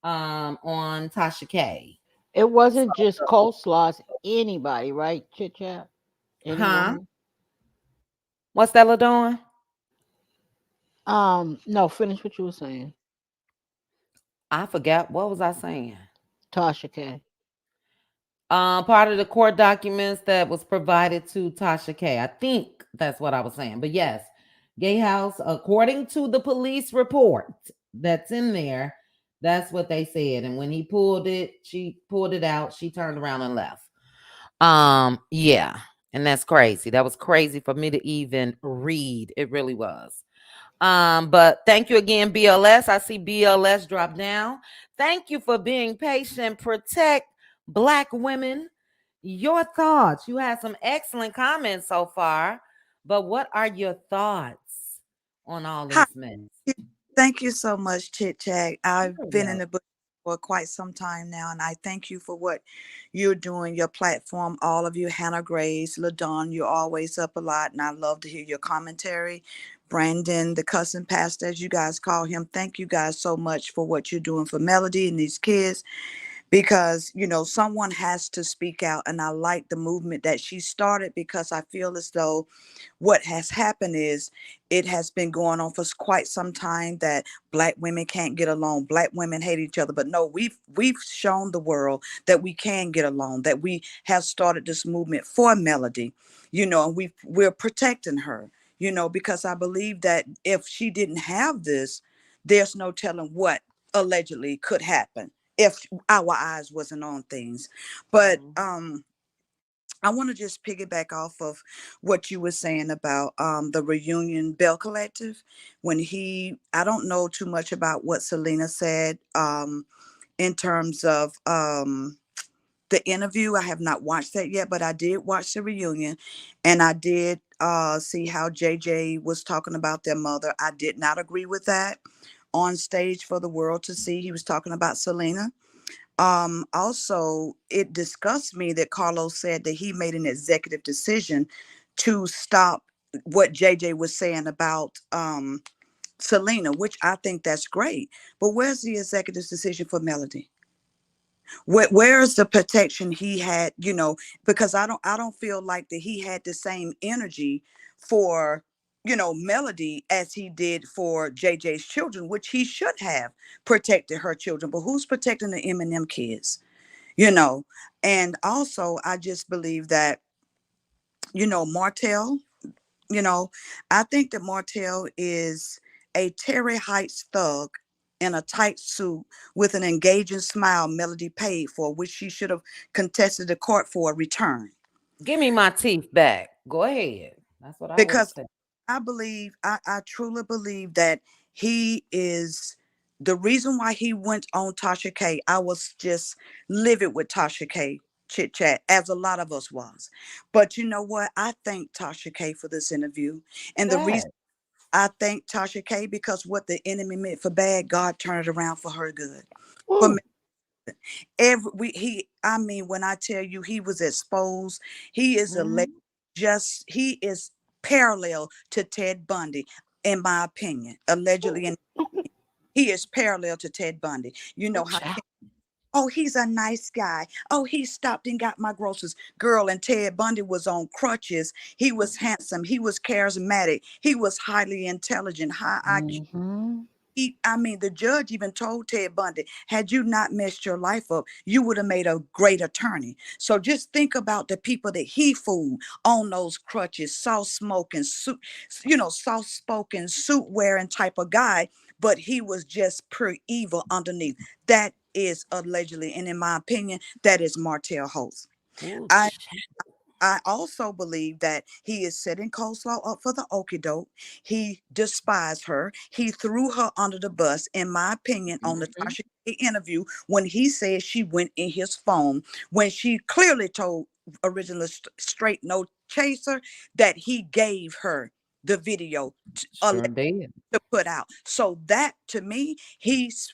on Tasha K. It wasn't just So, coleslaws. Anybody, right? Chit chat. Any huh? woman. What's that doing? No. Finish what you were saying. I forgot. What was I saying? Tasha K. Part of the court documents that was provided to Tasha K. I think that's what I was saying. But yes, Gay House, according to the police report that's in there, that's what they said. And when he pulled it, she pulled it out. She turned around and left. Yeah, and that's crazy. That was crazy for me to even read. It really was. But thank you again, BLS. I see BLS drop down. Thank you for being patient. Protect Black women. Your thoughts. You had some excellent comments so far, but what are your thoughts on all Hi. this mess? Thank you so much, Chit Chat. I've You're been in welcome. the book for quite some time now, and I thank you for what you're doing, your platform, all of you, Hannah Grace, LaDon, you're always up a lot, and I love to hear your commentary. Brandon, the cousin pastor, as you guys call him, thank you guys so much for what you're doing for Melody and these kids. because someone has to speak out, and I like the movement that she started, because I feel as though what has happened is it has been going on for quite some time that black women can't get along, black women hate each other. But no, we've shown the world that we can get along, that we have started this movement for Melody, and we're protecting her, because I believe that if she didn't have this, there's no telling what allegedly could happen if our eyes wasn't on things. But I want to just piggyback off of what you were saying about the reunion Bell Collective. I don't know too much about what Selena said in terms of the interview. I have not watched that yet, but I did watch the reunion, and I did see how JJ was talking about their mother. I did not agree with that on stage for the world to see. He was talking about Selena. Also, it disgusts me that Carlos said that he made an executive decision to stop what JJ was saying about Selena, which I think that's great. But where's the executive decision for Melody? Where's the protection he had? Because I don't feel like that he had the same energy for Melody as he did for JJ's children, which he should have protected her children. But who's protecting the Eminem kids? you know and also I just believe that Martell, you know I think that Martell is a Terry Heights thug in a tight suit with an engaging smile Melody paid for, which she should have contested the court for a return. Give me my teeth back. Go ahead. That's what I would have Because said. I truly believe that he is the reason why he went on Tasha K. I was just livid with Tasha K chit chat, as a lot of us was. But you know what? I thank Tasha K for this interview. And the reason That. I thank Tasha K, because what the enemy meant for bad, God turned it around for her good. For me, Woo. I mean, when I tell you he was exposed, he is Mhm. he is parallel to Ted Bundy, in my opinion, allegedly. And he is parallel to Ted Bundy. You know Ooh, how, child. oh, he's a nice guy. Oh, he stopped and got my groceries. Girl, and Ted Bundy was on crutches. He was handsome. He was charismatic. He was highly intelligent, high IQ. Mhm. I mean, the judge even told Ted Bundy, had you not messed your life up, you would have made a great attorney. So just think about the people that he fooled on those crutches, soft smoking, suit, soft spoken, suit wearing type of guy, but he was just pure evil underneath. That is allegedly, and in my opinion, that is Martell Holt. Ooh, I child. I also believe that he is setting Coleslaw up for the okie doke. He despised her. He threw her under the bus, in my opinion, on the Mhm. Tasha K interview when he said she went in his phone, when she clearly told original straight no chaser that he gave her the video Sure did. to put out. So that to me, he's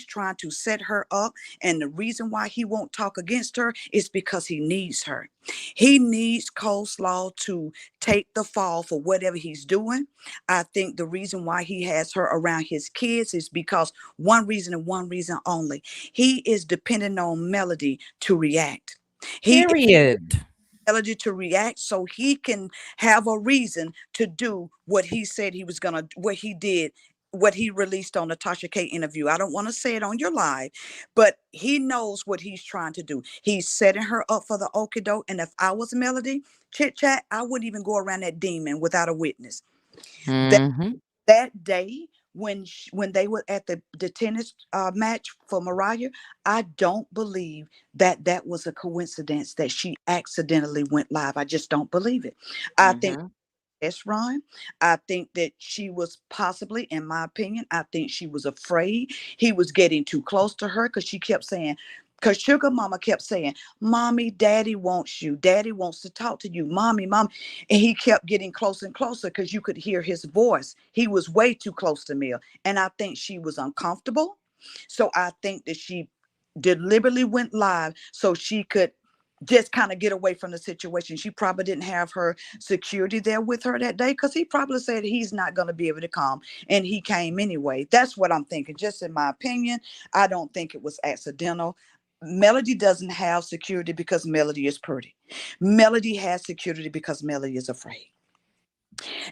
trying to set her up. And the reason why he won't talk against her is because he needs her. He needs Coleslaw to take the fall for whatever he's doing. I think the reason why he has her around his kids is because one reason and one reason only. He is dependent on Melody to react. He Period. Melody to react so he can have a reason to do what he said he was gonna, what he did, what he released on the Tasha K interview. I don't want to say it on your live, but he knows what he's trying to do. He's setting her up for the okie doke. And if I was Melody chit chat, I wouldn't even go around that demon without a witness. That Mhm. that day when they were at the tennis match for Mariah, I don't believe that that was a coincidence that she accidentally went live. I just don't believe it. I think Mhm. test run. I think that she was possibly, in my opinion, I think she was afraid he was getting too close to her, because she kept saying, because Sugar Mama kept saying, Mommy, Daddy wants you. Daddy wants to talk to you. Mommy, Mom. And he kept getting closer and closer because you could hear his voice. He was way too close to Mia. And I think she was uncomfortable. So I think that she deliberately went live so she could just kind of get away from the situation. She probably didn't have her security there with her that day, because he probably said he's not going to be able to come, and he came anyway. That's what I'm thinking. Just in my opinion, I don't think it was accidental. Melody doesn't have security because Melody is pretty. Melody has security because Melody is afraid.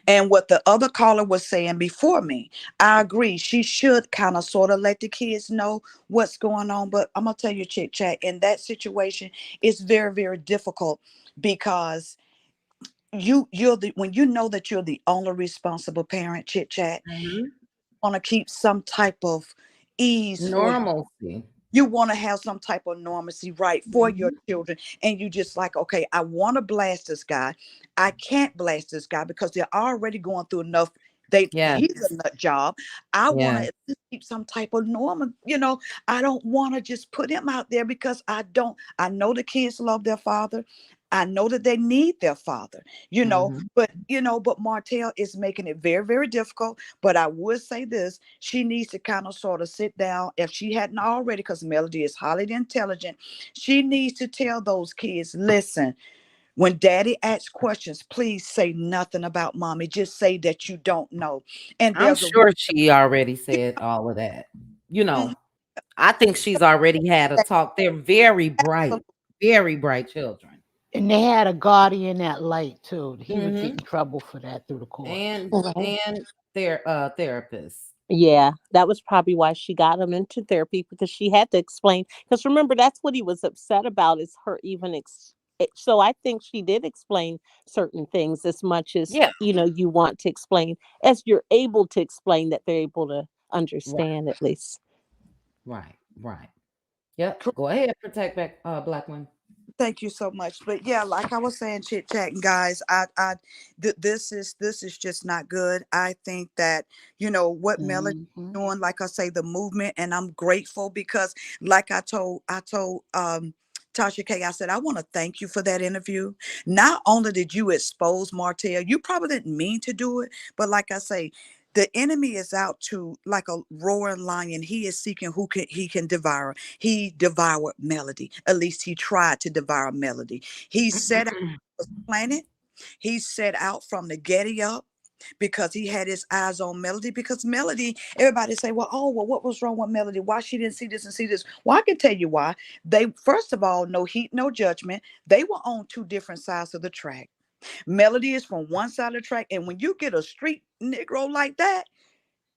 And what the other caller was saying before me, I agree. She should kind of sort of let the kids know what's going on. But I'm gonna tell you, Chit Chat, in that situation, it's very, very difficult because you're the when you know that you're the only responsible parent, Chit Chat, Mhm. want to keep some type of ease for Normalcy. you want to have some type of normalcy right for your Mhm. children, and you just like, okay, I want to blast this guy, I can't blast this guy because they're already going through enough. Yes. He's a nut job. I want Yeah. to keep some type of normal, I don't want to just put him out there because I know the kids love their father. I know that they need their father, Mhm. but Martell is making it very, very difficult. But I would say this: she needs to kind of sort of sit down, if she hadn't already, because Melody is highly intelligent. She needs to tell those kids, listen, when daddy asks questions, please say nothing about mommy. Just say that you don't know. And I'm there's a sure she already said all of that. You Mhm. know, I think she's already had a talk. They're very bright children. And they had a guardian ad light too. He would get Mhm. in trouble for that through the courts. And Right. and their therapists. Yeah, that was probably why she got him into therapy because she had to explain. Because remember, that's what he was upset about is her even. So I think she did explain certain things as much as Yeah. you want to explain, as you're able to explain that they're able to Right. understand at least. Right. Right. Yep. Go ahead, protect back black women. Thank you so much. But yeah, like I was saying, chit chatting, guys, this is just not good. I think that what Melody Mhm. doing, like I say, the movement, and I'm grateful because, like I told Tasha K, I said I want to thank you for that interview. Not only did you expose Martell, you probably didn't mean to do it, but like I say, the enemy is out to like a roaring lion. He is seeking who he can devour. He devoured Melody. At least he tried to devour Melody. He set out the planet. He set out from the Getty up because he had his eyes on Melody. Because Melody, everybody say, well, what was wrong with Melody? Why she didn't see this and see this? Well, I can tell you why. They, first of all, no heat, no judgment. They were on two different sides of the track. Melody is from one side of the track, and when you get a street Negro like that,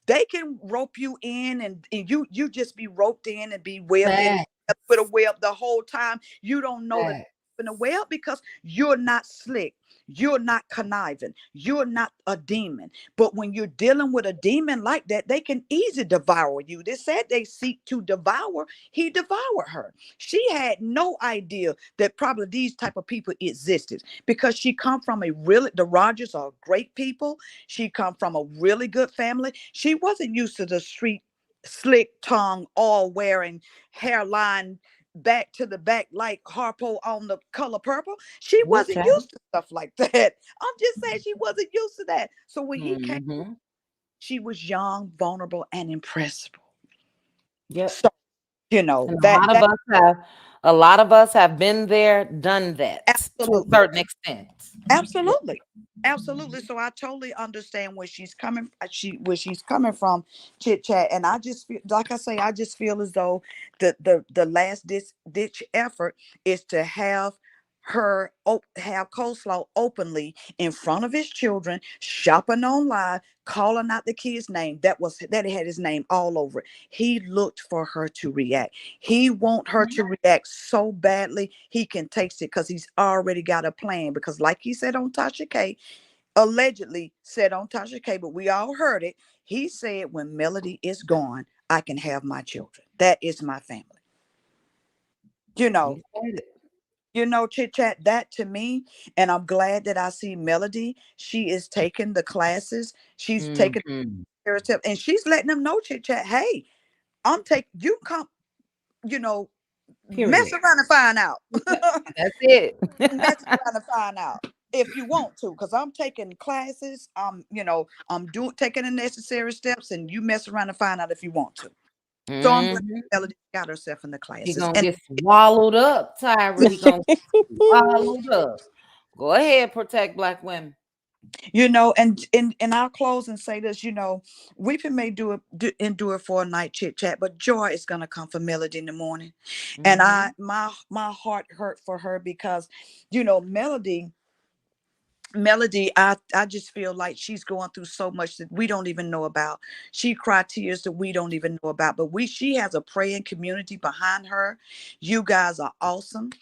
they can rope you in, and you just be roped in and be webbed in with a Facts. web the whole time. You don't know that Facts. in a web because you're not slick. You're not conniving. You're not a demon. But when you're dealing with a demon like that, they can easily devour you. They said they seek to devour. He devoured her. She had no idea that probably these type of people existed because she come from the Rogers are great people. She come from a really good family. She wasn't used to the street slick tongue, all wearing hairline back to the back like Harpo on the Color Purple. She Woo wasn't child. used to stuff like that. I'm just saying she wasn't used to that. So when he came, Mhm. she was young, vulnerable, and impressible. Yep. So And that that a lot of us have been there, done that to a absolutely. certain extent. Yep. Absolutely. Absolutely. So I totally understand where she's coming from, chit chat. And I just feel like I say, I just feel as though the last ditch effort is to have have coleslaw openly in front of his children, shopping online, calling out the kid's name. That had his name all over it. He looked for her to react. He want her to react so badly he can taste it because he's already got a plan. Because like he said on Tasha K, allegedly said on Tasha K, but we all heard it. He said, when Melody is gone, I can have my children. That is my family. You know, He said it. chit chat, that to me, and I'm glad that I see Melody. She is taking the classes. She's taking Mhm. the tip, and she's letting them know, chit chat, hey, you come, you know, mess Period. around and find out. That's it. Mess around and find out if you want to, because I'm taking classes. I'm doing taking the necessary steps, and you mess around and find out if you want to. So I'm glad Mhm. Melody got herself in the He classes. gonna And get swallowed up, Tyra. He gonna get swallowed up. Go ahead, protect black women. And I'll close and say this, weeping may endure for a night chit chat, but joy is gonna come for Melody in the morning. And Mhm. my heart hurt for her because, Melody, I just feel like she's going through so much that we don't even know about. She cried tears that we don't even know about, but she has a praying community behind her. You guys are awesome.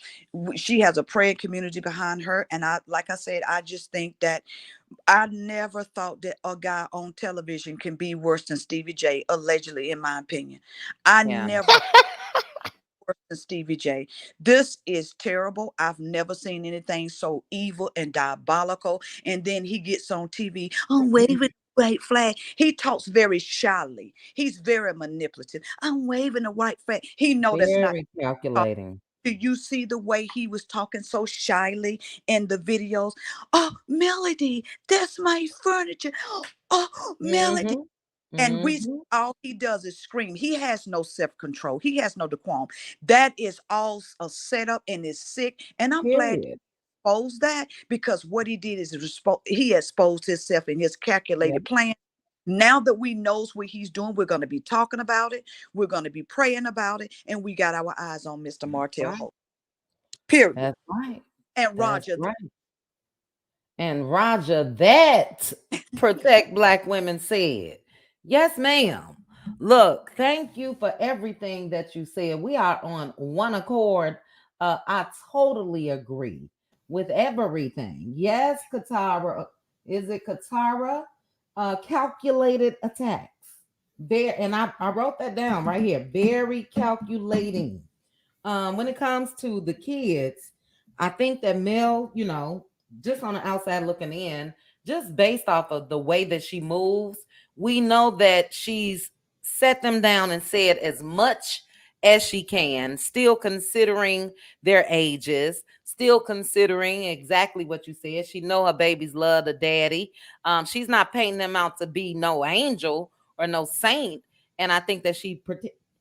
She has a praying community behind her, and like I said, I just think that I never thought that a guy on television can be worse than Stevie J, allegedly, in my opinion. I Yeah. never worse than Stevie J. This is terrible. I've never seen anything so evil and diabolical. And then he gets on TV, I'm waving the white flag. He talks very shyly. He's very manipulative. I'm waving the white flag. He know that's not. Very calculating. Do you see the way he was talking so shyly in the videos? Oh, Melody, that's my furniture. Oh, Melody. Mhm. And Mhm. all he does is scream. He has no self-control. He has no decorum. That is all a setup and is sick. And I'm glad Period. he exposed that, because what he did is he exposed himself in his Yeah. calculated plan. Now that we knows what he's doing, we're going to be talking about it. We're going to be praying about it. And we got our eyes on Mr. Martell Right. Holt. Period. That's right. And That's Roger, right. And Roger, that protect black women said, yes, ma'am. Look, thank you for everything that you said. We are on one accord. I totally agree with everything. Yes, Katara, is it Katara? Calculated attacks. There, and I wrote that down right here. Very calculating. When it comes to the kids, I think that Mel, just on the outside looking in, just based off of the way that she moves, we know that she's set them down and said as much as she can, still considering their ages, still considering exactly what you said. She know her babies love the daddy. She's not painting them out to be no angel or no saint. And I think that she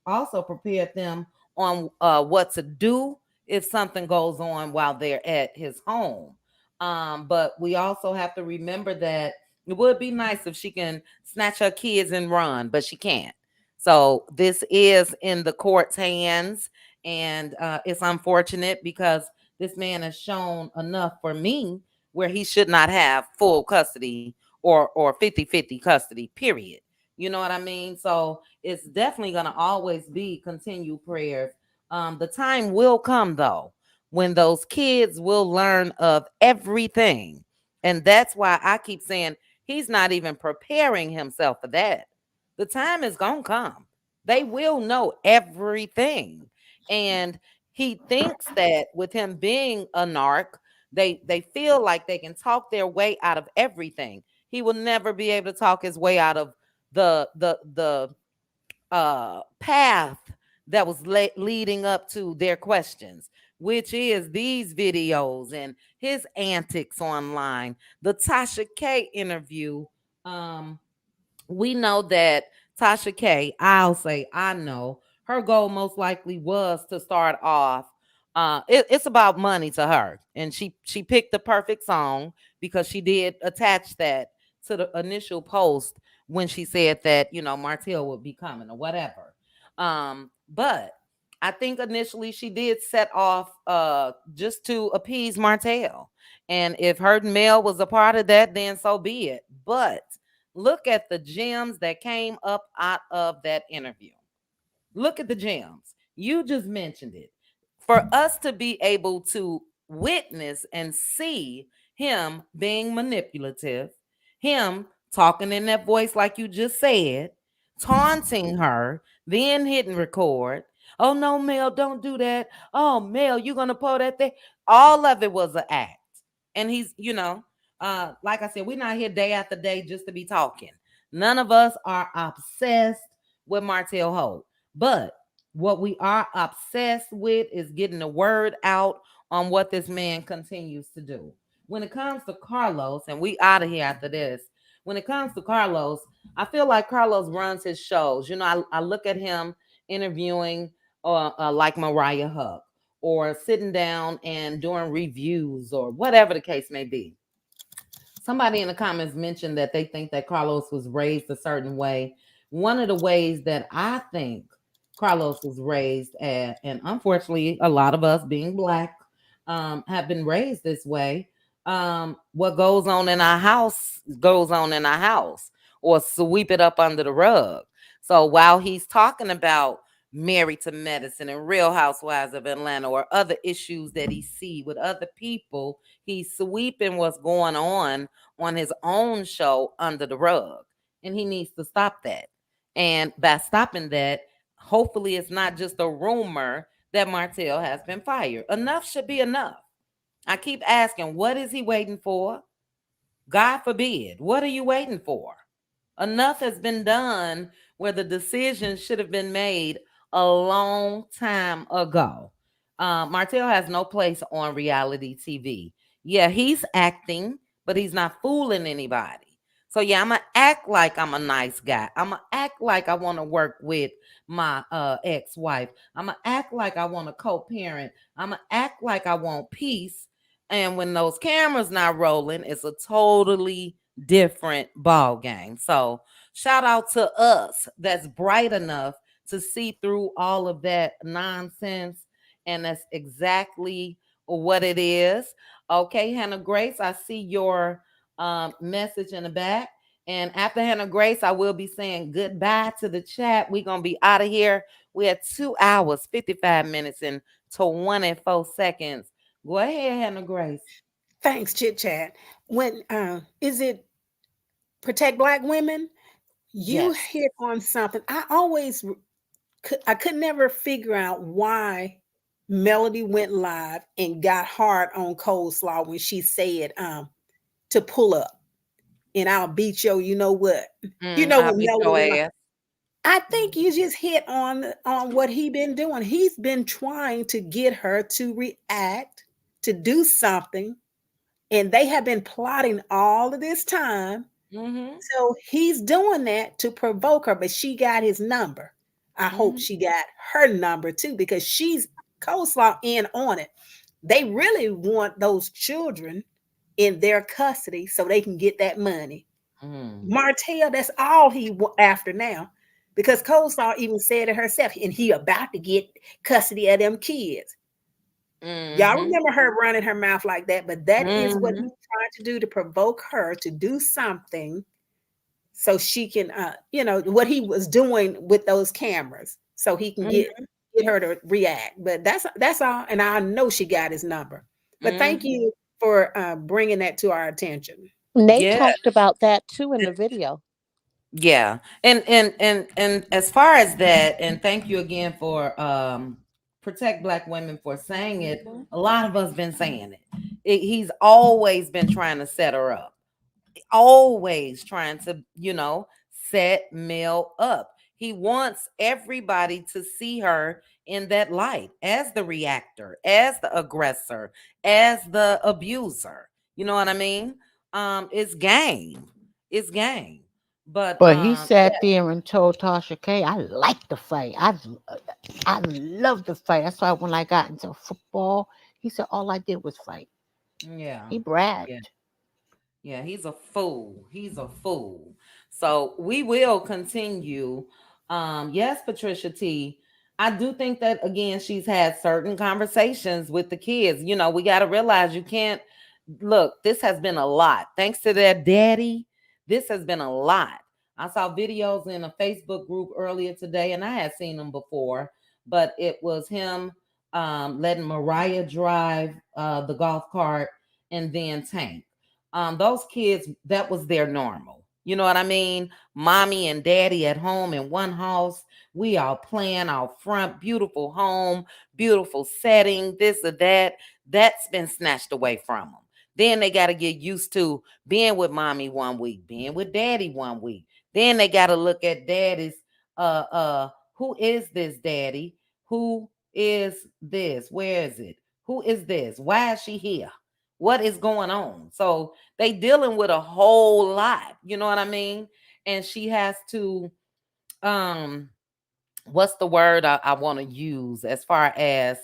also prepared them on what to do if something goes on while they're at his home. But we also have to remember that it would be nice if she can snatch her kids and run, but she can't. So this is in the court's hands, and it's unfortunate because this man has shown enough for me where he should not have full custody or 50-50 custody, period. You know what I mean? So it's definitely going to always be continued prayers. The time will come, though, when those kids will learn of everything. And that's why I keep saying he's not even preparing himself for that. The time is going to come. They will know everything. And he thinks that with him being a narc, they feel like they can talk their way out of everything. He will never be able to talk his way out of the path that was leading up to their questions, which is these videos and his antics online, the Tasha K interview. um we know that Tasha K, I'll say I know, her goal most likely was to start off. It's about money to her, and she picked the perfect song because she did attach that to the initial post when she said that Martell would be coming or whatever. But I think initially she did set off just to appease Martell, and if her Mel was a part of that, then so be it. But look at the gems that came up out of that interview. Look at the gems. You just mentioned it. For us to be able to witness and see him being manipulative, him talking in that voice like you just said, taunting her, then hitting record. Oh no, Mel, don't do that. Oh, Mel, you gonna pull that thing. All of it was an act. And he's, like I said, we're not here day after day just to be talking. None of us are obsessed with Martell Holt. But what we are obsessed with is getting the word out on what this man continues to do. When it comes to Carlos, and we out of here after this. When it comes to Carlos, I feel like Carlos runs his shows. I look at him interviewing like Mariah Huck, or sitting down and doing reviews, or whatever the case may be. Somebody in the comments mentioned that they think that Carlos was raised a certain way. One of the ways that I think Carlos was raised at, and unfortunately, a lot of us being black have been raised this way. What goes on in our house goes on in our house, or sweep it up under the rug. So while he's talking about Married to Medicine and Real Housewives of Atlanta or other issues that he see with other people, he's sweeping what's going on his own show under the rug. And he needs to stop that. And by stopping that, hopefully it's not just a rumor that Martell has been fired. Enough should be enough. I keep asking, what is he waiting for? God forbid. What are you waiting for? Enough has been done where the decision should have been made a long time ago. Martell has no place on reality TV. Yeah, he's acting, but he's not fooling anybody. So yeah, I'm gonna act like I'm a nice guy. I'm gonna act like I want to work with my ex-wife. I'm gonna act like I want to co-parent. I'm gonna act like I want peace. And when those cameras not rolling, it's a totally different ball game. So shout out to us that's bright enough to see through all of that nonsense. And that's exactly what it is. Okay, Hannah Grace, I see your message in the back. And after Hannah Grace, I will be saying goodbye to the chat. We're going to be out of here. We had 2 hours, 55 minutes, and 24 seconds. Go ahead, Hannah Grace. Thanks, Chit Chat. When is it protect black women? You Yes. hit on something. I could never figure out why Melody went live and got hard on Coleslaw when she said to pull up and I'll beat you know what. You know I'll when beat Melody your went live. ass. I think you just hit on what he been doing. He's been trying to get her to react, to do something, and they have been plotting all of this time. Mm-hmm. So he's doing that to provoke her, but she got his number. I hope Mm-hmm. she got her number too, because she's Coleslaw in on it. They really want those children in their custody so they can get that money. Mm-hmm. Martell, that's all after now, because Coleslaw even said it herself, and he about to get custody of them kids. Y'all Mm-hmm. remember her running her mouth like that, but that is what Mm-hmm. he's trying to do, to provoke her to do something so she can what he was doing with those cameras so he can get her to react. But that's all, and I know she got his number. But thank Mm-hmm. you for bringing that to our attention. Nate Yeah. talked about that too in the video. Yeah. And as far as that, and thank you again for protect black women for saying it. Mhm. A lot of us been saying He's always been trying to set her up. Always trying to, set Mel up. He wants everybody to see her in that light as the reactor, as the aggressor, as the abuser. You know what I mean? It's game. It's game. But But he sat there and told Tasha K, I like the fight. I love the fight. That's why when I got into football, he said all I did was fight. yeah. He Yeah. bragged. Yeah, he's a fool. He's a fool. So we will continue. Yes, Patricia T. I do think that again, she's had certain conversations with the kids. We got to realize you can't look, this has been a lot. Thanks to their daddy, this has been a lot. I saw videos in a Facebook group earlier today, and I had seen them before, but it was him letting Mariah drive the golf cart and then Tank. Those kids, that was their normal. You know what I mean? Mommy and daddy at home in one house. We all playing out front, beautiful home, beautiful setting, this or that. That's been snatched away from them. Then they got to get used to being with mommy one week, being with daddy one week. Then they got to look at daddy's who is this daddy? Who is this? Where is it? Who is this? Why is she here? What is going on? So they dealing with a whole lot, you know what I mean? And she has to um what's the word I want to use as far as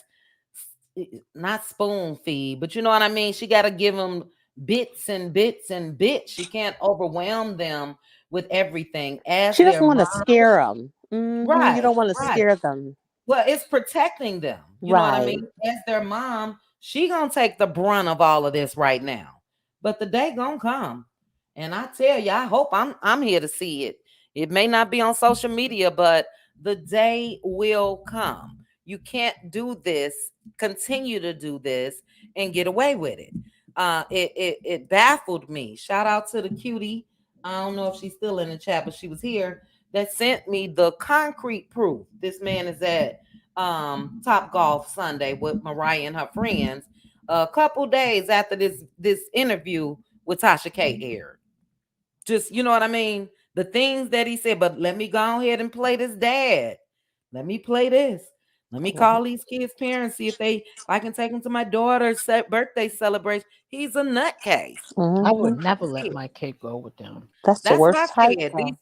not spoon feed, but you know what I mean? She got to give them bits and bits and bits. She can't overwhelm them with everything as She their doesn't want to mom. scare them. You Right, don't want to right. scare them. Well, it's protecting them. You know what I Right. mean? As their mom, she gonna take the brunt of all of this right now. But the day gonna come. And I tell you, I hope I'm here to see it. It may not be on social media, but the day will come. You can't do this, continue to do this, and get away with it. It baffled me. Shout out to the cutie. I don't know if she's still in the chat, but she was here that sent me the concrete proof. This man is at Top Golf Sunday with Mariah and her friends a couple days after this interview with Tasha K aired. Just, you know what I mean? The things that he said, but let me go ahead and play this dad. Let me play this. Let me call these kids' parents, see if I can take them to my daughter's birthday celebration. He's a nutcase. I would Hmm. never let my kid go with them. That's the That's what I worst type, said. These though.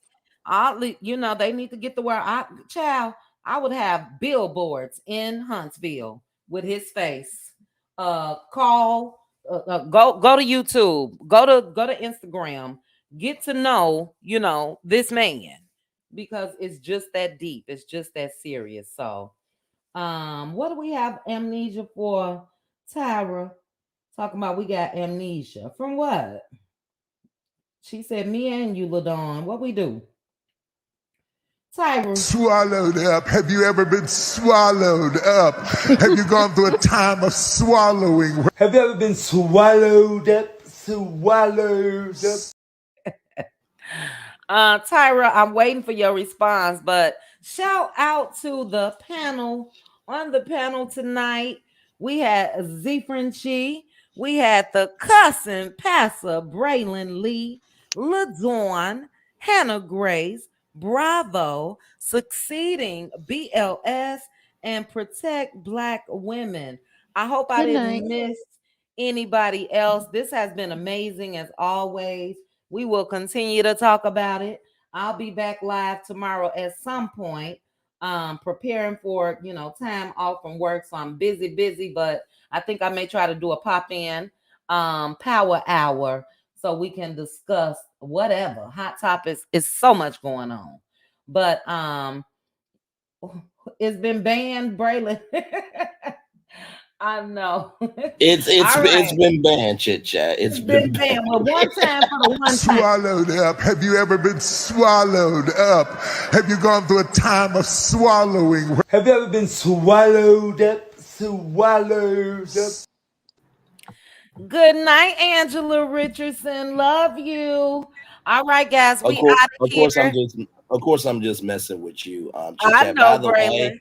oddly, they need to get the word. I would have billboards in Huntsville with his face. Call, go to YouTube, go to Instagram, get to know, this man because it's just that deep. It's just that serious. So, what do we have amnesia for, Tyra? Talking about we got amnesia from what? She said, me and you, LaDon. What we do? Tyra. Swallowed up. Have you ever been swallowed up? Have you gone through a time of swallowing? Have you ever been swallowed up? Swallowed up. Tyra, I'm waiting for your response, but shout out to the panel. On the panel tonight, we had Zephyrin Chi, we had the cussing passer Braylon Lee, LaDawn, Hannah Grace, Bravo, Succeeding BLS, and Protect Black Women. I hope I Good didn't night. miss anybody else. This has been amazing as always. We will continue to talk about it. I'll be back live tomorrow at some point, preparing for, time off from work. So I'm busy, but I think I may try to do a pop in power hour so we can discuss whatever hot topics. It's so much going on. But it's been banned, Braylon. I know. It's it's All it's right. been banned, chit chat. It's It's been been banned. banned. But one time for the one time. Swallowed up. Have you ever been swallowed up? Have you gone through a time of swallowing? Have you ever been swallowed up? Swallowed up. Good night, Angela Richardson. Love you. All right, guys, Of we course, out of of course, here. of course, I'm just messing with you, chit I chat. By know, the way, Braylon.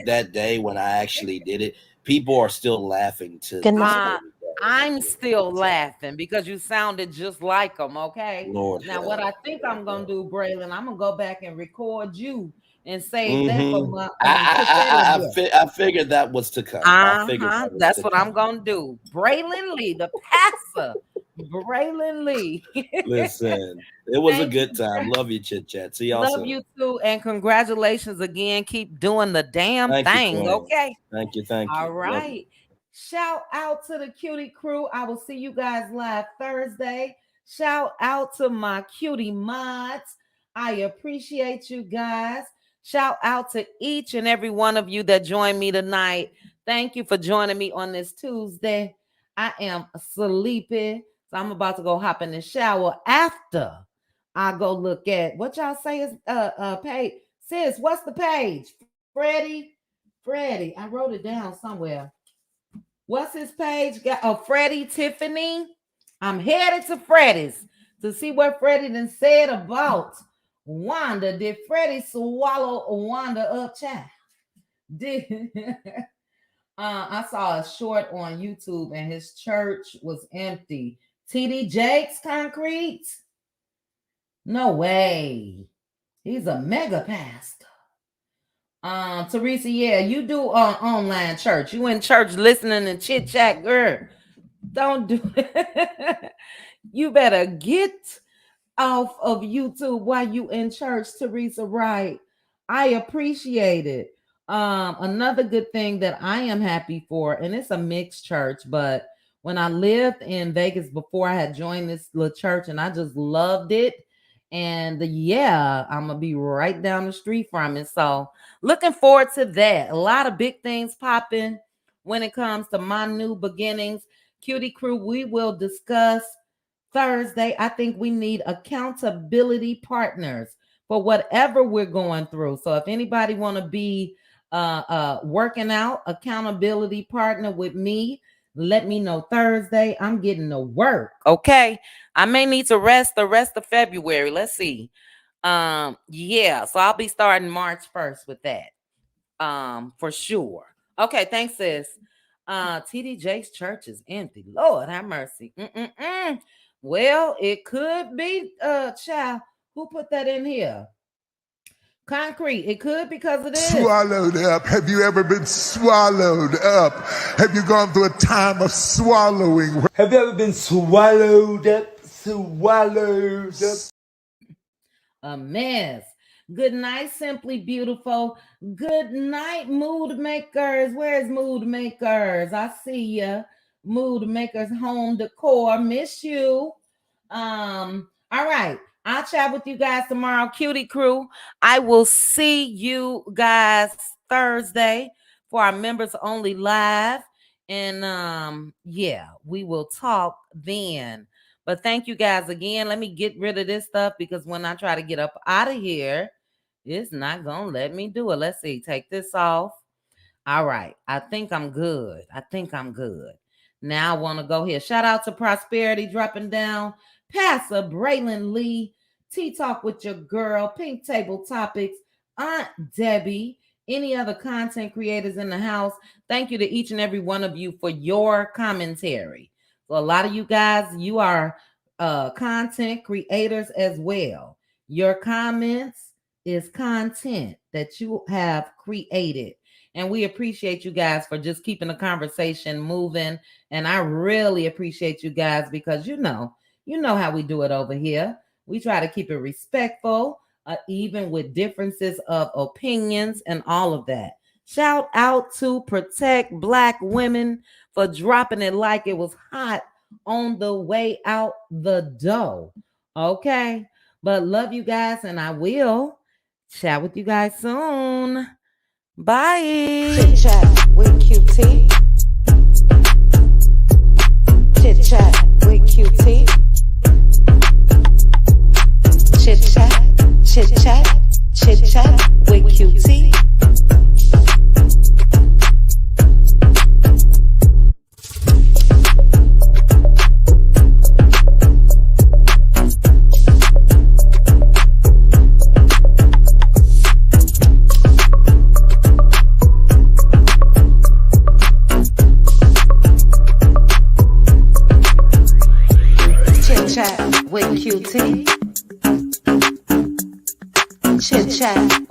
that day when I actually did it, people are still laughing to Good this night. Uh, very day. I'm You know, still so, laughing because you sounded just like them. Okay. Lord Now, what help, I think Lord I'm gonna help. do, Braylon, I'm gonna go back and record you and save that for Mm-hmm. my put that in there. I figured that was to come. I figured Uh-huh. that was That's to what I'm come. gonna do. Braylon Lee, the passer. Braylon Lee. Listen, it was a Thank good you. time. Love you, chit chat. See y'all Love soon. you too, and congratulations again. Keep doing the damn Thank you, thing, Queen. okay? Thank All you. Love you. right. Shout out to the cutie crew. I will see you guys live Thursday. Shout out to my cutie mods. I appreciate you guys. Shout out to each and every one of you that joined me tonight. Thank you for joining me on this Tuesday. I am sleepy, so I'm about to go hop in the shower after I go look at what y'all say is page. Sis, what's the page? Freddie, I wrote it down somewhere. What's his page? Got Freddie Tiffany. I'm headed to Freddie's to see what Freddie done said about Wanda. Did Freddie swallow Wanda up, child? Did I saw a short on YouTube and his church was empty. TD Jakes concrete? No way. He's a mega pastor. Teresa, yeah, you do online church. You in church listening and chit chat, girl. Don't do it. You better get off of YouTube while you in church, Teresa Wright. I appreciate it. Another good thing that I am happy for, and it's a mixed church, but when I lived in Vegas before I had joined this little church, and I just loved it. And yeah, I'm gonna be right down the street from it. So looking forward to that. A lot of big things popping when it comes to my new beginnings. Cutie Crew, we will discuss Thursday. I think we need accountability partners for whatever we're going through. So if anybody want to be working out accountability partner with me, let me know Thursday. I'm getting to work. Okay. I may need to rest the rest of February. Let's see. Yeah, so I'll be starting March 1st with that. For sure. Okay, thanks, sis. TDJ's church is empty. Lord have mercy. Well, it could be child. Who put that in here? Concrete. It could because it is. Swallowed up. Have you ever been swallowed up? Have you gone through a time of swallowing? Have you ever been swallowed up? Swallowed up? A mess. Good night, Simply Beautiful. Good night, Mood Makers. Where's Mood Makers? I see ya. Mood Makers Home Decor. Miss you. All right. I'll chat with you guys tomorrow. Cutie Crew. I will see you guys Thursday for our members only live. And yeah, we will talk then. But thank you guys again. Let me get rid of this stuff because when I try to get up out of here, it's not gonna let me do it. Let's see. Take this off. All right. I think I'm good. Now I want to go here. Shout out to Prosperity dropping down. Pastor Braylon Lee. Tea Talk with your girl. Pink Table Topics. Aunt Debbie. Any other content creators in the house. Thank you to each and every one of you for your commentary. So a lot of you guys, you are content creators as well. Your comments is content that you have created. And we appreciate you guys for just keeping the conversation moving. And I really appreciate you guys because you know how we do it over here. We try to keep it respectful, even with differences of opinions and all of that. Shout out to Protect Black Women for dropping it like it was hot on the way out the door. Okay. But love you guys, and I will chat with you guys soon. Bye. Chit chat with QT. Chit chat with QT. Chit chat with QT.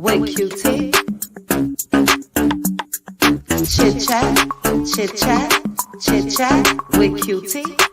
With QT. Chit chat with QT. Chit chat with QT.